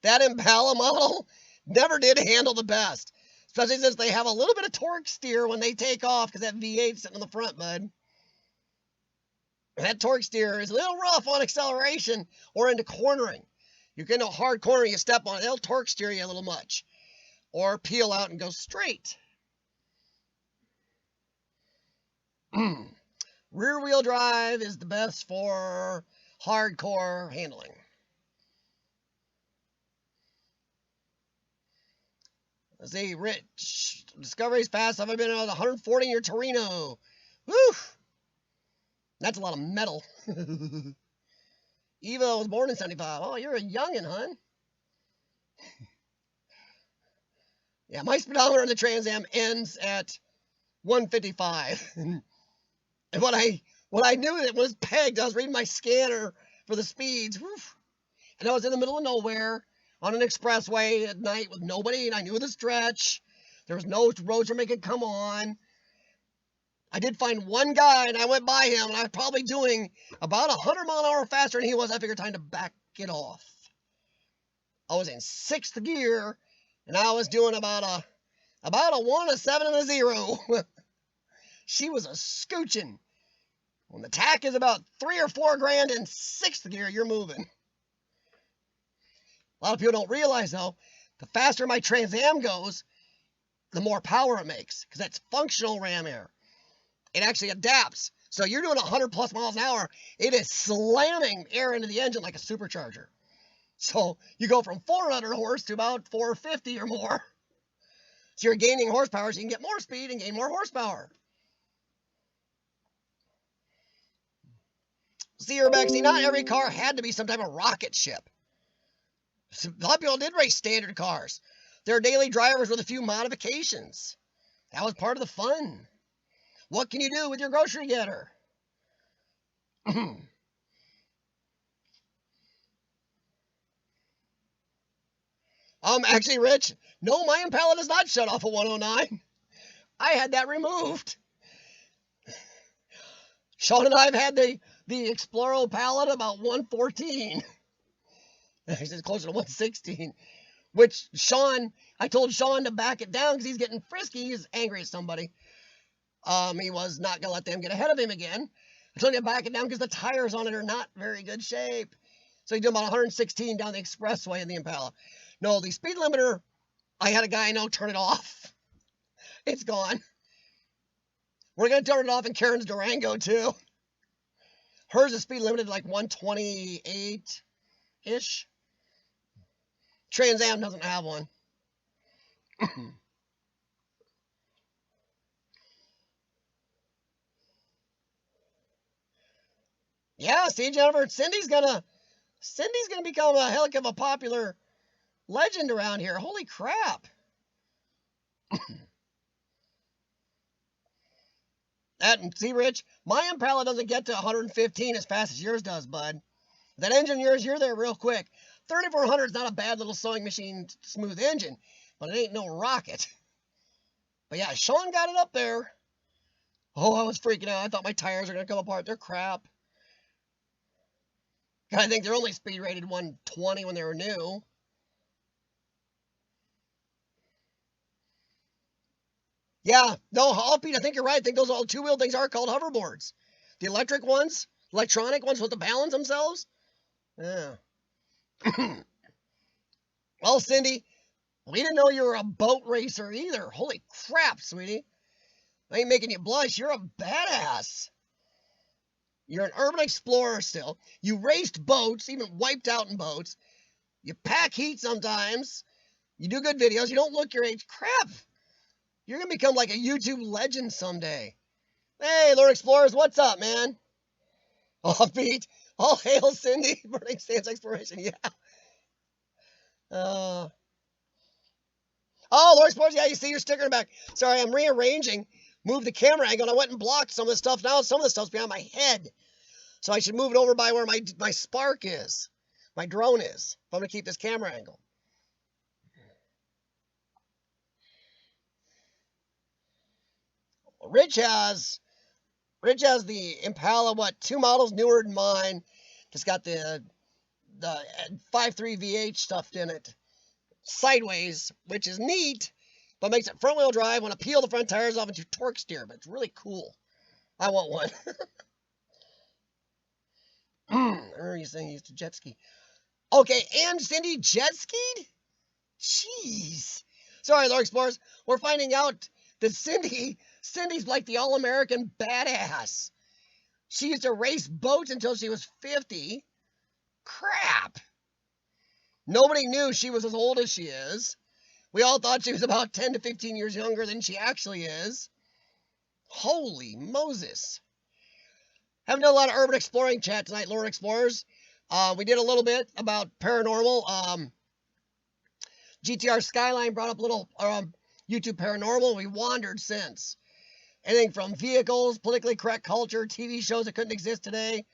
that Impala model never did handle the best. Especially since they have a little bit of torque steer when they take off, because that V8's sitting in the front, bud. That torque steer is a little rough on acceleration or into cornering. You get a hard corner, you step on it, they'll torque steer you a little much. Or peel out and go straight. Rear wheel drive is the best for hardcore handling. Let's see, Rich. Discovery's fast. Have I been at 140 in your Torino? Woo! That's a lot of metal. Eva was born in 75. Oh, you're a youngin', hun. Yeah, my speedometer in the Trans Am ends at 155. And what I knew it was pegged. I was reading my scanner for the speeds. Whew. And I was in the middle of nowhere on an expressway at night with nobody, and I knew the stretch. There was no roads were making come on. I did find one guy, and I went by him, and I was probably doing about 100 mile an hour faster than he was. I figured time to back it off. I was in 6th gear, and I was doing about a 1, a 7, and a 0. She was a scooching. When the tack is about 3 or 4 grand in 6th gear, you're moving. A lot of people don't realize, though, the faster my Trans Am goes, the more power it makes, because that's functional ram air. It actually adapts. So you're doing 100 plus miles an hour, it is slamming air into the engine like a supercharger. So you go from 400 horse to about 450 or more. So you're gaining horsepower, so you can get more speed and gain more horsepower. See, Urbex, see, not every car had to be some type of rocket ship. A lot of people did race standard cars. They're daily drivers with a few modifications. That was part of the fun. What can you do with your grocery getter? Actually, Rich, no, my Impala does not shut off at 109. I had that removed. Sean and I have had the Exploro pallet about 114. It's closer to 116. Which I told Sean to back it down because he's getting frisky. He's angry at somebody. He was not going to let them get ahead of him again. So you back it down because the tires on it are not very good shape. So you do about 116 down the expressway in the Impala. No, the speed limiter, I had a guy I know turn it off. It's gone. We're going to turn it off in Karen's Durango, too. Hers is speed limited like 128-ish. Trans Am doesn't have one. Yeah, see, Jennifer, Cindy's gonna become a heck of a popular legend around here. Holy crap. See, Rich, my Impala doesn't get to 115 as fast as yours does, bud. That engine yours, you're there real quick. 3400 is not a bad little sewing machine, smooth engine, but it ain't no rocket. But yeah, Sean got it up there. Oh, I was freaking out. I thought my tires were going to come apart. They're crap. I think they're only speed rated 120 when they were new. Yeah, no, Pete, I think you're right. I think those all two-wheel things are called hoverboards. The electronic ones supposed to balance themselves. Yeah. Well, Cindy, we didn't know you were a boat racer either. Holy crap, sweetie. I ain't making you blush. You're a badass. You're an urban explorer still. You raced boats, even wiped out in boats. You pack heat sometimes. You do good videos. You don't look your age. Crap. You're going to become like a YouTube legend someday. Hey, Lord Explorers, what's up, man? Oh, Pete. All hail, Cindy. Burning Sands Exploration. Yeah. Oh, Lord Explorers. Yeah, you see your sticker in the back. Sorry, I'm rearranging. Move the camera angle, and I went and blocked some of the stuff. Now some of the stuff's behind my head. So I should move it over by where my spark is. My drone is. If I'm going to keep this camera angle. Rich has the Impala, 2 models newer than mine. Just got the 5.3 V8 stuffed in it. Sideways, which is neat, but makes it front-wheel drive. Want to peel the front tires off into torque steer, but it's really cool. I want one. I remember you saying you used to jet ski. Okay, and Cindy jet skied? Jeez. Sorry, Lord Explorers. We're finding out that Cindy's like the all-American badass. She used to race boats until she was 50. Crap. Nobody knew she was as old as she is. We all thought she was about 10 to 15 years younger than she actually is. Holy Moses. Haven't done a lot of urban exploring chat tonight, Lord Explorers. We did a little bit about paranormal. GTR Skyline brought up a little YouTube paranormal. We wandered since. Anything from vehicles, politically correct culture, TV shows that couldn't exist today,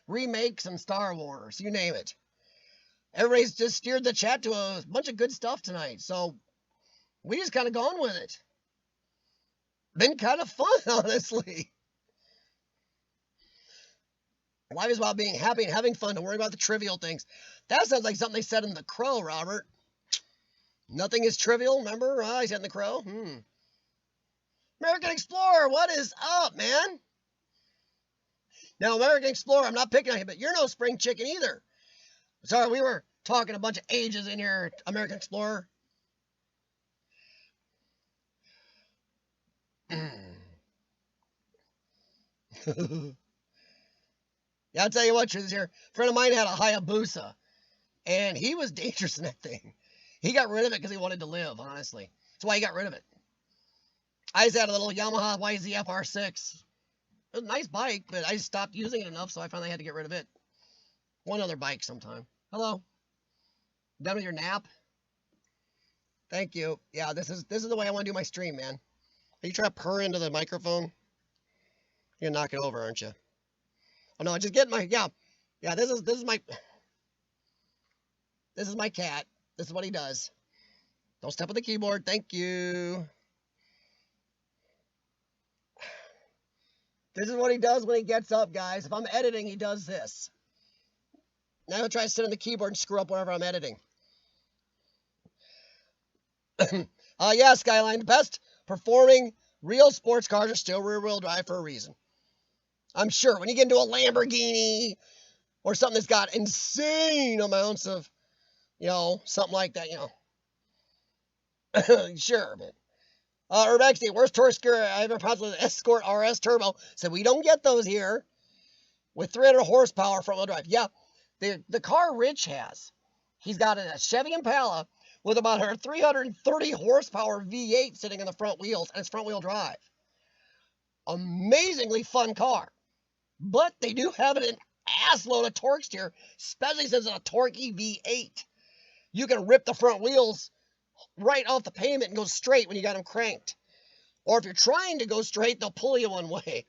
remakes, and Star Wars. You name it. Everybody's just steered the chat to a bunch of good stuff tonight. So we just kind of gone with it. Been kind of fun, honestly. Life is about being happy and having fun. Don't worry about the trivial things. That sounds like something they said in The Crow, Robert. Nothing is trivial, remember? I said in The Crow. American Explorer, what is up, man? Now, American Explorer, I'm not picking on you, but you're no spring chicken either. Sorry, we were talking a bunch of ages in here, American Explorer. Yeah, I'll tell you what, truth is here. A friend of mine had a Hayabusa, and he was dangerous in that thing. He got rid of it because he wanted to live, honestly. That's why he got rid of it. I just had a little Yamaha YZ FR6. It was a nice bike, but I just stopped using it enough, so I finally had to get rid of it. One other bike sometime. Hello. Done with your nap? Thank you. Yeah, this is the way I want to do my stream, man. Are you trying to purr into the microphone? You're gonna knock it over, aren't you? Oh no, just get my yeah. This is my cat. This is what he does. Don't step on the keyboard. Thank you. This is what he does when he gets up, guys. If I'm editing, he does this. Now he'll try to sit on the keyboard and screw up whenever I'm editing. Yeah, Skyline. The best performing real sports cars are still rear-wheel drive for a reason. I'm sure when you get into a Lamborghini or something that's got insane amounts of, something like that, sure, but Urbex, the worst tourist scooter I ever found was an Escort RS Turbo. Said we don't get those here with 300 horsepower front-wheel drive. Yeah, the car Rich has. He's got a Chevy Impala with about a 330 horsepower V8 sitting in the front wheels, and it's front-wheel drive. Amazingly fun car. But they do have an ass load of torque steer, especially since it's a torquey V8. You can rip the front wheels right off the pavement and go straight when you got them cranked. Or if you're trying to go straight, they'll pull you one way.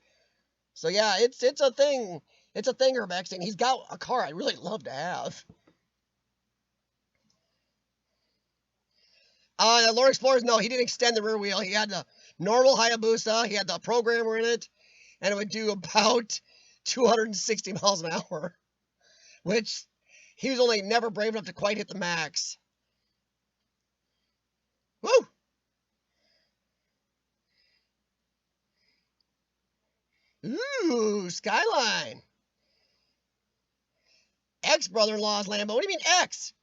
So yeah, it's a thing. It's a thing, Urbex, and he's got a car I'd really love to have. The Lord Explorers, no, he didn't extend the rear wheel. He had the normal Hayabusa. He had the programmer in it, and it would do about 260 miles an hour, which he was only never brave enough to quite hit the max. Woo! Ooh, Skyline. Ex-brother-in-law's Lambo. What do you mean ex?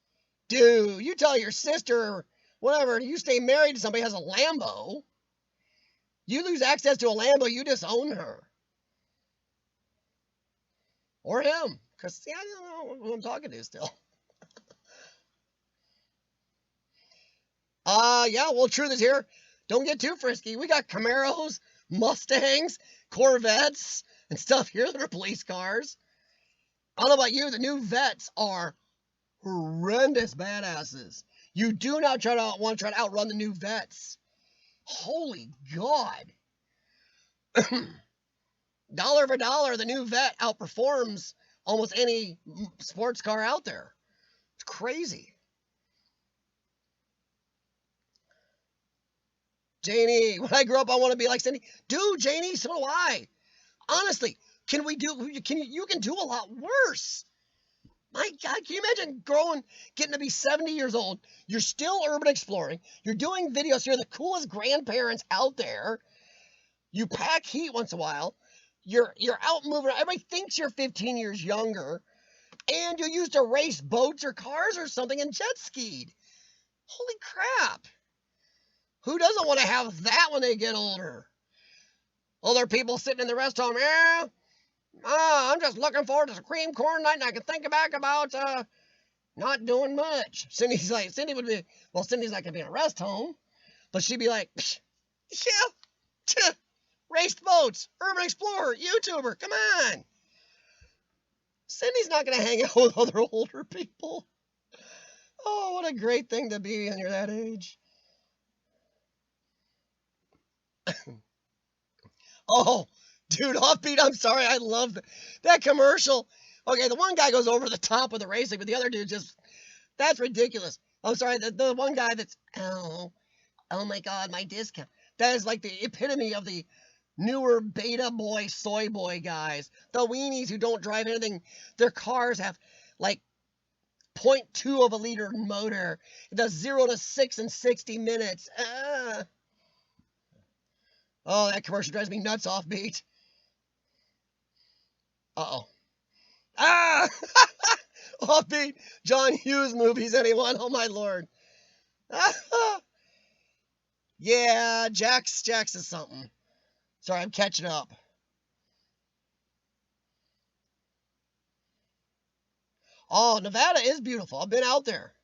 Dude, you tell your sister, whatever, you stay married to somebody who has a Lambo. You lose access to a Lambo, you disown her. Or him. Because, see, I don't know who I'm talking to still. Yeah, well, truth is here. Don't get too frisky. We got Camaros, Mustangs, Corvettes, and stuff here that are police cars. I don't know about you, the new Vets are horrendous badasses. You do not want to try to outrun the new Vets. Holy God. Dollar for dollar, the new Vet outperforms almost any sports car out there. It's crazy. Janie, when I grow up, I want to be like Cindy. Dude, Janie, so do I. Honestly, you can do a lot worse. My God, can you imagine getting to be 70 years old? You're still urban exploring. You're doing videos. You're the coolest grandparents out there. You pack heat once in a while. You're out moving. Everybody thinks you're 15 years younger. And you used to race boats or cars or something and jet skied. Holy crap. Who doesn't want to have that when they get older? Other people sitting in the rest home, I'm just looking forward to some cream corn night, and I can think back about not doing much. Cindy's not going to be in a rest home, but she'd be like, yeah, raced boats, urban explorer, YouTuber, come on. Cindy's not going to hang out with other older people. Oh, what a great thing to be when you're that age. Oh, dude, Offbeat, I'm sorry. I love that commercial. Okay, the one guy goes over the top with the racing, but the other dude that's ridiculous. I'm sorry, the one guy that's, oh my God, my discount. That is like the epitome of the newer beta boy, soy boy guys. The weenies who don't drive anything. Their cars have like 0.2 of a liter motor. It does 0 to 6 in 60 minutes. Oh, that commercial drives me nuts, Offbeat. Uh-oh. Ah! Offbeat. John Hughes movies, anyone? Oh, my Lord. Yeah, Jax is something. Sorry, I'm catching up. Oh, Nevada is beautiful. I've been out there.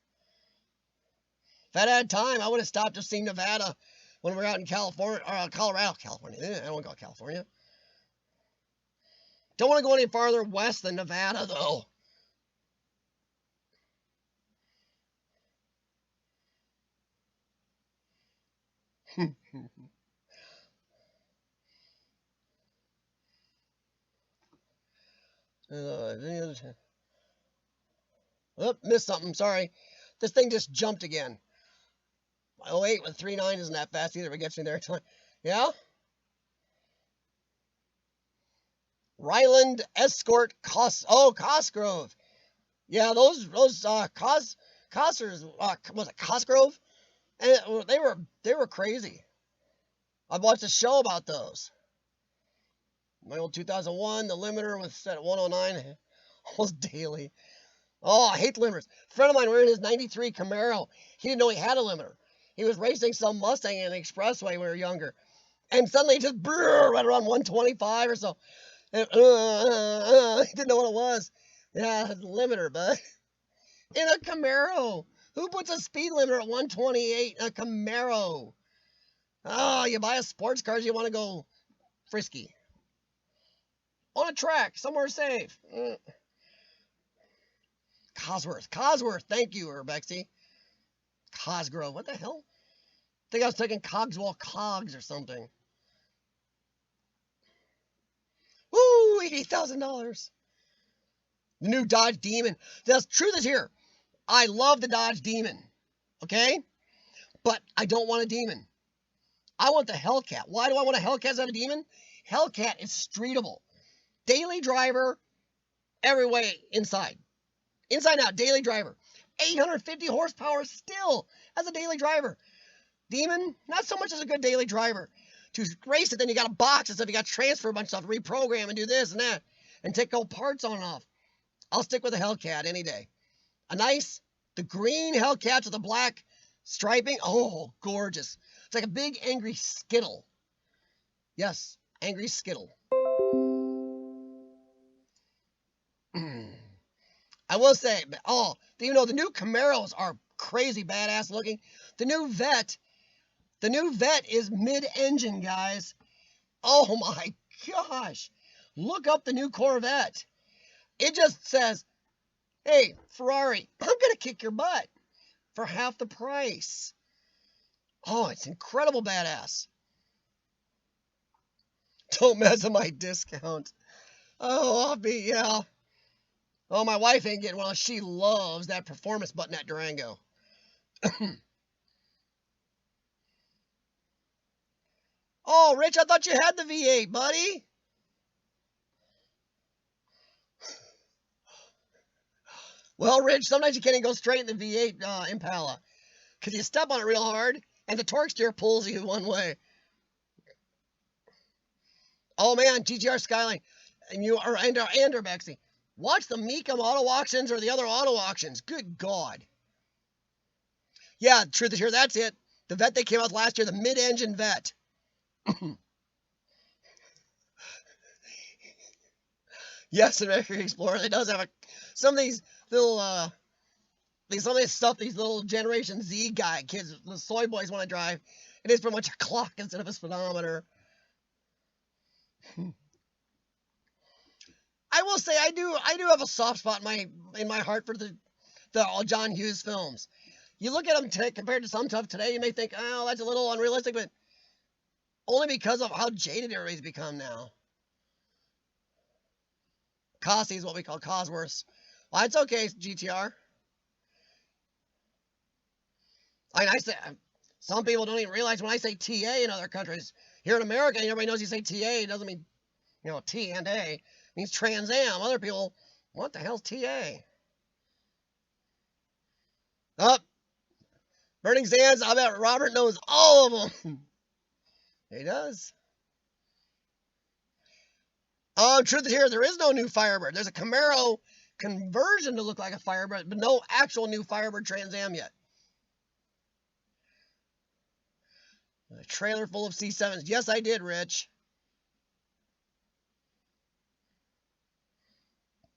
If I'd had time, I would have stopped to see Nevada when we were out in California, or Colorado, California. I don't want to go to California. Don't want to go any farther west than Nevada, though. Oh, missed something. Sorry. This thing just jumped again. My 08 with 3.9 isn't that fast either. It gets me there. Yeah? Ryland Escort Cosgrove. Yeah, those Cosers, was it Cosgrove? And they were crazy. I watched a show about those. My old 2001, the limiter was set at 109 almost daily. Oh, I hate the limiters. A friend of mine, we were in his 93 Camaro. He didn't know he had a limiter. He was racing some Mustang in an expressway when we were younger. And suddenly it just right around 125 or so. And, he didn't know what it was. Yeah, it's a limiter, bud. In a Camaro. Who puts a speed limiter at 128 in a Camaro? Oh, you buy a sports car, you want to go frisky. On a track, somewhere safe. Cosworth. Thank you, Urbexy. Cosgrove. What the hell? I think I was taking Cogswell Cogs or something. Woo! $80,000. The new Dodge Demon. The truth is here. I love the Dodge Demon. Okay? But I don't want a Demon. I want the Hellcat. Why do I want a Hellcat instead of a Demon? Hellcat is streetable. Daily driver, every way inside. Inside out, daily driver. 850 horsepower still as a daily driver. Demon, not so much as a good daily driver. To race it, then you got to box and stuff. You got to transfer a bunch of stuff, reprogram and do this and that, and take old parts on and off. I'll stick with a Hellcat any day. The green Hellcat with the black striping. Oh, gorgeous. It's like a big angry Skittle. Yes, angry Skittle. I will say, the new Camaros are crazy badass looking. The new Vet is mid-engine, guys. Oh my gosh. Look up the new Corvette. It just says, hey, Ferrari, I'm going to kick your butt for half the price. Oh, it's incredible badass. Don't mess with my discount. Oh, yeah. Oh, my wife ain't getting one. She loves that performance button at Durango. Oh, Rich, I thought you had the V8, buddy. Well, Rich, sometimes you can't even go straight in the V8 Impala because you step on it real hard and the torque steer pulls you one way. Oh, man, GTR Skyline. And you are and Urbexy. Watch the Mecum auto auctions or the other auto auctions. Good God. Yeah, truth is here. That's it. The Vet that came out last year, the mid-engine Vet. Yes, the Mercury Explorer. It does have some of these little, some of this stuff these little Generation Z kids, the soy boys want to drive. It is pretty much a clock instead of a speedometer. I will say I do have a soft spot in my heart for the John Hughes films. You look at them today, compared to some stuff today, you may think, oh, that's a little unrealistic, but only because of how jaded everybody's become now. Cossie is what we call Cosworths. Well, it's okay, GTR. I say, some people don't even realize when I say TA in other countries. Here in America, everybody knows you say TA. It doesn't mean, T and A. It means Trans Am. Other people, what the hell's TA? Burning Sands, I bet Robert knows all of them. He does. Truth is here, there is no new Firebird. There's a Camaro conversion to look like a Firebird, but no actual new Firebird Trans Am yet. A trailer full of C7s. Yes, I did, Rich.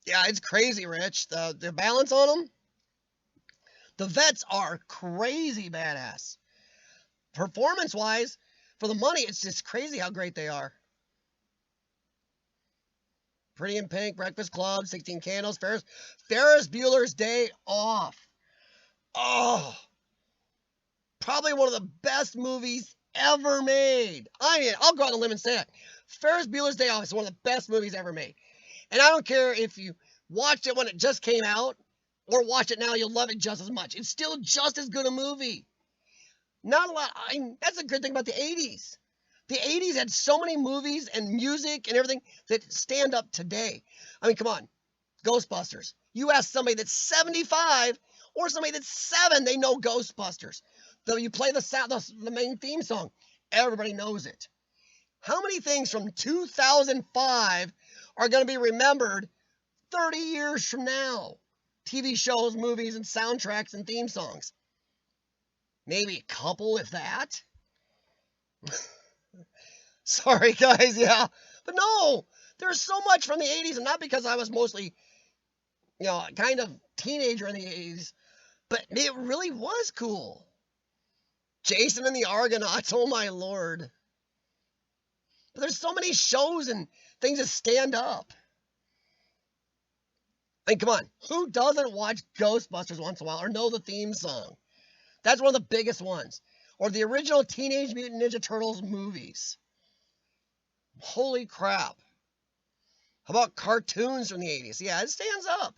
Yeah, it's crazy, Rich. The balance on them. The Vets are crazy badass. Performance-wise, for the money, it's just crazy how great they are. Pretty in Pink, Breakfast Club, 16 Candles, Ferris Bueller's Day Off. Oh, probably one of the best movies ever made. I'll go out on a limb and say it. Ferris Bueller's Day Off is one of the best movies ever made. And I don't care if you watched it when it just came out or watch it now, you'll love it just as much. It's still just as good a movie. Not a lot. That's a good thing about the 80s. The 80s had so many movies and music and everything that stand up today. I mean, come on. Ghostbusters. You ask somebody that's 75 or somebody that's 7, they know Ghostbusters. Though you play the main theme song, everybody knows it. How many things from 2005 are going to be remembered 30 years from now? TV shows, movies, and soundtracks and theme songs. Maybe a couple, if that. Sorry, guys, yeah. But no, there's so much from the 80s, and not because I was mostly, kind of teenager in the 80s, but it really was cool. Jason and the Argonauts, oh my lord. But there's so many shows and things that stand up. I mean, come on, who doesn't watch Ghostbusters once in a while or know the theme song? That's one of the biggest ones. Or the original Teenage Mutant Ninja Turtles movies. Holy crap. How about cartoons from the 80s? Yeah, it stands up.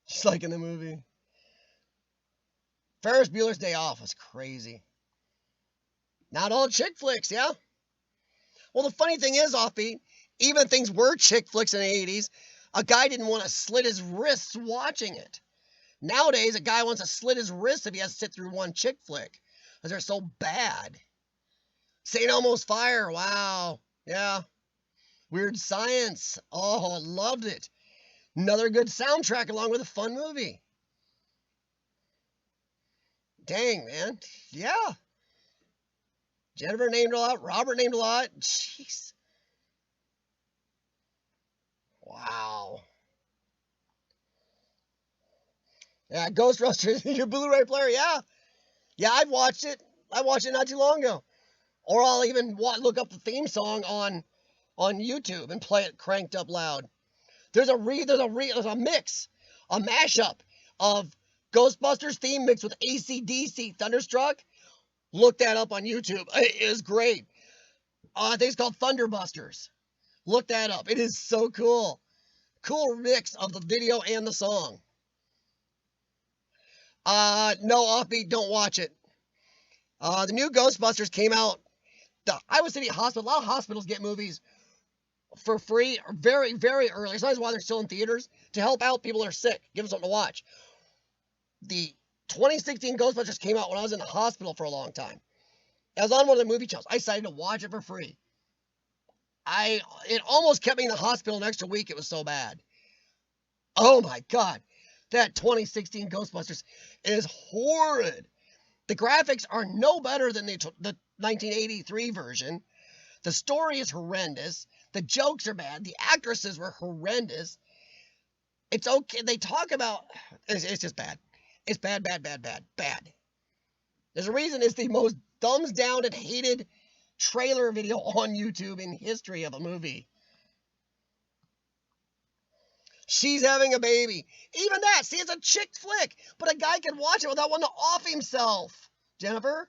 Just like in the movie. Ferris Bueller's Day Off was crazy. Not all chick flicks, yeah? Well, the funny thing is, Offbeat, even if things were chick flicks in the 80s, a guy didn't want to slit his wrists watching it. Nowadays, a guy wants to slit his wrists if he has to sit through one chick flick, because they're so bad. St. Elmo's Fire, wow, yeah. Weird Science, oh, loved it. Another good soundtrack along with a fun movie. Dang, man, yeah. Jennifer named a lot, Robert named a lot, jeez. Wow. Yeah, Ghostbusters, your Blu-ray player, yeah. Yeah, I've watched it. I watched it not too long ago. Or I'll even look up the theme song on YouTube and play it cranked up loud. There's a mix, a mashup of Ghostbusters theme mixed with AC/DC Thunderstruck. Look that up on YouTube. It is great. I think it's called Thunderbusters. Look that up. It is so cool. Cool mix of the video and the song. No, Offbeat, don't watch it. The new Ghostbusters came out. The Iowa City Hospital, a lot of hospitals get movies for free very, very early. Sometimes while they're still in theaters to help out people that are sick. Give them something to watch. The 2016 Ghostbusters came out when I was in the hospital for a long time. I was on one of the movie channels. I decided to watch it for free. It almost kept me in the hospital an extra week. It was so bad. Oh my God. That 2016 Ghostbusters is horrid. The graphics are no better than the 1983 version. The story is horrendous. The jokes are bad. The actresses were horrendous. It's okay. They talk about... It's just bad. It's bad, bad, bad, bad, bad. There's a reason it's the most thumbs down and hated trailer video on YouTube in history of a movie. She's having a baby. Even that, see, it's a chick flick, but a guy can watch it without wanting to off himself. Jennifer?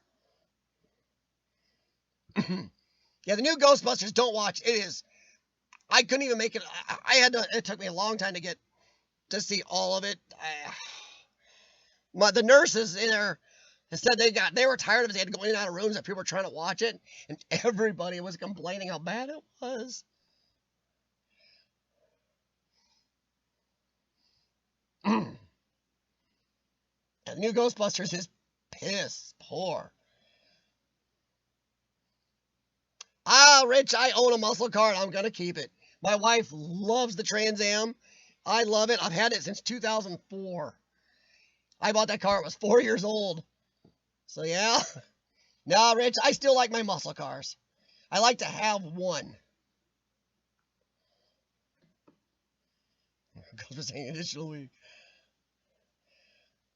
Yeah, the new Ghostbusters, don't watch. It is. I couldn't even make it. It took me a long time to see all of it. The nurses in there said they were tired of it. They had to go in and out of rooms that people were trying to watch it, and everybody was complaining how bad it was. And the new Ghostbusters is piss poor. Rich, I own a muscle car and I'm going to keep it. My wife loves the Trans Am. I love it. I've had it since 2004. I bought that car. It was 4 years old. So, yeah. No, Rich, I still like my muscle cars. I like to have one. Ghostbusters additional week.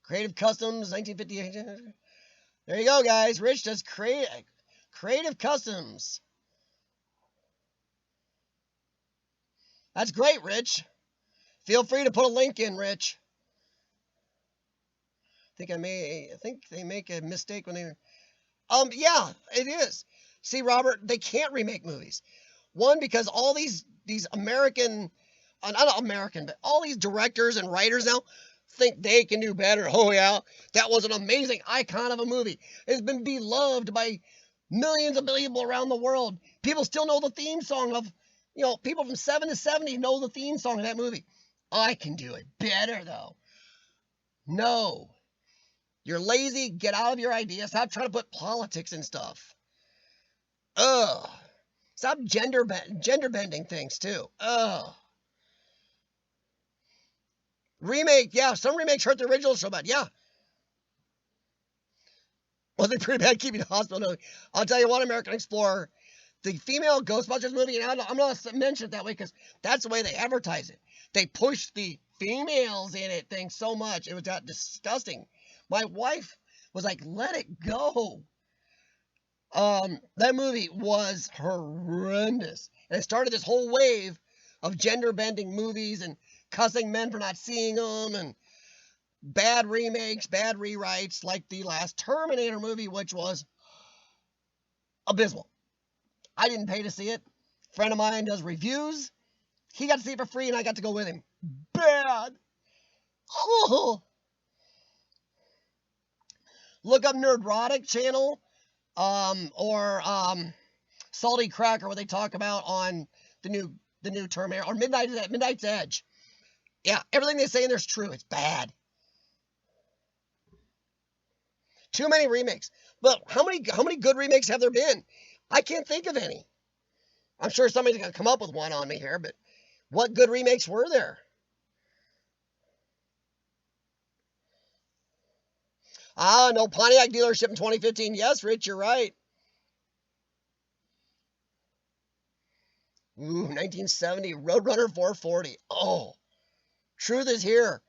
Creative Customs, 1958. There you go, guys. Rich does Creative Customs. That's great, Rich. Feel free to put a link in, Rich. I think they make a mistake when they... Yeah, it is. See, Robert, they can't remake movies. One, because all these American... not American, but all these directors and writers now think they can do better. Oh, yeah, that was an amazing icon of a movie. It's been beloved by millions of people around the world. People still know the theme song of... people from 7 to 70 know the theme song of that movie. I can do it better, though. No. You're lazy. Get out of your ideas. Stop trying to put politics and stuff. Ugh. Stop gender bending things too. Ugh. Remake, yeah, some remakes hurt the original so bad. Yeah. Well, they're pretty bad keeping the hospital. I'll tell you what, American Explorer, the female Ghostbusters movie, and I'm not going to mention it that way because that's the way they advertise it. They push the females in it thing so much. It was that disgusting. My wife was like, let it go. That movie was horrendous. And it started this whole wave of gender bending movies and cussing men for not seeing them and bad remakes, bad rewrites, like the last Terminator movie, which was abysmal. I didn't pay to see it. A friend of mine does reviews. He got to see it for free, and I got to go with him. Bad. Oh. Look up Nerdrotic channel, or Salty Cracker, where they talk about on the new Terminator, or Midnight's Edge. Yeah, everything they say in there's true. It's bad. Too many remakes. But how many good remakes have there been? I can't think of any. I'm sure somebody's going to come up with one on me here, but what good remakes were there? No Pontiac dealership in 2015. Yes, Rich, you're right. Ooh, 1970 Roadrunner 440. Oh, truth is here.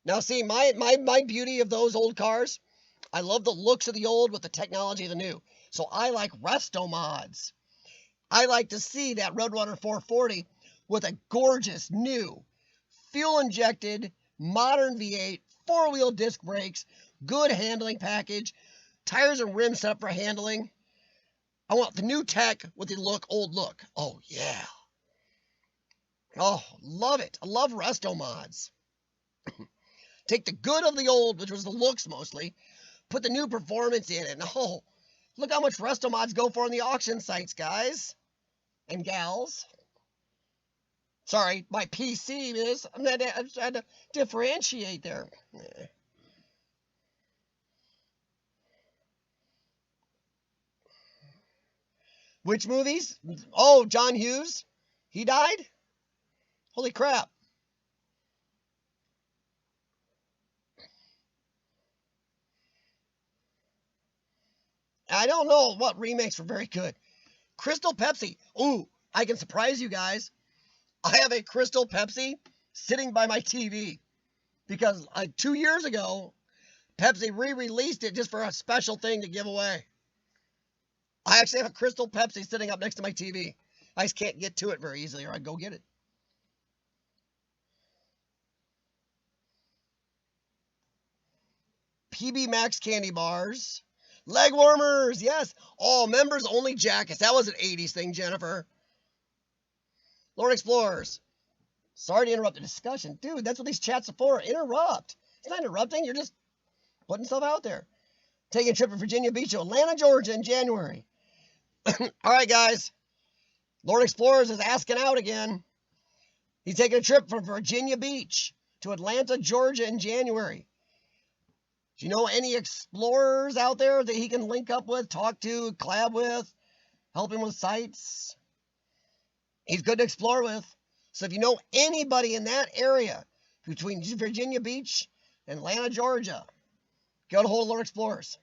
Now, see, my beauty of those old cars, I love the looks of the old with the technology of the new. So I like resto mods. I like to see that Roadrunner 440 with a gorgeous new fuel-injected modern V8, four-wheel disc brakes, good handling package, tires and rims set up for handling. I want the new tech with the old look. Oh, yeah. Oh, love it. I love resto mods. Take the good of the old, which was the looks mostly, put the new performance in it. And oh, look how much resto mods go for on the auction sites, guys and gals. Sorry, my PC is. I'm trying to differentiate there. Which movies? Oh, John Hughes. He died? Holy crap. I don't know what remakes were very good. Crystal Pepsi. Ooh, I can surprise you guys. I have a Crystal Pepsi sitting by my TV because 2 years ago, Pepsi re-released it just for a special thing to give away. I actually have a Crystal Pepsi sitting up next to my TV. I just can't get to it very easily, or I'd go get it. PB Max candy bars. Leg warmers, yes. Oh, members only jackets. That was an 80s thing, Jennifer. Lord Explorers. Sorry to interrupt the discussion. Dude, that's what these chats are for. Interrupt. It's not interrupting. You're just putting stuff out there. Taking a trip to Virginia Beach to Atlanta, Georgia in January. All right, guys. Lord Explorers is asking out again. He's taking a trip from Virginia Beach to Atlanta, Georgia in January. Do you know any explorers out there that he can link up with, talk to, collab with, help him with sites? He's good to explore with. So if you know anybody in that area between Virginia Beach and Atlanta, Georgia, get a hold of Lord Explorers.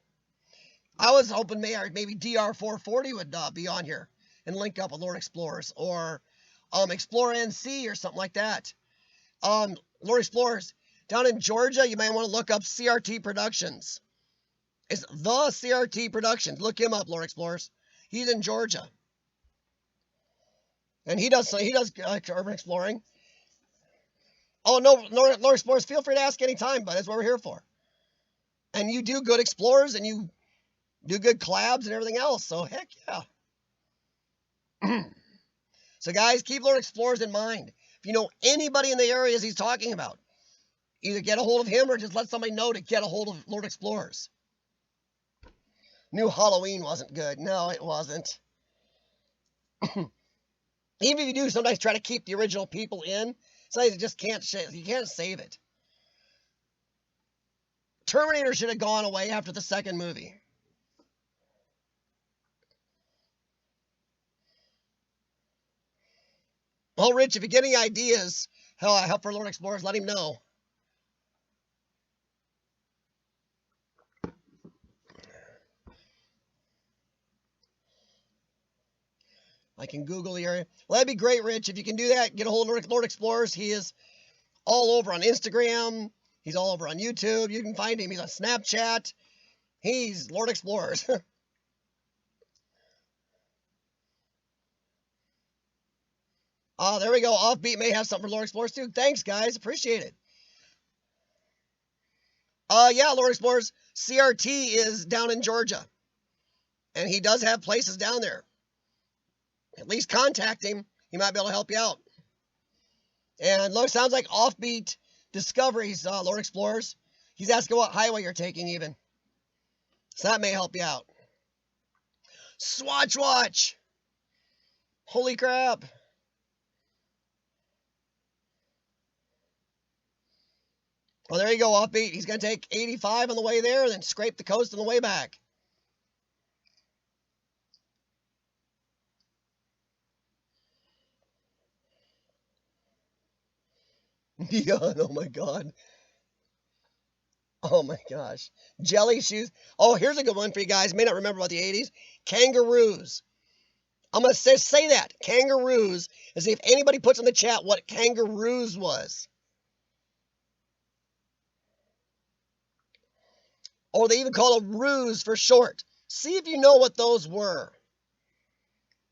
I was hoping maybe DR440 would be on here and link up with Lord Explorers, or Explore NC or something like that. Lord Explorers, down in Georgia, you might want to look up CRT Productions. It's the CRT Productions. Look him up, Lord Explorers. He's in Georgia. And he does urban exploring. Oh, no, Lord Explorers, feel free to ask anytime, but that's what we're here for. And you do good explorers, and you do good collabs and everything else, so heck yeah. So guys, keep Lord Explorers in mind. If you know anybody in the areas he's talking about, either get a hold of him or just let somebody know to get a hold of Lord Explorers. New Halloween wasn't good. No, it wasn't. Even if you do sometimes try to keep the original people in, sometimes you just can't save it. Terminator should have gone away after the second movie. Well, Rich, if you get any ideas, help for Lord Explorers, let him know. I can Google the area. Well, that'd be great, Rich. If you can do that, get a hold of Lord Explorers. He is all over on Instagram. He's all over on YouTube. You can find him. He's on Snapchat. He's Lord Explorers. Oh, there we go. Offbeat may have something for Lord Explorers too. Thanks, guys. Appreciate it. Yeah, Lord Explorers. CRT is down in Georgia. And he does have places down there. At least contact him. He might be able to help you out. And look, sounds like Offbeat Discoveries, Lord Explorers. He's asking what highway you're taking even. So that may help you out. Swatch Watch! Holy crap! Well, there you go, Offbeat. He's going to take 85 on the way there and then scrape the coast on the way back. Neon, oh my god. Oh my gosh. Jelly shoes. Oh, here's a good one for you guys. May not remember about the 80s. Kangaroos. I'm going to say that. Kangaroos. And see if anybody puts in the chat what kangaroos was. Or they even call them ruse for short. See if you know what those were.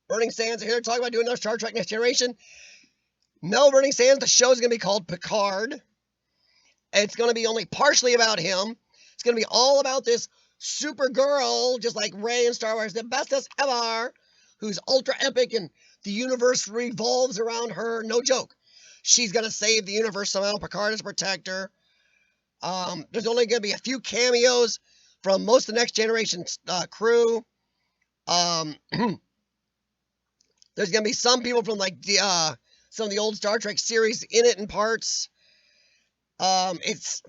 Burning Sands are here talking about doing another Star Trek Next Generation. No, Burning Sands, the show is going to be called Picard. It's going to be only partially about him. It's going to be all about this Supergirl, just like Rey in Star Wars, the bestest ever, who's ultra epic and the universe revolves around her. No joke. She's going to save the universe somehow. Picard is a protector. There's only going to be a few cameos from most of the Next Generation crew. There's going to be some people from like the some of the old Star Trek series in it in parts. It's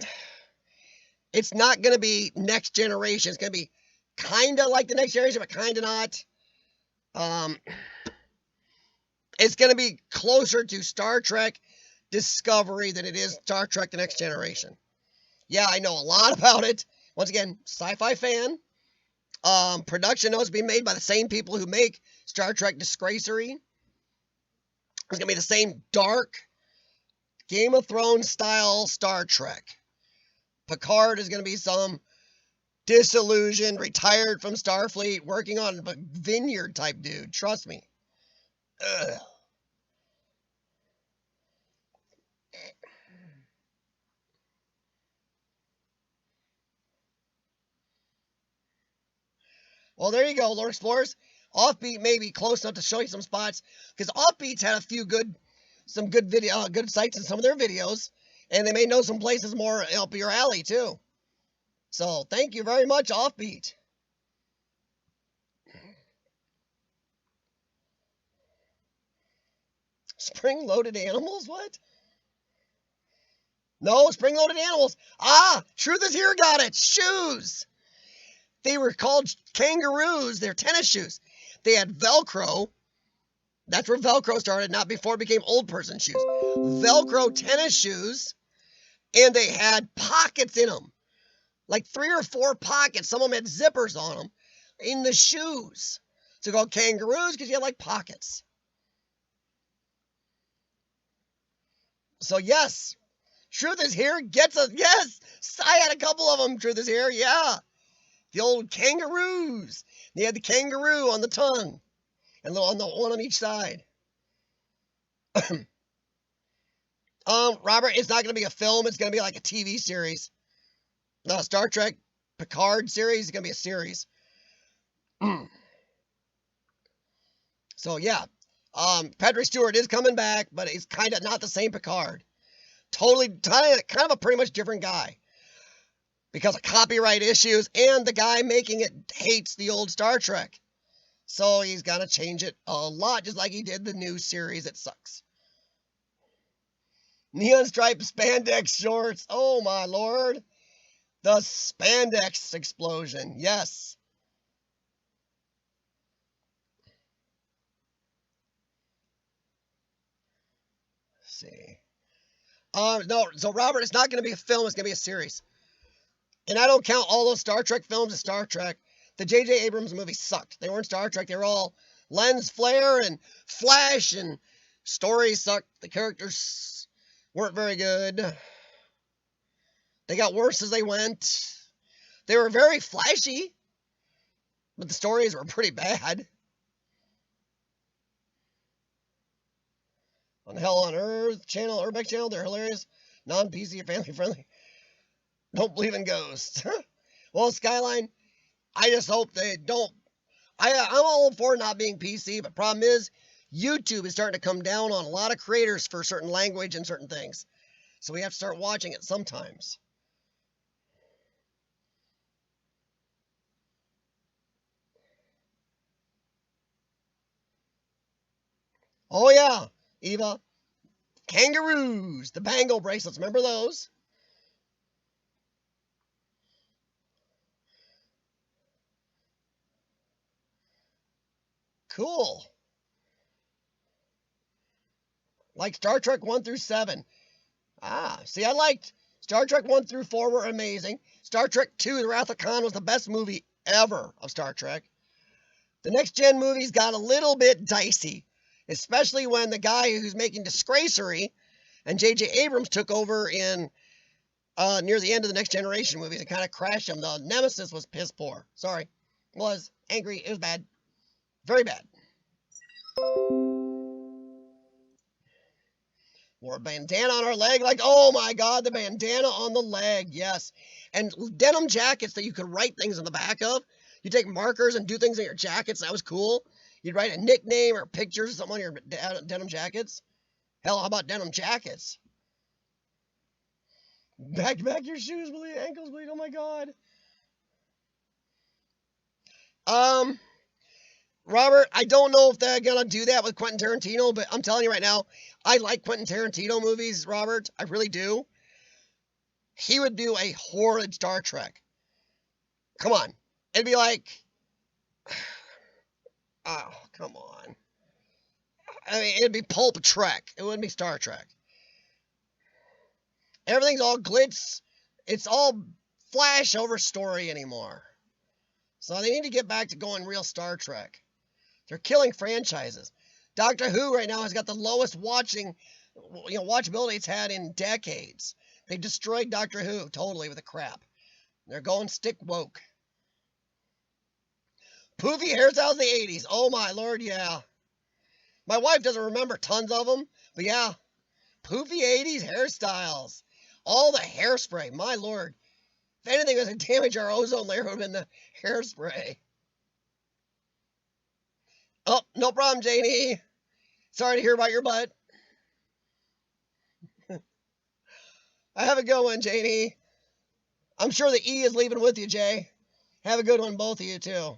not going to be Next Generation. It's going to be kind of like the Next Generation, but kind of not. It's going to be closer to Star Trek Discovery than it is Star Trek The Next Generation. Yeah, I know a lot about it. Once again, sci-fi fan. Production notes being made by the same people who make Star Trek Disgracery. It's going to be the same dark Game of Thrones style Star Trek. Picard is going to be some disillusioned, retired from Starfleet, working on a vineyard type dude. Trust me. Ugh. Well, there you go, Lord Explorers. Offbeat may be close enough to show you some spots because Offbeat's had a few good sites in some of their videos, and they may know some places more up your alley too. So thank you very much, Offbeat. Spring-loaded animals? What? No, spring-loaded animals. Ah, Truth is Here got it. Shoes. They were called kangaroos. They're tennis shoes. They had Velcro. That's where Velcro started, not before it became old person shoes. Velcro tennis shoes, and they had pockets in them. Like 3 or 4 pockets. Some of them had zippers on them in the shoes. So called kangaroos because you had like pockets. So yes, Truth is Here gets a yes. I had a couple of them. Truth is Here, yeah. The old kangaroos. They had the kangaroo on the tongue and on the one on each side. Robert, it's not going to be a film. It's going to be like a TV series. No, Star Trek Picard series is going to be a series. So yeah, Patrick Stewart is coming back, but he's kind of not the same Picard. Totally, kind of a pretty much different guy. Because of copyright issues, and the guy making it hates the old Star Trek. So he's got to change it a lot, just like he did the new series. It sucks. Neon striped spandex shorts. Oh my lord. The spandex explosion. Yes. see. No, so Robert, it's not going to be a film. It's going to be a series. And I don't count all those Star Trek films as Star Trek. The J.J. Abrams movies sucked. They weren't Star Trek. They were all lens flare and flash, and stories sucked. The characters weren't very good. They got worse as they went. They were very flashy, but the stories were pretty bad. On Hell on Earth channel, Urbex channel, they're hilarious. Non-PC or family friendly. Don't believe in ghosts. Well, Skyline, I just hope they don't. I'm all for not being PC, but problem is, YouTube is starting to come down on a lot of creators for certain language and certain things. So we have to start watching it sometimes. Oh yeah, Eva. Kangaroos, the bangle bracelets, remember those? Cool. Like Star Trek 1 through 7. See, I liked Star Trek 1 through 4 were amazing. Star Trek 2, The Wrath of Khan was the best movie ever of Star Trek. The next gen movies got a little bit dicey, especially when the guy who's making Disgracery and J.J. Abrams took over in near the end of the Next Generation movies. It kind of crashed them. The Nemesis was piss poor. Sorry. Was angry. It was bad. Very bad. Wore a bandana on our leg. Like, oh my God, the bandana on the leg. Yes. And denim jackets that you could write things on the back of. You take markers and do things in your jackets. That was cool. You'd write a nickname or pictures or something on your denim jackets. Hell, how about denim jackets? Back your shoes bleed, ankles bleed. Oh my God. Robert, I don't know if they're gonna do that with Quentin Tarantino, but I'm telling you right now, I like Quentin Tarantino movies, Robert. I really do. He would do a horrid Star Trek. Come on. It'd be like, oh, come on. I mean, it'd be Pulp Trek. It wouldn't be Star Trek. Everything's all glitz. It's all flash over story anymore. So they need to get back to going real Star Trek. They're killing franchises. Doctor Who right now has got the lowest watchability it's had in decades. They destroyed Doctor Who totally with the crap. They're going stick woke. Poofy hairstyles of the 80s. Oh my Lord, yeah. My wife doesn't remember tons of them, but yeah. Poofy 80s hairstyles. All the hairspray, my Lord. If anything was to damage our ozone layer, it would have been the hairspray. Oh, no problem, Janie. Sorry to hear about your butt. I have a good one, Janie. I'm sure the E is leaving with you, Jay. Have a good one, both of you, too.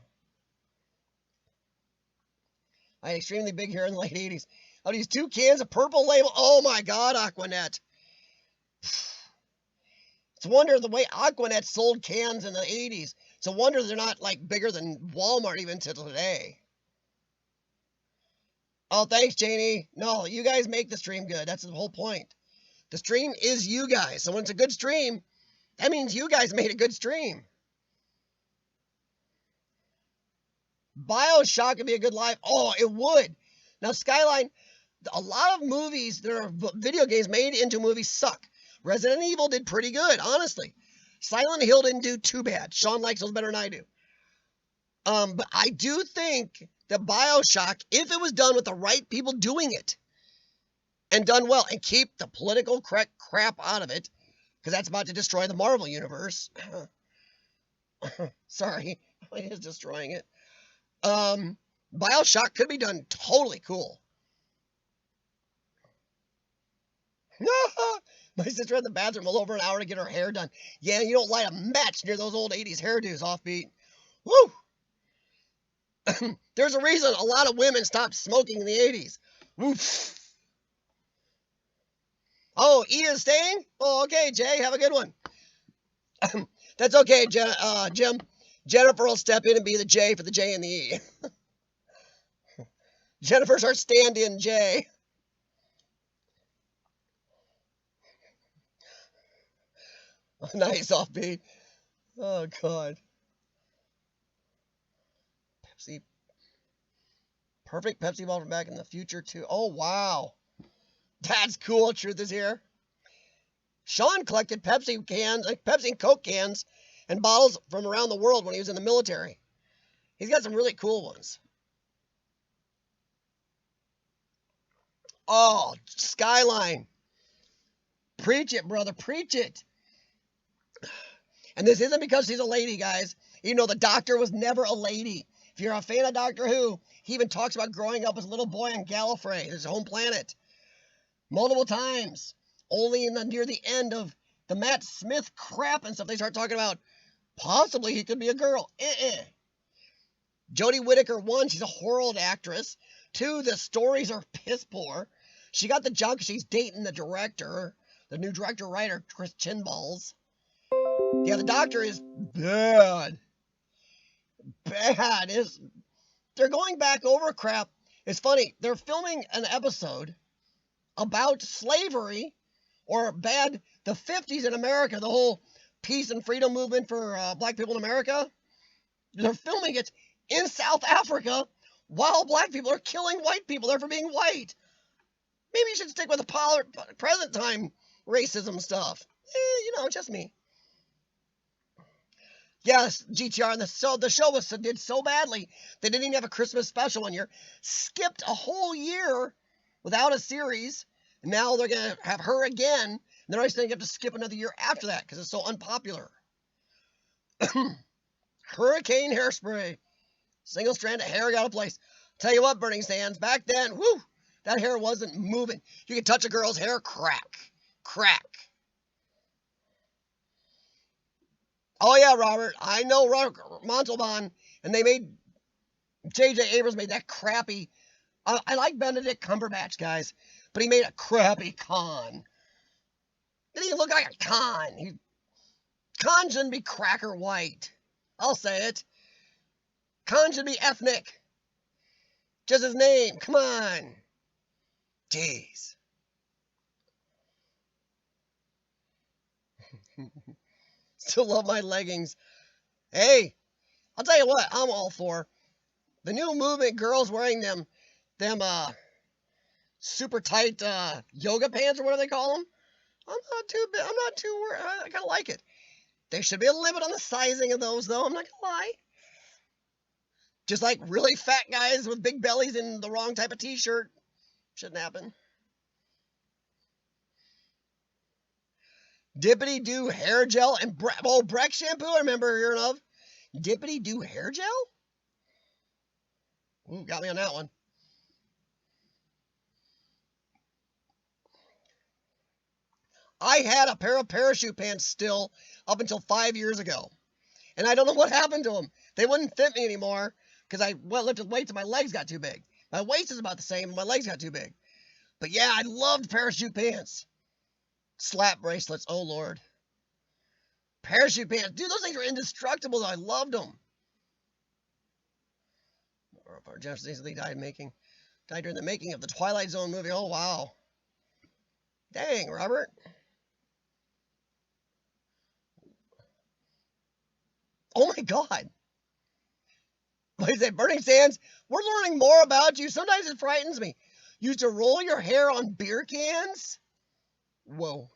I had extremely big hair in the late 80s. Oh, these 2 cans of purple label. Oh, my God, Aquanet. It's a wonder the way Aquanet sold cans in the 80s. It's a wonder they're not, like, bigger than Walmart even to today. Oh, thanks, Janie. No, you guys make the stream good. That's the whole point. The stream is you guys. So when it's a good stream, that means you guys made a good stream. BioShock would be a good live. Oh, it would. Now, Skyline, a lot of movies, there are video games made into movies suck. Resident Evil did pretty good, honestly. Silent Hill didn't do too bad. Sean likes those better than I do. But I do think that BioShock, if it was done with the right people doing it, and done well, and keep the political crap out of it, because that's about to destroy the Marvel Universe. Sorry, it is destroying it. BioShock could be done totally cool. My sister had the bathroom all over an hour to get her hair done. Yeah, you don't light a match near those old 80s hairdos, offbeat. Woo! There's a reason a lot of women stopped smoking in the 80s. Woof. Oh, E is staying? Oh, okay, Jay, have a good one. That's okay, Jim. Jennifer will step in and be the J for the J and the E. Jennifer's our stand-in J. Nice offbeat. Oh, God. Pepsi. Perfect Pepsi bottle from back in the future, too. Oh, wow. That's cool. Truth is here. Sean collected Pepsi cans, like Pepsi and Coke cans and bottles from around the world when he was in the military. He's got some really cool ones. Oh, Skyline. Preach it, brother. Preach it. And this isn't because she's a lady, guys. You know, the Doctor was never a lady. If you're a fan of Doctor Who, he even talks about growing up as a little boy on Gallifrey, his home planet, multiple times. Only near the end of the Matt Smith crap and stuff, they start talking about possibly he could be a girl. Jodie Whittaker, 1, she's a horrible actress. 2, the stories are piss poor. She got the job because she's dating the director, the new director-writer, Chris Chinballs. Yeah, the Doctor is bad. Bad. They're going back over crap. It's funny. They're filming an episode about slavery or the 50s in America, the whole peace and freedom movement for black people in America. They're filming it in South Africa while black people are killing white people there for being white. Maybe you should stick with the present time racism stuff. Just me. Yes, GTR, and the show did so badly, they didn't even have a Christmas special one year. Skipped a whole year without a series, and now they're going to have her again, and they're always going to have to skip another year after that because it's so unpopular. Hurricane hairspray. Single strand of hair got a place. Tell you what, Burning Sands, back then, whoo, that hair wasn't moving. You could touch a girl's hair, crack. Oh, yeah, Robert. I know Robert Montalban, and J.J. Abrams made that crappy. I like Benedict Cumberbatch, guys, but he made a crappy Khan. Didn't even look like a Khan. Khan shouldn't be cracker white. I'll say it. Khan should be ethnic. Just his name. Come on. Jeez. Still love my leggings. Hey, I'll tell you what, I'm all for the new movement. Girls wearing them super tight yoga pants or whatever they call them. I'm not too worried. I kind of like it. There should be a limit on the sizing of those, though. I'm not gonna lie. Just like really fat guys with big bellies in the wrong type of t-shirt. Shouldn't happen. Dippity Doo hair gel and Breck shampoo, I remember hearing of. Dippity Doo hair gel? Ooh, got me on that one. I had a pair of parachute pants still up until 5 years ago. And I don't know what happened to them. They wouldn't fit me anymore because I lifted weights and my legs got too big. My waist is about the same and my legs got too big. But yeah, I loved parachute pants. Slap bracelets, oh Lord. Parachute pants. Dude, those things are indestructible though. I loved them. He died during the making of the Twilight Zone movie. Oh, wow. Dang, Robert. Oh, my God. What is that, Burning Sands? We're learning more about you. Sometimes it frightens me. You used to roll your hair on beer cans? Whoa.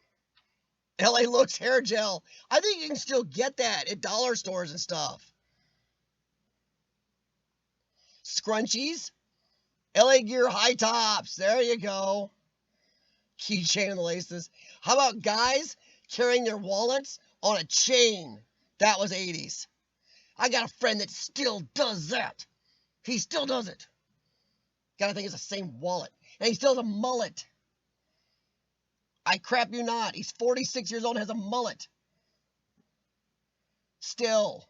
LA Looks hair gel. I think you can still get that at dollar stores and stuff. Scrunchies. LA Gear high tops. There you go. Keychain and the laces. How about guys carrying their wallets on a chain? That was 80s. I got a friend that still does that. He still does it. Gotta think it's the same wallet. And he still has a mullet. I crap you not. He's 46 years old and has a mullet. Still.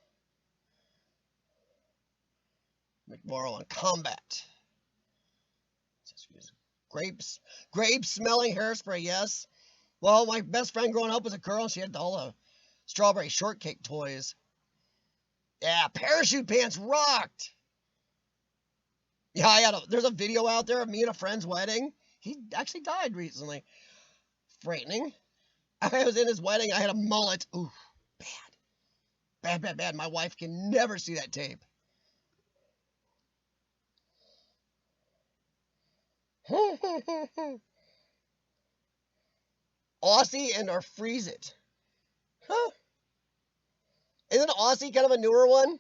McMorrow on combat. Grape smelling hairspray, yes. Well, my best friend growing up was a girl. She had all the strawberry shortcake toys. Yeah, parachute pants rocked. Yeah, there's a video out there of me at a friend's wedding. He actually died recently. Frightening. I was in his wedding. I had a mullet. Ooh, bad. Bad, bad, bad. My wife can never see that tape. Aussie and or freeze it. Huh? Isn't Aussie kind of a newer one?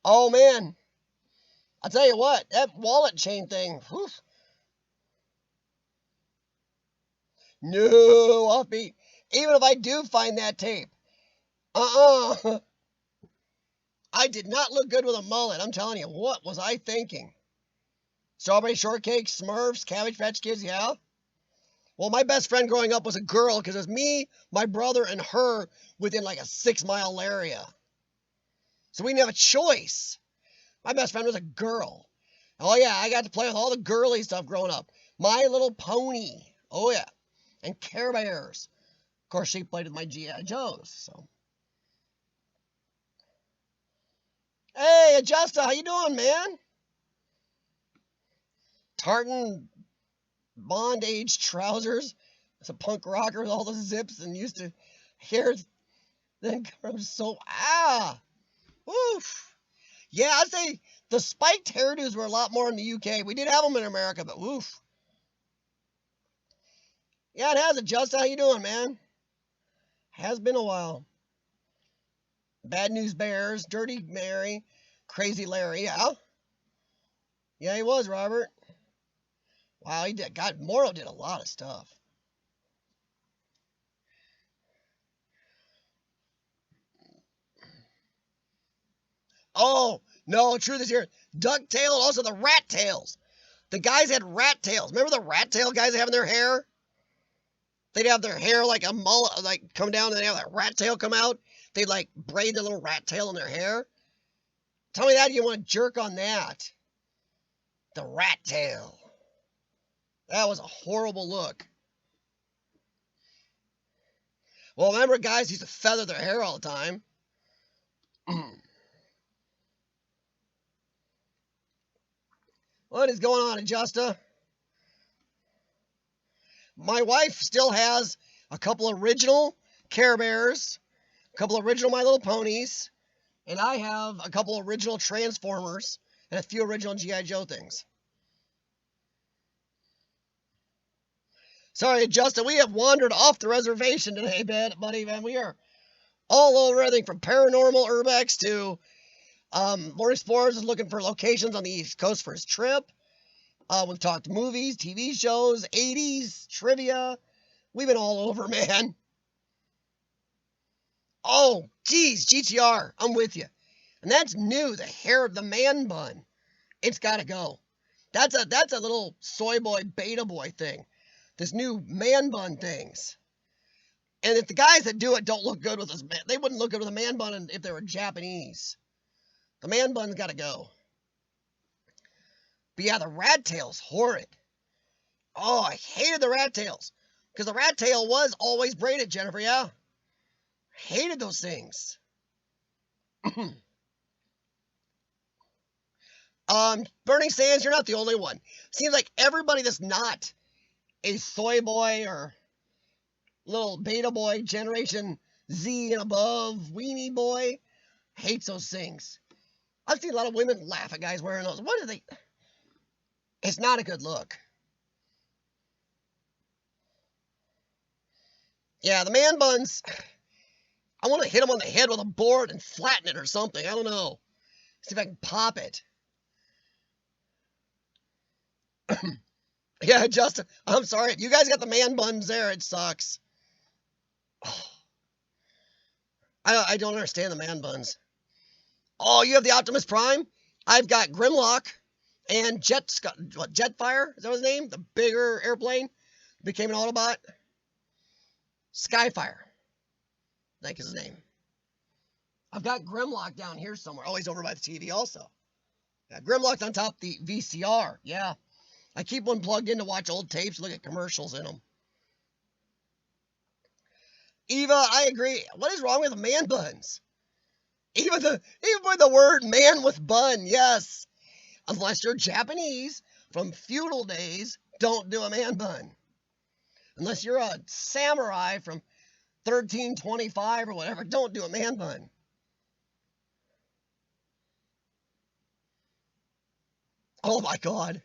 Oh man, I'll tell you what, that wallet chain thing. Whew. No, offbeat. Even if I do find that tape, I did not look good with a mullet. I'm telling you, what was I thinking? Strawberry shortcake, Smurfs, Cabbage Patch Kids, yeah. Well, my best friend growing up was a girl because it was me, my brother, and her within like a 6-mile area. So we didn't have a choice. My best friend was a girl. Oh yeah, I got to play with all the girly stuff growing up. My Little Pony. Oh yeah. And Care Bears. Of course, she played with my G.I. Joes. So. Hey, Adjusta, how you doing, man? Tartan bondage trousers. As a punk rocker with all the zips and used to hair. Then comes so Oof. Yeah, I'd say the spiked hairdos were a lot more in the UK. We did have them in America, but woof. Yeah, it has. Adjusta, how you doing, man? Has been a while. Bad News Bears, Dirty Mary, Crazy Larry, yeah? Yeah, he was, Robert. Wow, he did. God, Morrow did a lot of stuff. Oh, no, truth is here. Ducktail, also the rat tails. The guys had rat tails. Remember the rat tail guys having their hair? They'd have their hair like a mullet, like come down, and they'd have that rat tail come out. They'd like braid their little rat tail in their hair. Tell me that you want to jerk on that. The rat tail. That was a horrible look. Well, remember guys used to feather their hair all the time. What is going on, Adjusta? My wife still has a couple original Care Bears, a couple original My Little Ponies, and I have a couple original Transformers and a few original G.I. Joe things. Sorry, Justin, we have wandered off the reservation today, buddy, man. We are all over everything from paranormal Urbex to Lori Spores is looking for locations on the East Coast for his trip. We've talked movies, TV shows, 80s, trivia. We've been all over, man. Oh, geez, GTR, I'm with you. And that's new, the hair of the man bun. It's got to go. That's a little soy boy, beta boy thing. This new man bun things. And if the guys that do it don't look good with this, they wouldn't look good with a man bun if they were Japanese. The man bun's got to go. But yeah, the rat tail's horrid. Oh, I hated the rat tails. Because the rat tail was always braided, Jennifer, yeah. Hated those things. Burning Sands, you're not the only one. Seems like everybody that's not a soy boy or little beta boy, Generation Z and above, weenie boy, hates those things. I've seen a lot of women laugh at guys wearing those. What are they? It's not a good look. Yeah, the man buns, I want to hit them on the head with a board and flatten it or something. I don't know. See if I can pop it. Yeah, Justin, I'm sorry. You guys got the man buns there. It sucks. Oh, I don't understand the man buns. Oh, you have the Optimus Prime? I've got Grimlock and Jetfire. Is that his name? The bigger airplane became an Autobot. Skyfire, I think is his name. I've got Grimlock down here somewhere. Oh, he's over by the TV also. Yeah, Grimlock's on top of the VCR. Yeah. I keep one plugged in to watch old tapes, look at commercials in them. Eva, I agree. What is wrong with the man buns? Even with the word man with bun, yes. Unless you're Japanese from feudal days, don't do a man bun. Unless you're a samurai from 1325 or whatever, don't do a man bun. Oh my God.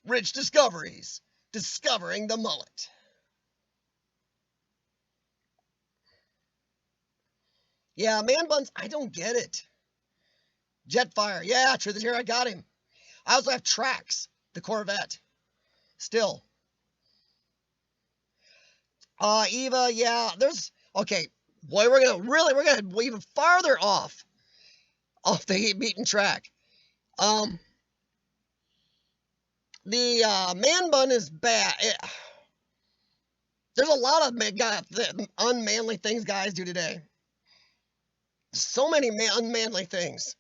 Rich Discoveries. Discovering the mullet. Yeah, man buns, I don't get it. Jetfire. Yeah, Truth is Here, I got him. I also have Trax, the Corvette. Still. Eva, yeah, there's, okay, boy, we're gonna go even farther off the beaten track. The man bun is bad. There's a lot of unmanly things guys do today. So many unmanly things.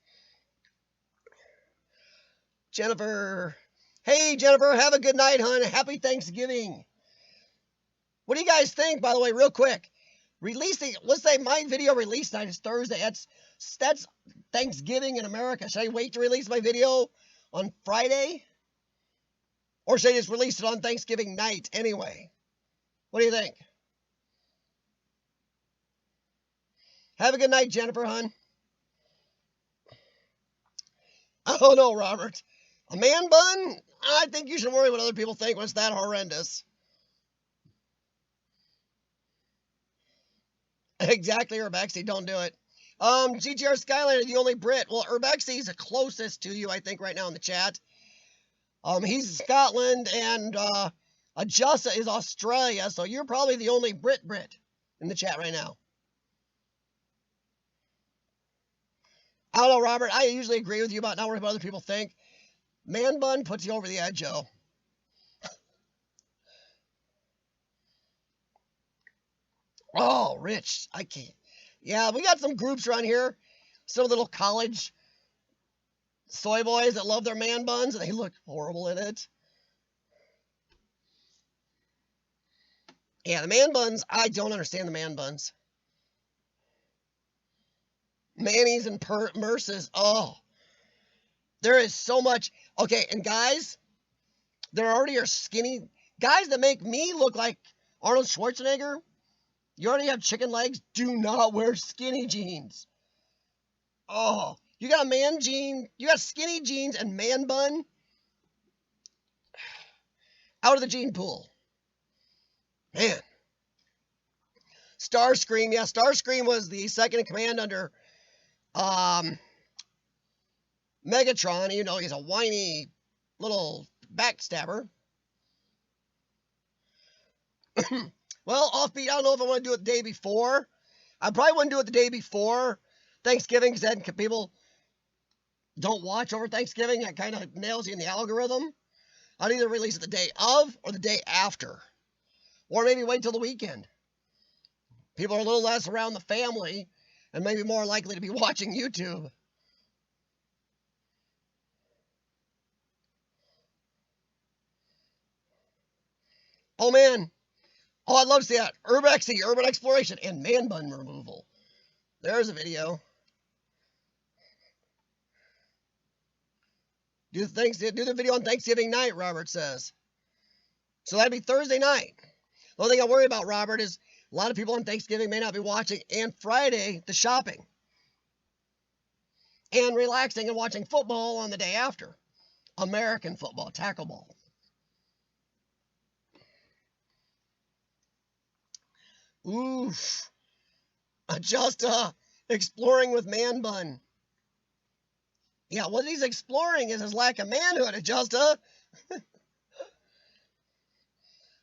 Jennifer. Hey, Jennifer, have a good night, hon. Happy Thanksgiving. What do you guys think, by the way, real quick? Let's say my video release night is Thursday. That's Thanksgiving in America. Should I wait to release my video on Friday? Or should I just release it on Thanksgiving night anyway? What do you think? Have a good night, Jennifer, hon. Oh, no, Robert. A man bun? I think you should worry what other people think when it's that horrendous. Exactly, Urbexy, don't do it. GTR Skylander, the only Brit. Well, Urbexy is the closest to you, I think, right now in the chat. He's Scotland, and Ajusta is Australia, so you're probably the only Brit in the chat right now. I don't know, Robert. I usually agree with you about not worrying about what other people think. Man bun puts you over the edge, Joe. Oh, Rich. I can't. Yeah, we got some groups around here. Some little college soy boys that love their man buns, and they look horrible in it. Yeah, the man buns, I don't understand the man buns. Manny's and Merces. Oh, there is so much. Okay, and guys, there already are skinny guys that make me look like Arnold Schwarzenegger. You already have chicken legs. Do not wear skinny jeans. Oh, you got a man jean. You got skinny jeans and man bun. Out of the gene pool. Man. Starscream. Yeah, Starscream was the second in command under Megatron. You know, he's a whiny little backstabber. Well, offbeat, I don't know if I want to do it the day before. I probably wouldn't do it the day before Thanksgiving, because then people don't watch over Thanksgiving. That kind of nails you in the algorithm. I'd either release it the day of or the day after. Or maybe wait till the weekend. People are a little less around the family and maybe more likely to be watching YouTube. Oh, man. Oh, I'd love to see that. Urbex, urban exploration, and man bun removal. There's a video. Do the video on Thanksgiving night, Robert says. So that'd be Thursday night. The only thing I worry about, Robert, is a lot of people on Thanksgiving may not be watching, and Friday, the shopping. And relaxing and watching football on the day after. American football, tackle ball. Oof. Just exploring with man bun. Yeah, what he's exploring is his lack of manhood, Ajusta.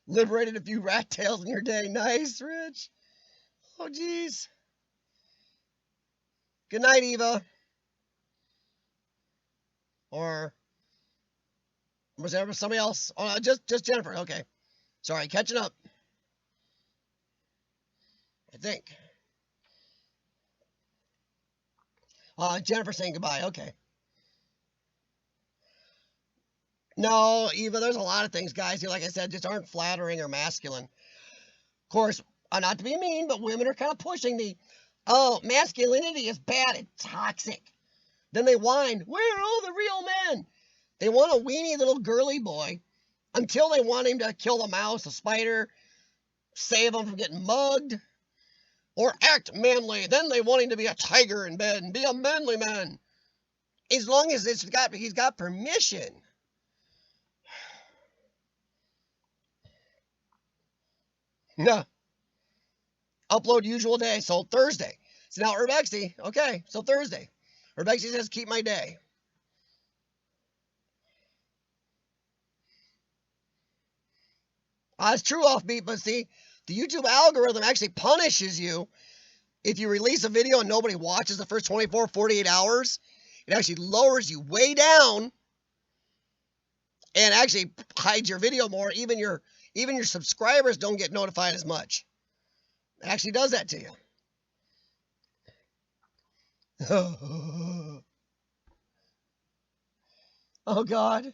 Liberated a few rat tails in your day. Nice, Rich. Oh, geez. Good night, Eva. Or was there somebody else? Oh, just Jennifer. Okay. Sorry, catching up. I think. Jennifer saying goodbye. Okay. No, Eva, there's a lot of things, guys, who, like I said, just aren't flattering or masculine. Of course, not to be mean, but women are kind of pushing the, oh, masculinity is bad and toxic. Then they whine, where are all the real men? They want a weenie little girly boy until they want him to kill the mouse, the spider, save them from getting mugged, or act manly. Then they want him to be a tiger in bed and be a manly man. As long as he's got permission. No. Upload usual day. So Thursday. So now Urbexy. Okay, so Thursday. Urbexy says keep my day. It's true offbeat, but see, the YouTube algorithm actually punishes you if you release a video and nobody watches the first 24, 48 hours. It actually lowers you way down and actually hides your video more. Even your subscribers don't get notified as much. It actually does that to you. Oh, God.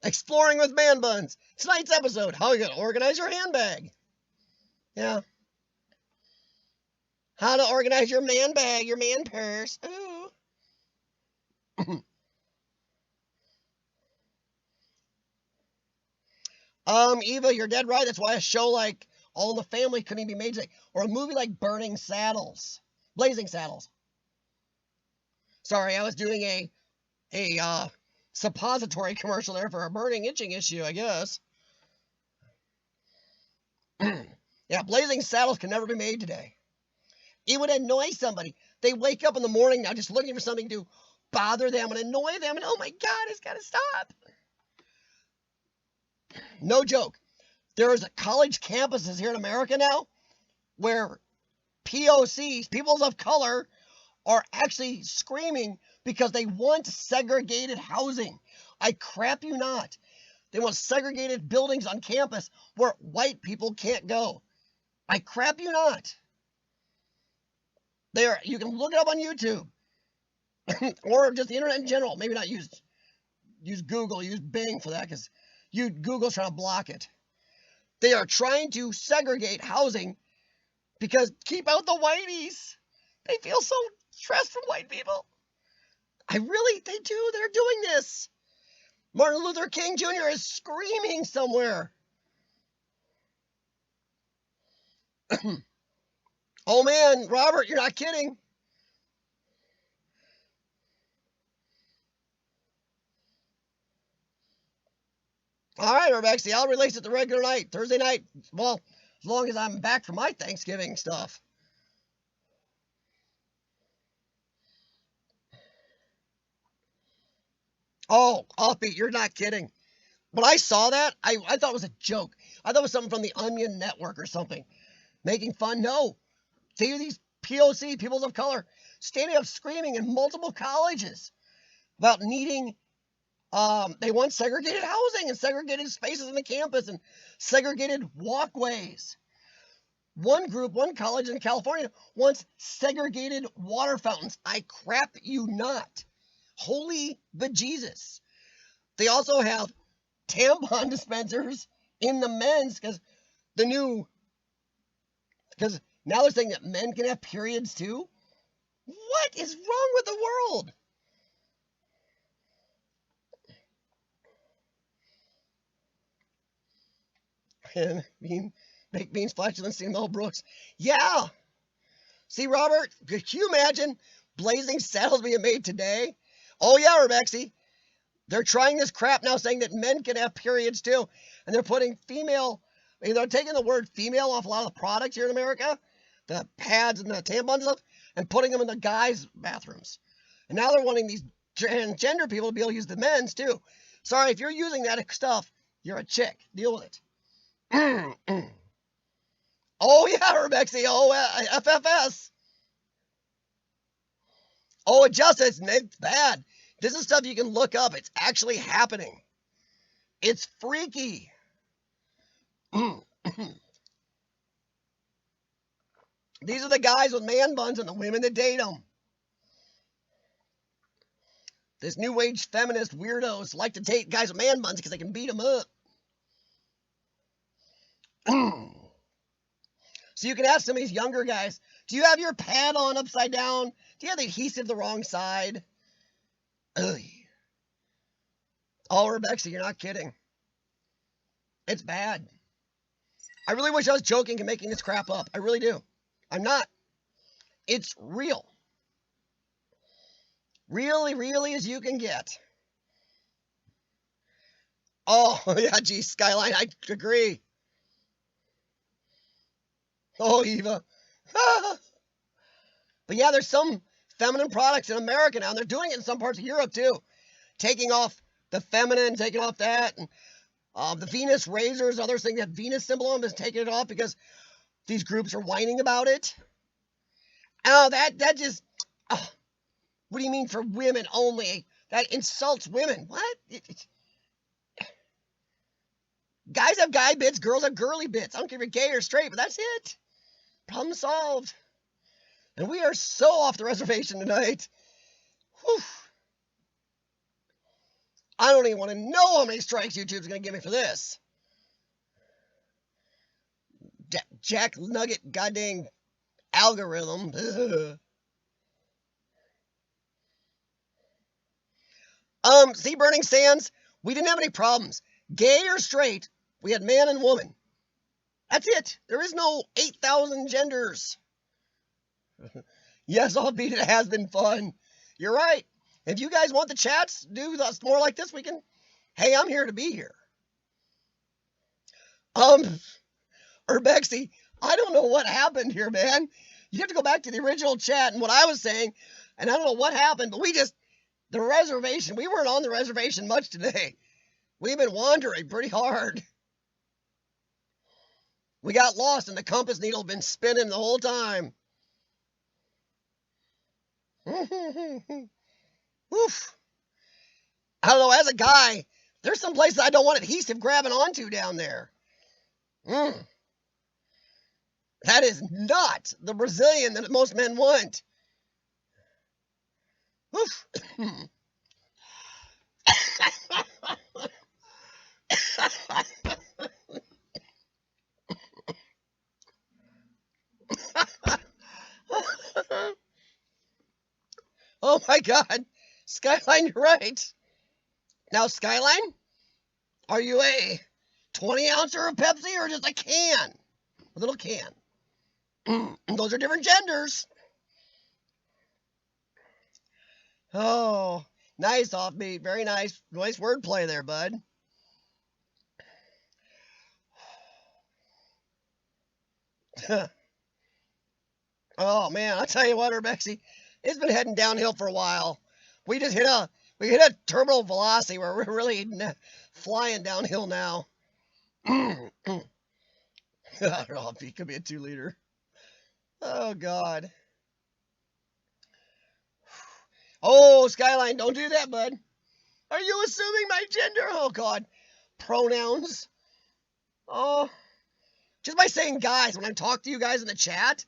Exploring with man buns. Tonight's episode, how you going to organize your handbag. Yeah. How to organize your man bag, your man purse. Ooh. Eva, you're dead right. That's why a show like All in the Family couldn't even be made today. Or a movie like Blazing Saddles. Sorry, I was doing a suppository commercial there for a burning itching issue, I guess. Yeah, Blazing Saddles can never be made today. It would annoy somebody. They wake up in the morning now just looking for something to bother them and annoy them, and oh my God, it's got to stop. No joke. There's college campuses here in America now where POCs, peoples of color, are actually screaming because they want segregated housing. I crap you not. They want segregated buildings on campus where white people can't go. I crap you not. You can look it up on YouTube or just the internet in general. Maybe not use Google, use Bing for that because Google's trying to block it. They are trying to segregate housing because keep out the whiteys. They feel so stressed from white people. They do. They're doing this. Martin Luther King Jr. is screaming somewhere. Oh man, Robert, you're not kidding. All right, Urbex, I'll release it the regular night, Thursday night. Well, as long as I'm back from my Thanksgiving stuff. Oh, offbeat, you're not kidding. When I saw that, I thought it was a joke. I thought it was something from the Onion Network or something. Making fun. No. See these POC, peoples of color, standing up screaming in multiple colleges about needing, they want segregated housing and segregated spaces in the campus and segregated walkways. One college in California wants segregated water fountains. I crap you not. Holy bejesus. They also have tampon dispensers in the men's because now they're saying that men can have periods too. What is wrong with the world? And baked beans, flatulence, and Mel Brooks. Yeah. See, Robert, could you imagine Blazing Saddles being made today? Oh yeah, Rebexy. They're trying this crap now, saying that men can have periods too, and they're putting they're taking the word female off a lot of the products here in America, the pads and the tampons and stuff, and putting them in the guys' bathrooms. And now they're wanting these transgender people to be able to use the men's too. Sorry, if you're using that stuff, you're a chick. Deal with it. Oh yeah, Rebexy. Oh, FFS. Oh, it's bad. This is stuff you can look up. It's actually happening. It's freaky. These are the guys with man buns and the women that date them. This new age feminist weirdos like to date guys with man buns because they can beat them up. So you can ask some of these younger guys, do you have your pad on upside down? Do you have the adhesive the wrong side? Ugh. Oh, Rebecca, you're not kidding. It's bad. I really wish I was joking and making this crap up. I really do. I'm not. It's real. Really, really as you can get. Oh, yeah, gee, Skyline, I agree. Oh, Eva. But yeah, there's some feminine products in America now, and they're doing it in some parts of Europe too. Taking off the feminine, taking off that, and the Venus razors, other things that Venus symbol on them is taking it off because these groups are whining about it. Oh, that just, what do you mean for women only? That insults women. What? Guys have guy bits, girls have girly bits. I don't care if you're gay or straight, but that's it. Problem solved. And we are so off the reservation tonight. Whew. I don't even want to know how many strikes YouTube's going to give me for this. Jack Nugget goddamn algorithm. See, Burning Sands, we didn't have any problems. Gay or straight, we had man and woman. That's it. There is no 8,000 genders. Yes, albeit it has been fun. You're right. If you guys want the chats, do more like this, we can. Hey, I'm here to be here. Urbexy, I don't know what happened here, man. You have to go back to the original chat and what I was saying, and I don't know what happened, but the reservation, we weren't on the reservation much today. We've been wandering pretty hard. We got lost, and the compass needle been spinning the whole time. Oof. I don't know, as a guy, there's some places I don't want adhesive grabbing onto down there. That is not the Brazilian that most men want. Oof. Oh my God. Skyline, you're right. Now, Skyline, are you a 20-ouncer of Pepsi or just a can? A little can. Those are different genders. Oh, nice offbeat. Very nice. Nice wordplay there, bud. Oh man, I'll tell you what, Urbexy, it's been heading downhill for a while. We hit a terminal velocity where we're really flying downhill now. I don't know if he could be a 2-liter. Oh God. Oh, Skyline, don't do that, bud. Are you assuming my gender? Oh God. Pronouns. Oh. Just by saying guys, when I talk to you guys in the chat,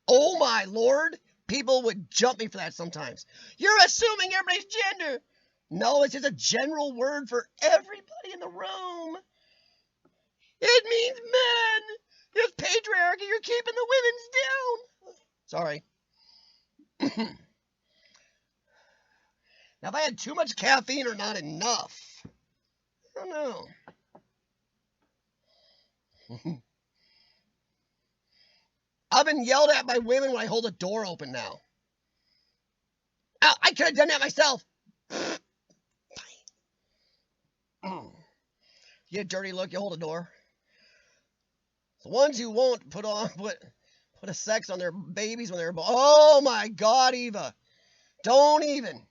oh my Lord, people would jump me for that sometimes. You're assuming everybody's gender. No, it's just a general word for everybody in the room. It means men. It's patriarchy. You're keeping the women's down. Sorry. Now, if I had too much caffeine or not enough, I don't know. I've been yelled at by women when I hold a door open now. I could have done that myself. You get a dirty look, you hold a door. The ones who won't put a sex on their babies when they're born. Oh my God, Eva. Don't even.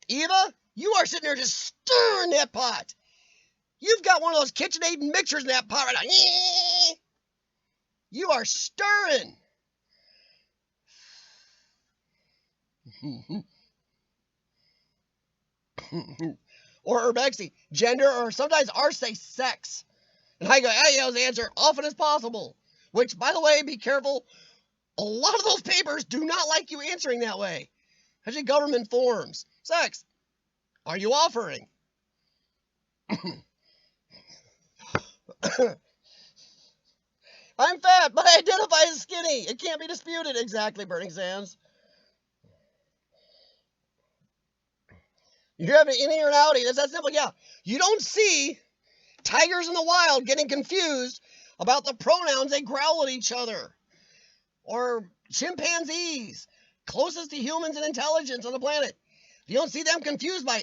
Eva, you are sitting there just stirring that pot. You've got one of those KitchenAid mixers in that pot right now. You are stirring. Or Urbexy, gender, or sometimes ours say sex. And I go, the answer often as possible. Which, by the way, be careful. A lot of those papers do not like you answering that way. Especially government forms. Sex. Are you offering? I'm fat, but I identify as skinny. It can't be disputed. Exactly, Burning Sands. You're having an innie or an outie. That's that simple. Yeah. You don't see tigers in the wild getting confused about the pronouns they growl at each other. Or chimpanzees, closest to humans in intelligence on the planet. You don't see them confused by,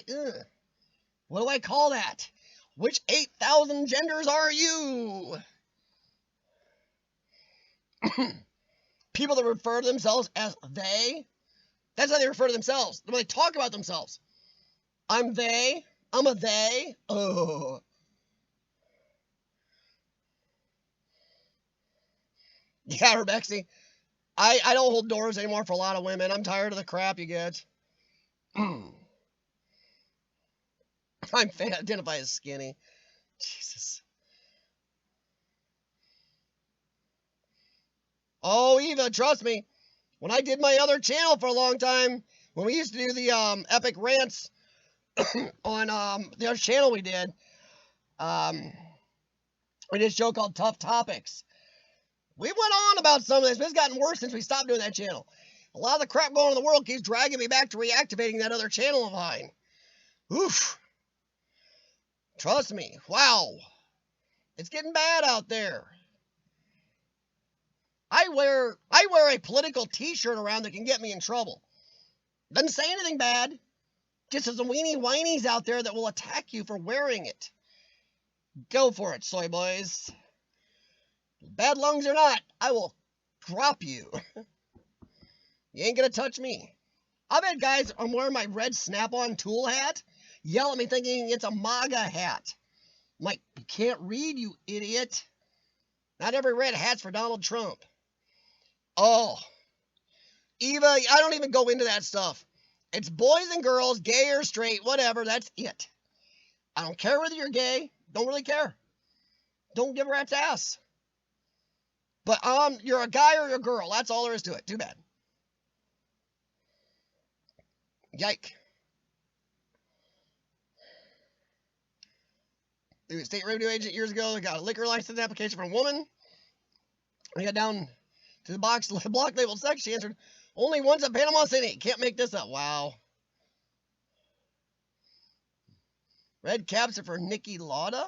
what do I call that? Which 8,000 genders are you? People that refer to themselves as they, that's how they refer to themselves. When they talk about themselves. I'm they. I'm a they. Oh. Yeah, Rebexy. I don't hold doors anymore for a lot of women. I'm tired of the crap you get. I'm fat, identify as skinny. Jesus. Oh, Eva, trust me. When I did my other channel for a long time, when we used to do the epic rants on the other channel we did a show called Tough Topics. We went on about some of this, but it's gotten worse since we stopped doing that channel. A lot of the crap going on in the world keeps dragging me back to reactivating that other channel of mine. Oof. Trust me. Wow. It's getting bad out there. I wear a political t-shirt around that can get me in trouble. Doesn't say anything bad. Just there's some weenie whinies out there that will attack you for wearing it. Go for it, soy boys. Bad lungs or not, I will drop you. You ain't gonna touch me. I've had guys, I'm wearing my red Snap-on tool hat, yell at me thinking it's a MAGA hat. I'm like, you can't read, you idiot. Not every red hat's for Donald Trump. Oh. Eva, I don't even go into that stuff. It's boys and girls, gay or straight, whatever, that's it. I don't care whether you're gay. Don't really care. Don't give a rat's ass. But you're a guy or a girl. That's all there is to it. Too bad. Yike. The state revenue agent years ago, they got a liquor license application for a woman. When he got down to the block labeled sex, she answered, only once at Panama City. Can't make this up. Wow. Red caps are for Nikki Lauda?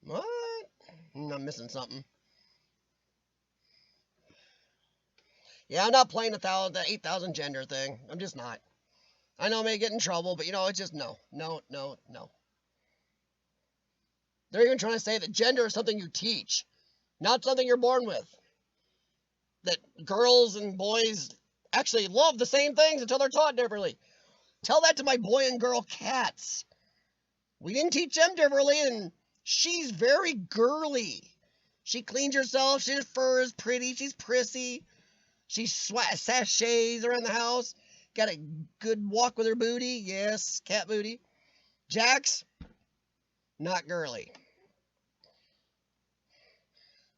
What? I'm missing something. Yeah, I'm not playing the 8,000 gender thing. I'm just not. I know I may get in trouble, but it's just no. No, no, no. They're even trying to say that gender is something you teach, not something you're born with. That girls and boys actually love the same things until they're taught differently. Tell that to my boy and girl cats. We didn't teach them differently, and she's very girly. She cleans herself. Her fur is pretty. She's prissy. She sachets around the house. Got a good walk with her booty. Yes, cat booty. Jax, not girly.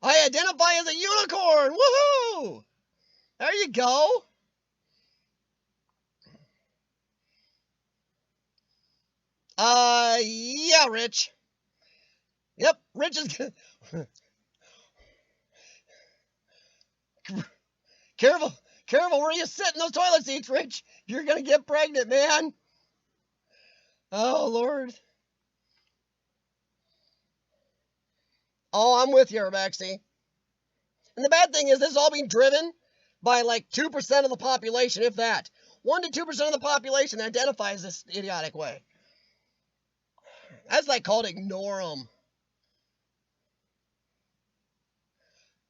I identify as a unicorn. Woohoo! There you go. Yeah, Rich. Yep, Rich is Careful where you sit in those toilet seats, Rich. You're gonna get pregnant, man. Oh, Lord. Oh, I'm with you, Urbex. And the bad thing is this is all being driven by like 2% of the population, if that. 1 to 2% of the population identifies this idiotic way. That's like called ignore them.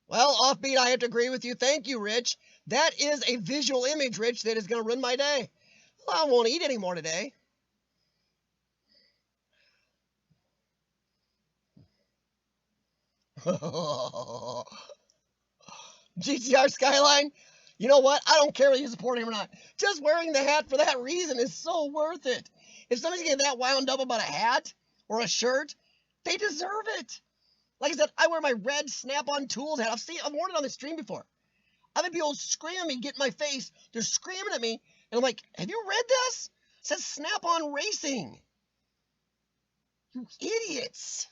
Well, offbeat, I have to agree with you. Thank you, Rich. That is a visual image, Rich, that is going to ruin my day. Well, I won't eat anymore today. GTR Skyline, you know what? I don't care whether you support him or not. Just wearing the hat for that reason is so worth it. If somebody's getting that wound up about a hat or a shirt, they deserve it. Like I said, I wear my red Snap-on Tools hat. I've worn it on the stream before. I've had people scream at me, get in my face. They're screaming at me, and I'm like, have you read this? It says Snap-on Racing. You idiots.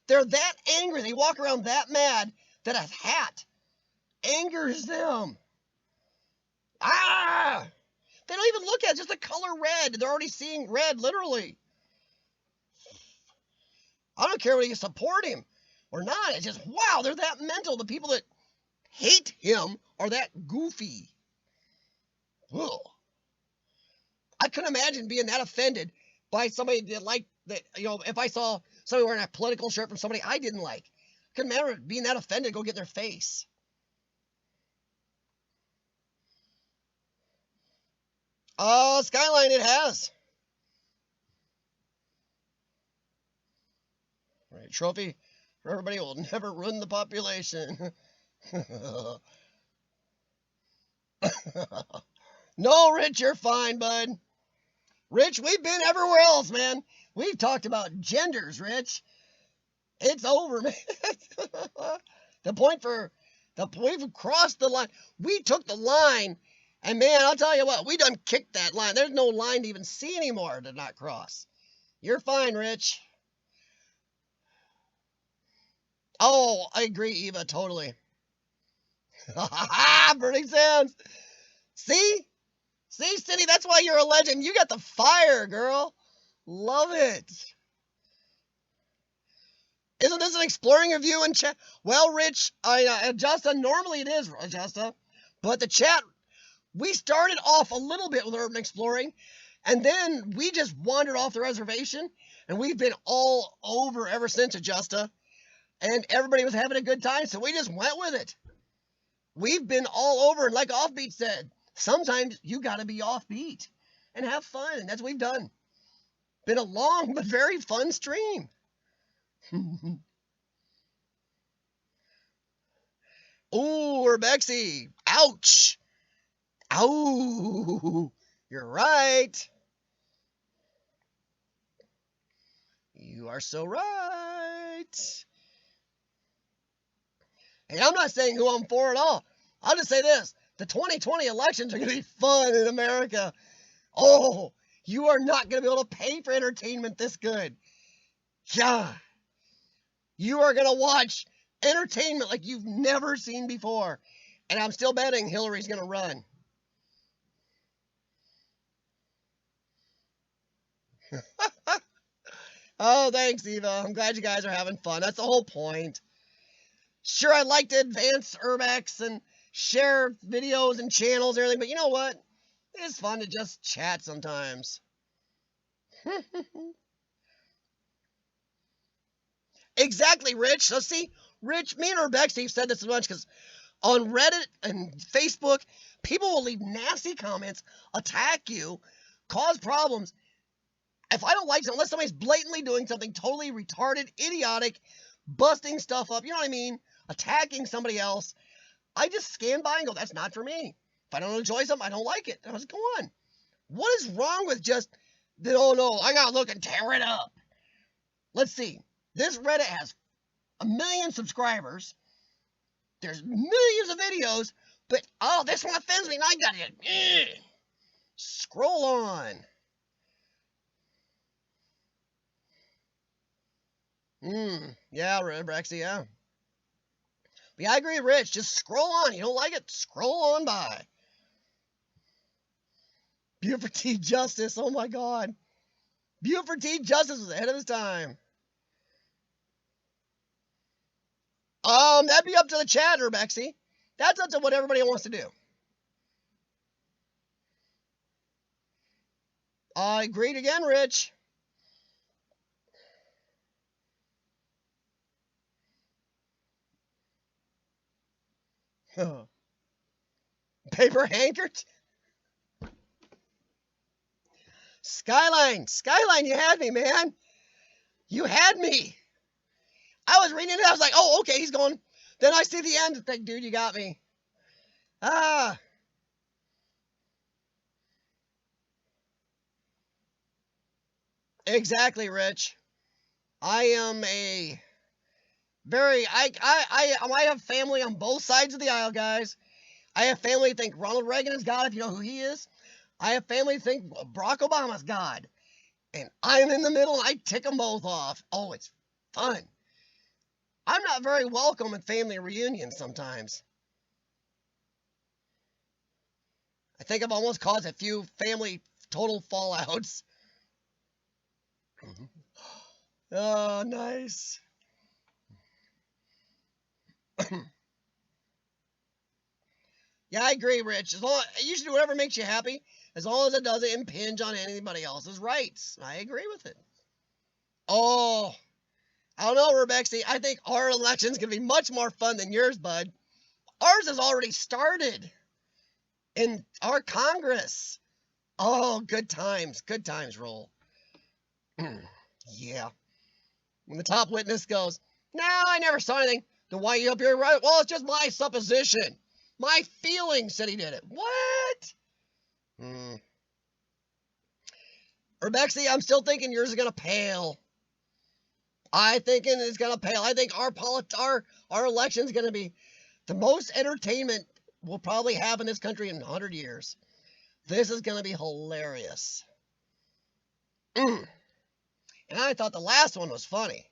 They're that angry. They walk around that mad that a hat angers them. Ah! They don't even look at it, just the color red. They're already seeing red, literally. I don't care whether you support him or not. It's just, wow, they're that mental. The people that hate him are that goofy. Ugh. I couldn't imagine being that offended by somebody that liked that. You know, if I saw somebody wearing a political shirt from somebody I didn't like, I couldn't imagine being that offended to go get in their face. Skyline, it has. Right, trophy for everybody will never ruin the population. No, Rich, you're fine, bud. Rich, we've been everywhere else, man. We've talked about genders, Rich. It's over, man. We've crossed the line. We took the line, and man, I'll tell you what, we done kicked that line. There's no line to even see anymore to not cross. You're fine, Rich. Oh, I agree, Eva, totally. Burning Sands. See, Cindy, that's why you're a legend. You got the fire, girl. Love it. Isn't this an exploring review in chat? Well, Rich, Justa, normally it is, Justa, but the chat, we started off a little bit with urban exploring, and then we just wandered off the reservation, and we've been all over ever since, Justa, and everybody was having a good time, so we just went with it. We've been all over, and like Offbeat said, sometimes you got to be offbeat and have fun, and that's what we've done. Been a long but very fun stream. Ooh, Urbexy. Ouch. Ow. You're right. You are so right. And I'm not saying who I'm for at all. I'll just say this. The 2020 elections are going to be fun in America. Oh, you are not going to be able to pay for entertainment this good. Yeah. You are going to watch entertainment like you've never seen before. And I'm still betting Hillary's going to run. Oh, thanks, Eva. I'm glad you guys are having fun. That's the whole point. Sure, I'd like to advance Urbex and share videos and channels and everything, but you know what? It's fun to just chat sometimes. Exactly, Rich. So see, Rich, me and Urbex have said this a bunch because on Reddit and Facebook, people will leave nasty comments, attack you, cause problems. If I don't like something, unless somebody's blatantly doing something totally retarded, idiotic, busting stuff up, you know what I mean? Attacking somebody else, I just scan by and go, that's not for me. If I don't enjoy something, I don't like it. I was go on. What is wrong with just that? Oh no, I gotta look and tear it up. Let's see. This Reddit has 1 million subscribers. There's millions of videos, but oh, this one offends me, and I gotta scroll on. Yeah, Brexy, yeah. But yeah, I agree, Rich. Just scroll on. You don't like it? Scroll on by. Buford T. Justice. Oh my God. Buford T. Justice was ahead of his time. That'd be up to the chat, Urbexy. That's up to what everybody wants to do. Agreed again, Rich. Paper hankers? Skyline, you had me, man. You had me. I was reading it, I was like, oh, okay, he's going. Then I see the end, think, dude, you got me. Exactly, Rich. I am a very, I have family on both sides of the aisle, guys. I have family think Ronald Reagan is God, if you know who he is. I have family think Barack Obama's God. And I'm in the middle, and I tick them both off. Oh, it's fun. I'm not very welcome at family reunions sometimes. I think I've almost caused a few family total fallouts. Oh, nice. Yeah, I agree, Rich. You should do whatever makes you happy, as long as it doesn't impinge on anybody else's rights. I agree with it. Oh, I don't know, Urbex. I think our election's going to be much more fun than yours, bud. Ours has already started in our Congress. Oh, good times. Good times roll. Yeah. When the top witness goes, no, I never saw anything. Then why are you up here? Well, it's just my supposition. My feeling said he did it. What? Urbexy, I'm still thinking yours is going to pale. I think it's going to pale. I think our election's going to be the most entertainment we'll probably have in this country in 100 years. This is going to be hilarious. And I thought the last one was funny.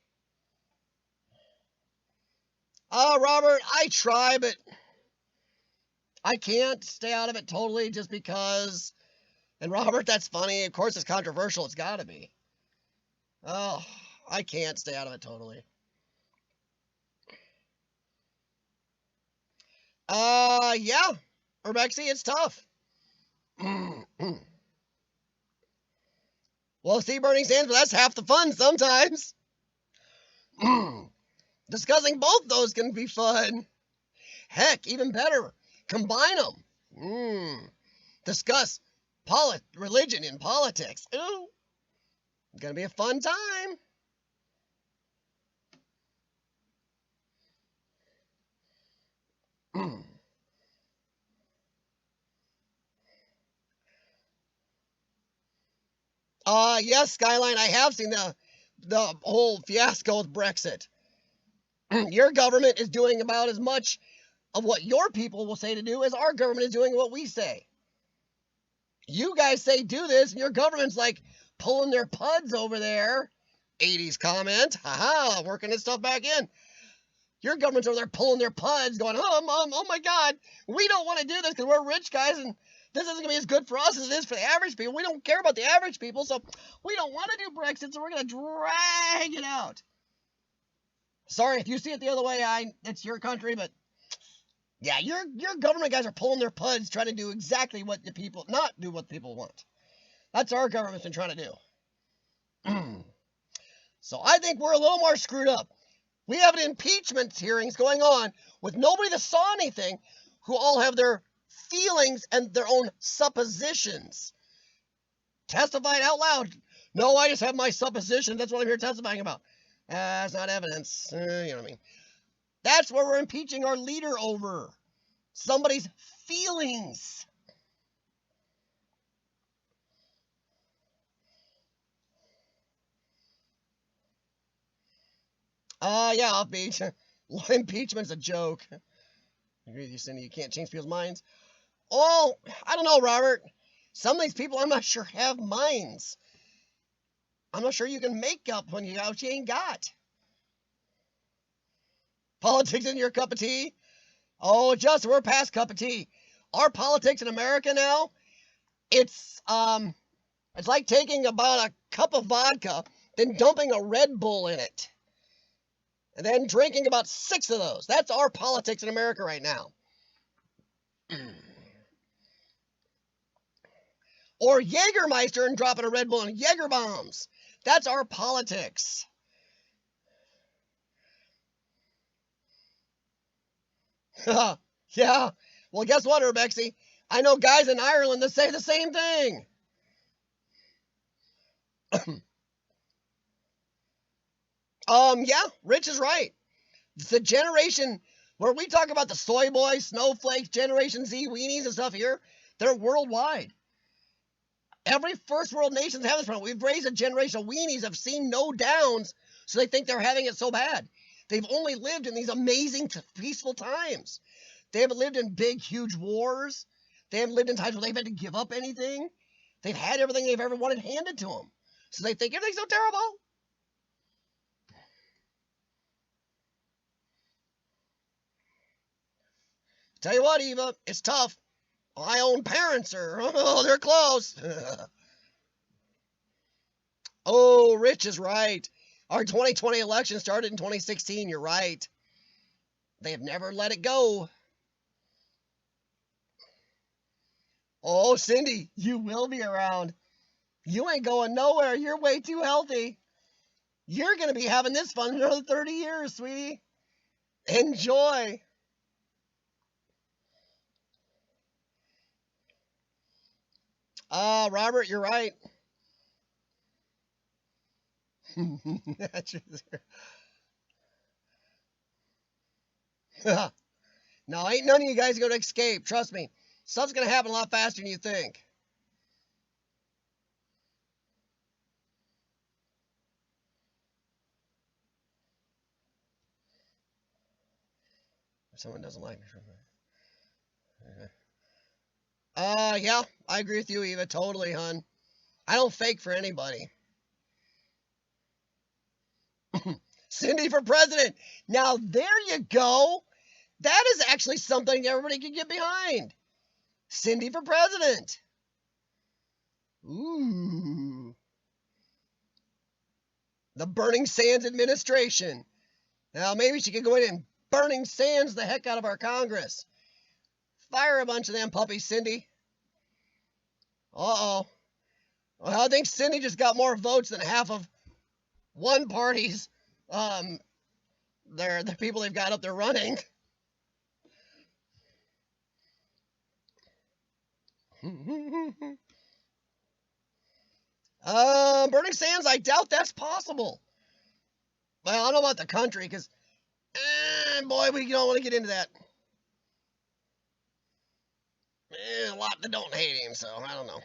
Robert, I try, but I can't stay out of it totally just because. And Robert, that's funny. Of course, it's controversial. It's got to be. Oh, I can't stay out of it totally. Yeah. Urbexy, it's tough. Well, see, Bernie Sanders, but that's half the fun sometimes. Discussing both those can be fun. Heck, even better, combine them. Discuss religion and politics. Ooh, gonna be a fun time. Yes, Skyline, I have seen the whole fiasco with Brexit. Your government is doing about as much of what your people will say to do as our government is doing what we say. You guys say do this, and your government's like pulling their puds over there. 80s comment. Haha, working this stuff back in. Your government's over there pulling their puds, going, oh my God, we don't want to do this because we're rich guys, and this isn't going to be as good for us as it is for the average people. We don't care about the average people, so we don't want to do Brexit, so we're going to drag it out. Sorry, if you see it the other way, it's your country, but yeah, your government guys are pulling their puds, trying to do exactly what the people, not do what the people want. That's our government's been trying to do. So I think we're a little more screwed up. We have an impeachment hearings going on with nobody that saw anything, who all have their feelings and their own suppositions. Testified out loud. No, I just have my suppositions. That's what I'm here testifying about. That's not evidence. You know what I mean? That's where we're impeaching our leader over. Somebody's feelings. Yeah, upbeat. Impeachment's a joke. You saying you can't change people's minds? Oh, I don't know, Robert. Some of these people, I'm not sure, have minds. I'm not sure you can make up when you got what you ain't got. Politics in your cup of tea? Oh, Justin, we're past cup of tea. Our politics in America now, it's like taking about a cup of vodka, then dumping a Red Bull in it, and then drinking about 6 of those. That's our politics in America right now. Or Jägermeister and dropping a Red Bull and Jäger bombs. That's our politics. Yeah. Well, guess what, Urbexy? I know guys in Ireland that say the same thing. Yeah, Rich is right. It's the generation where we talk about the soy boys, snowflakes, Generation Z weenies and stuff here. They're worldwide. Every first world nation's having this problem. We've raised a generation of weenies that have seen no downs, so they think they're having it so bad. They've only lived in these amazing, peaceful times. They haven't lived in big, huge wars. They haven't lived in times where they've had to give up anything. They've had everything they've ever wanted handed to them. So they think everything's so terrible. Tell you what, Eva, it's tough. My own parents are, oh, they're close. Oh, Rich is right. Our 2020 election started in 2016. You're right. They have never let it go. Oh, Cindy, you will be around. You ain't going nowhere. You're way too healthy. You're going to be having this fun another 30 years, sweetie. Enjoy. Robert, you're right. No, ain't none of you guys going to escape. Trust me. Stuff's going to happen a lot faster than you think. Someone doesn't like me from there. Yeah, I agree with you, Eva. Totally, hon. I don't fake for anybody. Cindy for president. Now, there you go. That is actually something everybody can get behind. Cindy for president. Ooh. The Burning Sands administration. Now, maybe she could go in and Burning Sands the heck out of our Congress. Fire a bunch of them puppies, Cindy. Uh-oh. Well, I think Cindy just got more votes than half of one party's, the people they've got up there running. Burning Sands, I doubt that's possible. Well, I don't know about the country, because, boy, we don't want to get into that. A lot that don't hate him, so I don't know.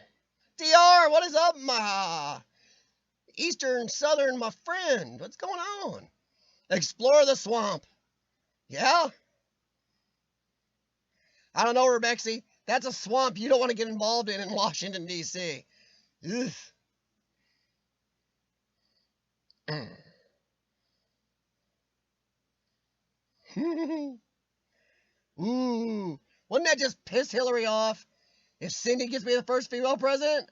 DR, what is up, my Eastern, Southern, my friend? What's going on? Explore the swamp. Yeah? I don't know, Rebexy. That's a swamp you don't want to get involved in Washington, D.C. Ugh. Ooh. Wouldn't that just piss Hillary off if Cindy gets me the first female president?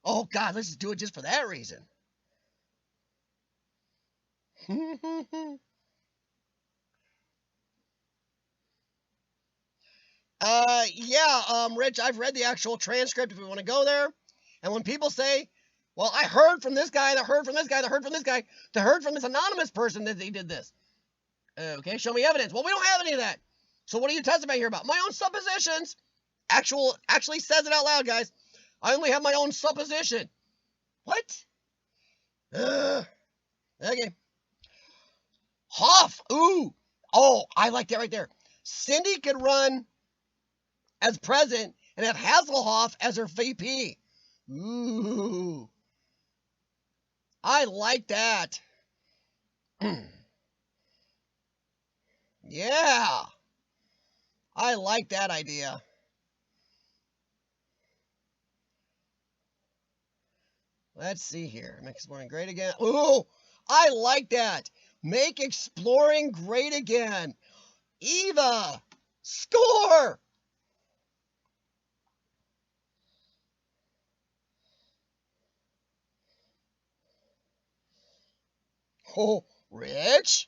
Oh, God, let's just do it just for that reason. Rich, I've read the actual transcript if we want to go there. And when people say, well, I heard from this guy, that heard from this guy, that heard from this guy, that heard from this anonymous person that he did this. Okay, show me evidence. Well, we don't have any of that. So what are you testifying here about? My own suppositions. Actually says it out loud, guys. I only have my own supposition. What? Okay. Hoff. Ooh. Oh, I like that right there. Cindy could run as president and have Hasselhoff as her VP. Ooh. I like that. Yeah. I like that idea. Let's see here. Make exploring great again. Ooh, I like that. Make exploring great again. Eva, score! Oh, Rich?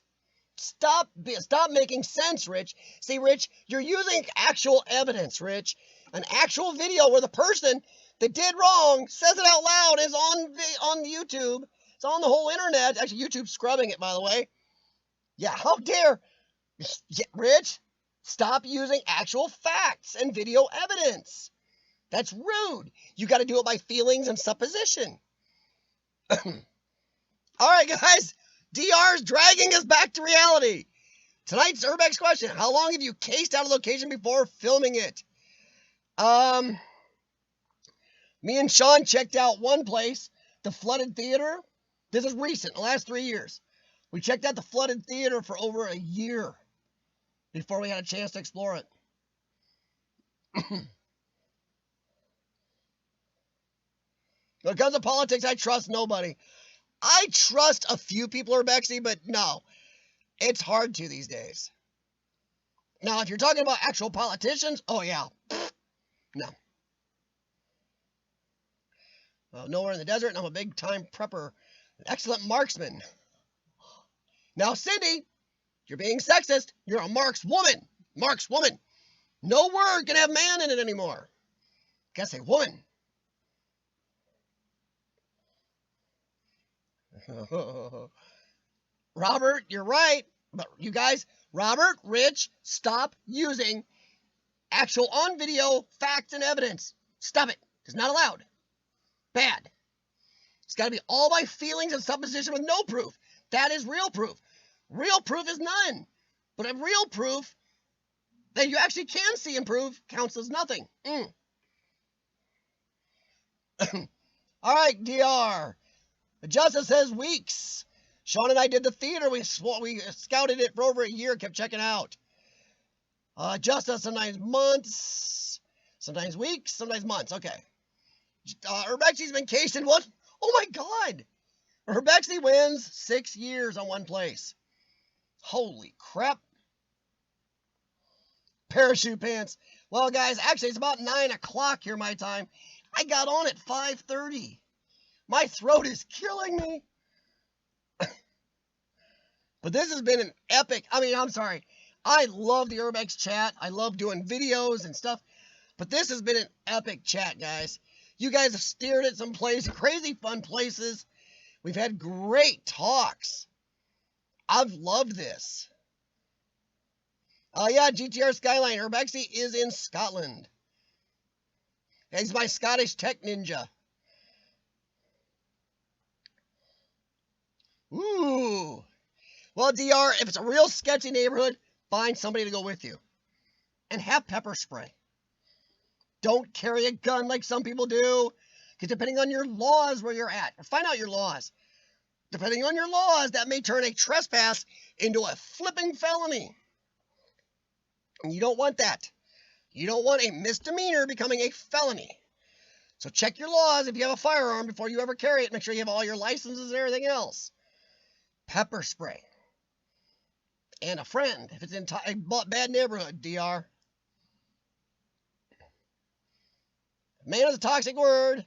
Stop making sense, Rich. See, Rich, you're using actual evidence, Rich. An actual video where the person that did wrong says it out loud is on YouTube. It's on the whole internet. Actually, YouTube's scrubbing it, by the way. Yeah, how dare... Yeah, Rich, stop using actual facts and video evidence. That's rude. You got to do it by feelings and supposition. All right, guys. DR's dragging us back to reality. Tonight's Urbex question. How long have you cased out a location before filming it? Me and Sean checked out one place, the Flooded Theater. This is recent, the last 3 years. We checked out the Flooded Theater for over a year before we had a chance to explore it. When it comes to politics, I trust nobody. I trust a few people, Urbexy, but no. It's hard to these days. Now, if you're talking about actual politicians, oh yeah, no. Nowhere in the desert, and I'm a big-time prepper. An excellent marksman. Now, Cindy, you're being sexist. You're a markswoman. Markswoman. No word can have man in it anymore. Gotta say woman. Robert, you're right. But you guys, Robert, Rich, stop using actual on-video facts and evidence. Stop it. It's not allowed. Bad. It's got to be all by feelings and supposition with no proof. That is real proof. Real proof is none. But a real proof that you actually can see and prove counts as nothing. All right, DR. The justice says weeks. Sean and I did the theater. We scouted it for over a year, kept checking out. Justice, sometimes months, sometimes weeks, sometimes months. Okay. Urbexi's been cased in what? Oh my God. Urbexi wins 6 years on one place. Holy crap. Parachute pants. Well, guys, actually, it's about 9 o'clock here my time. I got on at 5:30. My throat is killing me. But this has been an epic, I'm sorry. I love the Urbex chat. I love doing videos and stuff. But this has been an epic chat, guys. You guys have steered it some places, crazy fun places. We've had great talks. I've loved this. Yeah, GTR Skyline. Urbexi is in Scotland. He's my Scottish tech ninja. Ooh. Well, DR, if it's a real sketchy neighborhood, find somebody to go with you. And have pepper spray. Don't carry a gun like some people do. Because depending on your laws where you're at, find out your laws. Depending on your laws, that may turn a trespass into a flipping felony. And you don't want that. You don't want a misdemeanor becoming a felony. So check your laws if you have a firearm before you ever carry it. Make sure you have all your licenses and everything else. Pepper spray. And a friend if it's in a bad neighborhood, DR. Man is a toxic word.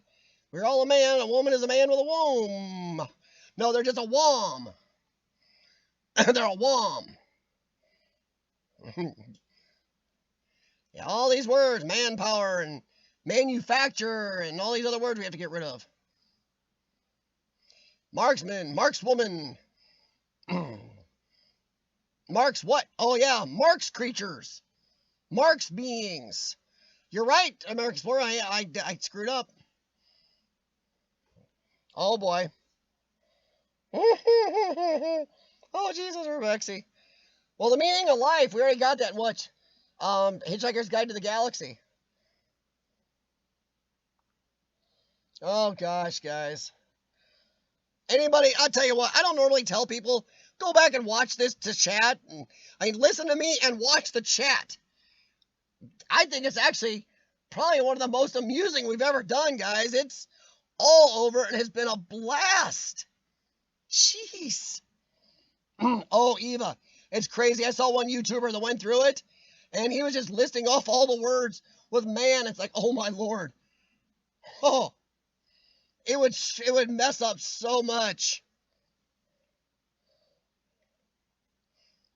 We're all a man. A woman is a man with a womb. No, they're just a wom. They're a wom. Yeah, all these words, manpower and manufacture and all these other words we have to get rid of. Marksman, markswoman. Marks what? Oh yeah, Marks creatures. Marks beings. You're right, American Explorer. I screwed up. Oh boy. Oh Jesus, Urbexi. Well, the meaning of life, we already got that. What? Hitchhiker's Guide to the Galaxy. Oh gosh, guys. Anybody? I'll tell you what. I don't normally tell people go back and watch this to chat. Listen to me and watch the chat. I think it's actually probably one of the most amusing we've ever done, guys. It's all over and has been a blast. Jeez. Oh, Eva. It's crazy. I saw one YouTuber that went through it, and he was just listing off all the words with man. It's like, oh, my Lord. Oh, it would mess up so much.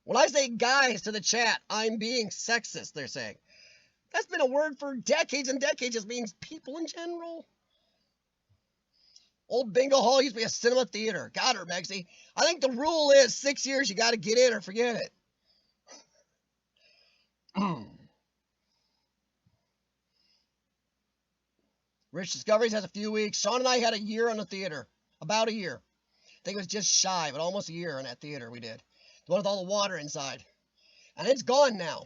When I say guys to the chat, I'm being sexist, they're saying. That's been a word for decades and decades. It means people in general. Old Bingo Hall used to be a cinema theater. Got her, Bexy. I think the rule is 6 years you got to get in or forget it. Rich Discoveries has a few weeks. Sean and I had a year on the theater. About a year. I think it was just shy, but almost a year on that theater we did. The one with all the water inside. And it's gone now.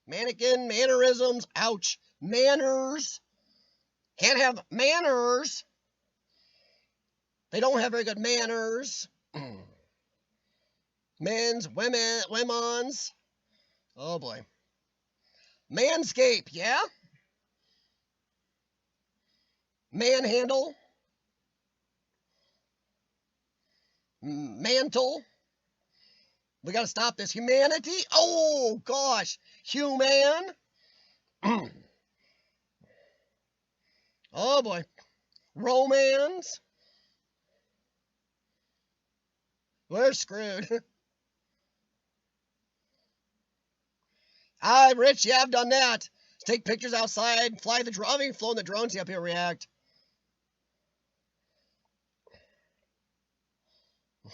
Mannequin, mannerisms, ouch. Manners. Can't have manners. They don't have very good manners. Men's, women's. Oh boy. Manscape, yeah? Manhandle. Mantle. We got to stop this. Humanity. Oh, gosh. Human. Oh, boy. Romance. We're screwed. Rich, yeah, I've done that. Take pictures outside, fly the drone. I've even flown the drone, see how people react.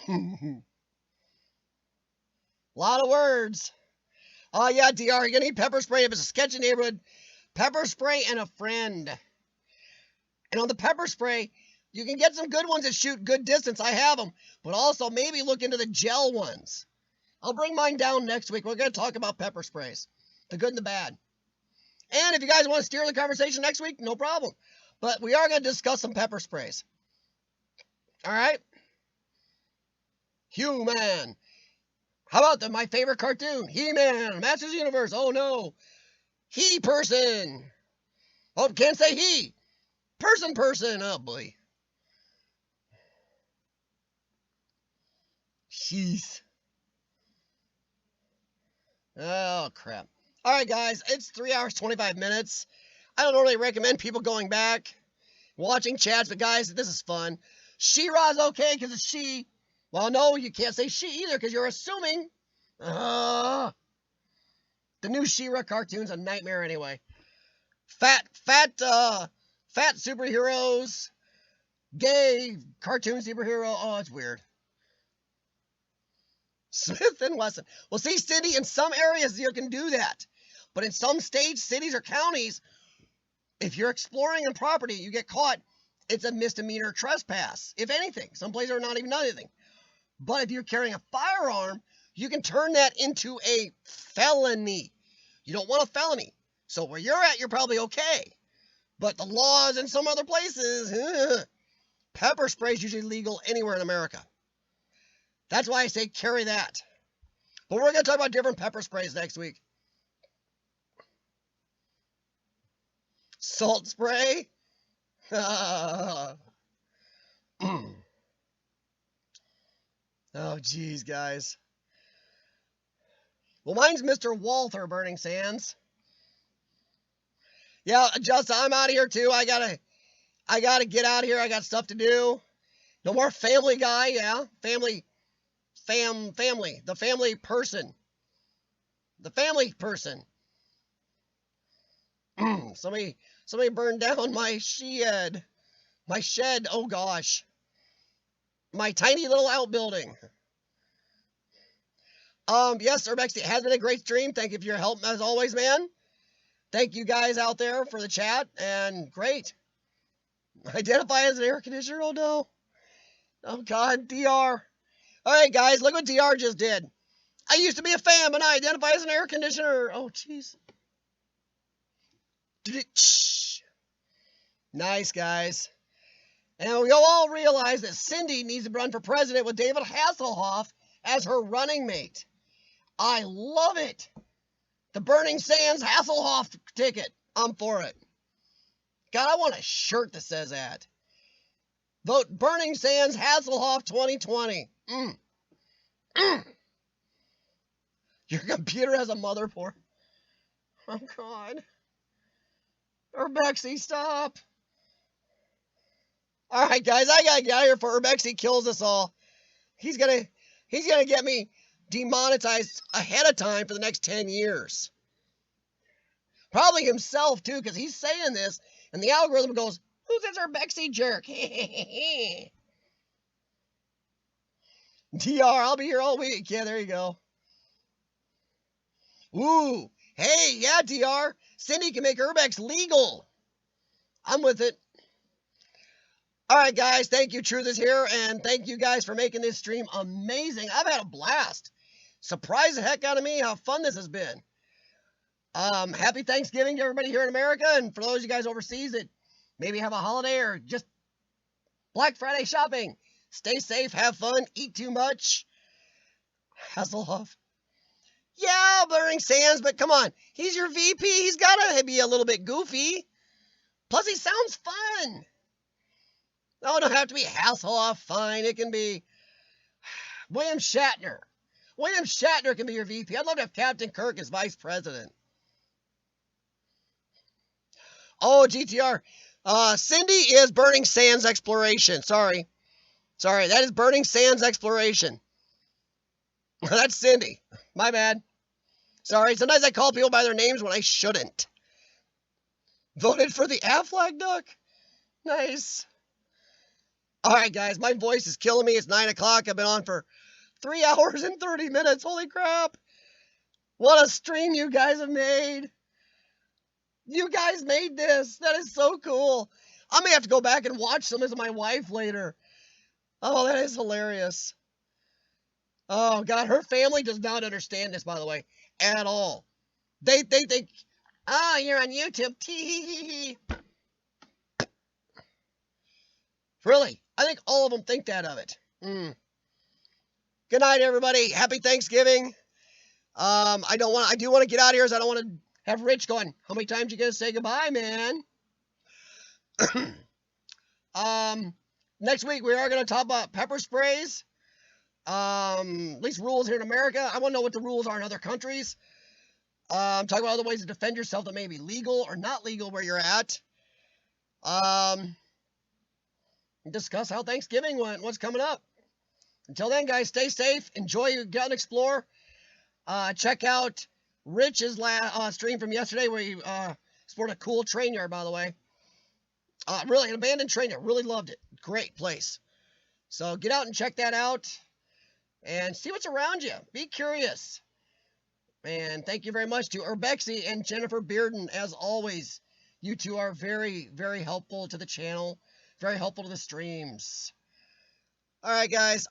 A lot of words. Oh, yeah, DR, you're going to need pepper spray if it's a sketchy neighborhood. Pepper spray and a friend. And on the pepper spray, you can get some good ones that shoot good distance. I have them. But also maybe look into the gel ones. I'll bring mine down next week. We're going to talk about pepper sprays. The good and the bad. And if you guys want to steer the conversation next week, no problem. But we are going to discuss some pepper sprays. All right? Human. How about my favorite cartoon? He-Man, Masters of the Universe. Oh, no. He-person. Oh, can't say he. Person. Oh, boy. Jeez. Oh, crap. All right, guys. It's 3 hours, 25 minutes. I don't really recommend people going back, watching chats, but, guys, this is fun. She-Ra's okay because it's she. Well, no, you can't say she either because you're assuming. The new She-Ra cartoon's a nightmare anyway. Fat superheroes. Gay cartoon superhero. Oh, it's weird. Smith and Wesson. Well, see, Cindy, in some areas you can do that. But in some states, cities, or counties, if you're exploring a property, you get caught, it's a misdemeanor trespass. If anything. Some places are not even anything. But if you're carrying a firearm, you can turn that into a felony. You don't want a felony. So where you're at, you're probably okay. But the laws in some other places, pepper spray is usually legal anywhere in America. That's why I say carry that. But we're going to talk about different pepper sprays next week. Salt spray. Oh, geez, guys. Well, mine's Mr. Walther Burning Sands. Yeah, Justin, I'm out of here too. I gotta get out of here. I got stuff to do. No more Family Guy, yeah. Family. The family person. The family person. Somebody burned down my shed. My shed, oh gosh. My tiny little outbuilding. Yes, Urbex, it has been a great stream. Thank you for your help as always, man. Thank you guys out there for the chat, and great. Identify as an air conditioner? Oh, no. Oh, God, DR. All right, guys, look what DR just did. I used to be a fan, but I identify as an air conditioner. Oh, jeez. Nice, guys. And we all realize that Cindy needs to run for president with David Hasselhoff as her running mate. I love it. The Burning Sands Hasselhoff ticket. I'm for it. God, I want a shirt that says that. Vote Burning Sands Hasselhoff 2020. Your computer has a motherboard. Oh, God. Urbexy, stop. All right, guys, I gotta get out of here for Urbexy kills us all. He's gonna get me demonetized ahead of time for the next 10 years. Probably himself, too, because he's saying this, and the algorithm goes, who's this Urbexy jerk? DR, I'll be here all week. Yeah, there you go. Ooh, hey, yeah, DR. Cindy can make Urbex legal. I'm with it. All right, guys, thank you. Truth is here, and thank you guys for making this stream amazing. I've had a blast. Surprised the heck out of me how fun this has been. Happy Thanksgiving to everybody here in America, and for those of you guys overseas that maybe have a holiday or just Black Friday shopping. Stay safe, have fun, eat too much. Hasselhoff. Yeah, Burning Sands, but come on. He's your VP. He's got to be a little bit goofy. Plus, he sounds fun. No, it don't have to be Hasselhoff. Fine, it can be William Shatner. William Shatner can be your VP. I'd love to have Captain Kirk as vice president. Oh, GTR. Cindy is Burning Sands Exploration. Sorry, that is Burning Sands Exploration. That's Cindy. My bad. Sorry, sometimes I call people by their names when I shouldn't. Voted for the Aflac duck? Nice. All right, guys, my voice is killing me. It's 9 o'clock. I've been on for 3 hours and 30 minutes. Holy crap. What a stream you guys have made. You guys made this. That is so cool. I may have to go back and watch some as my wife later. Oh, that is hilarious. Oh, God, her family does not understand this, by the way, at all. They think, oh, you're on YouTube. Tee. Really? I think all of them think that of it. Good night, everybody. Happy Thanksgiving. I do want to get out of here, so I don't want to have Rich going, how many times you gonna say goodbye, man? Next week we are gonna talk about pepper sprays. At least rules here in America. I want to know what the rules are in other countries. Talk about other ways to defend yourself that may be legal or not legal where you're at. Discuss how Thanksgiving went, what's coming up. Until then, guys, stay safe. Enjoy your Get and Explore. Check out Rich's stream from yesterday where he sported a cool train yard, by the way. Really, an abandoned train yard. Really loved it. Great place. So get out and check that out and see what's around you. Be curious. And thank you very much to Urbexy and Jennifer Bearden. As always, you two are very, very helpful to the channel. Very helpful to the streams. All right, guys.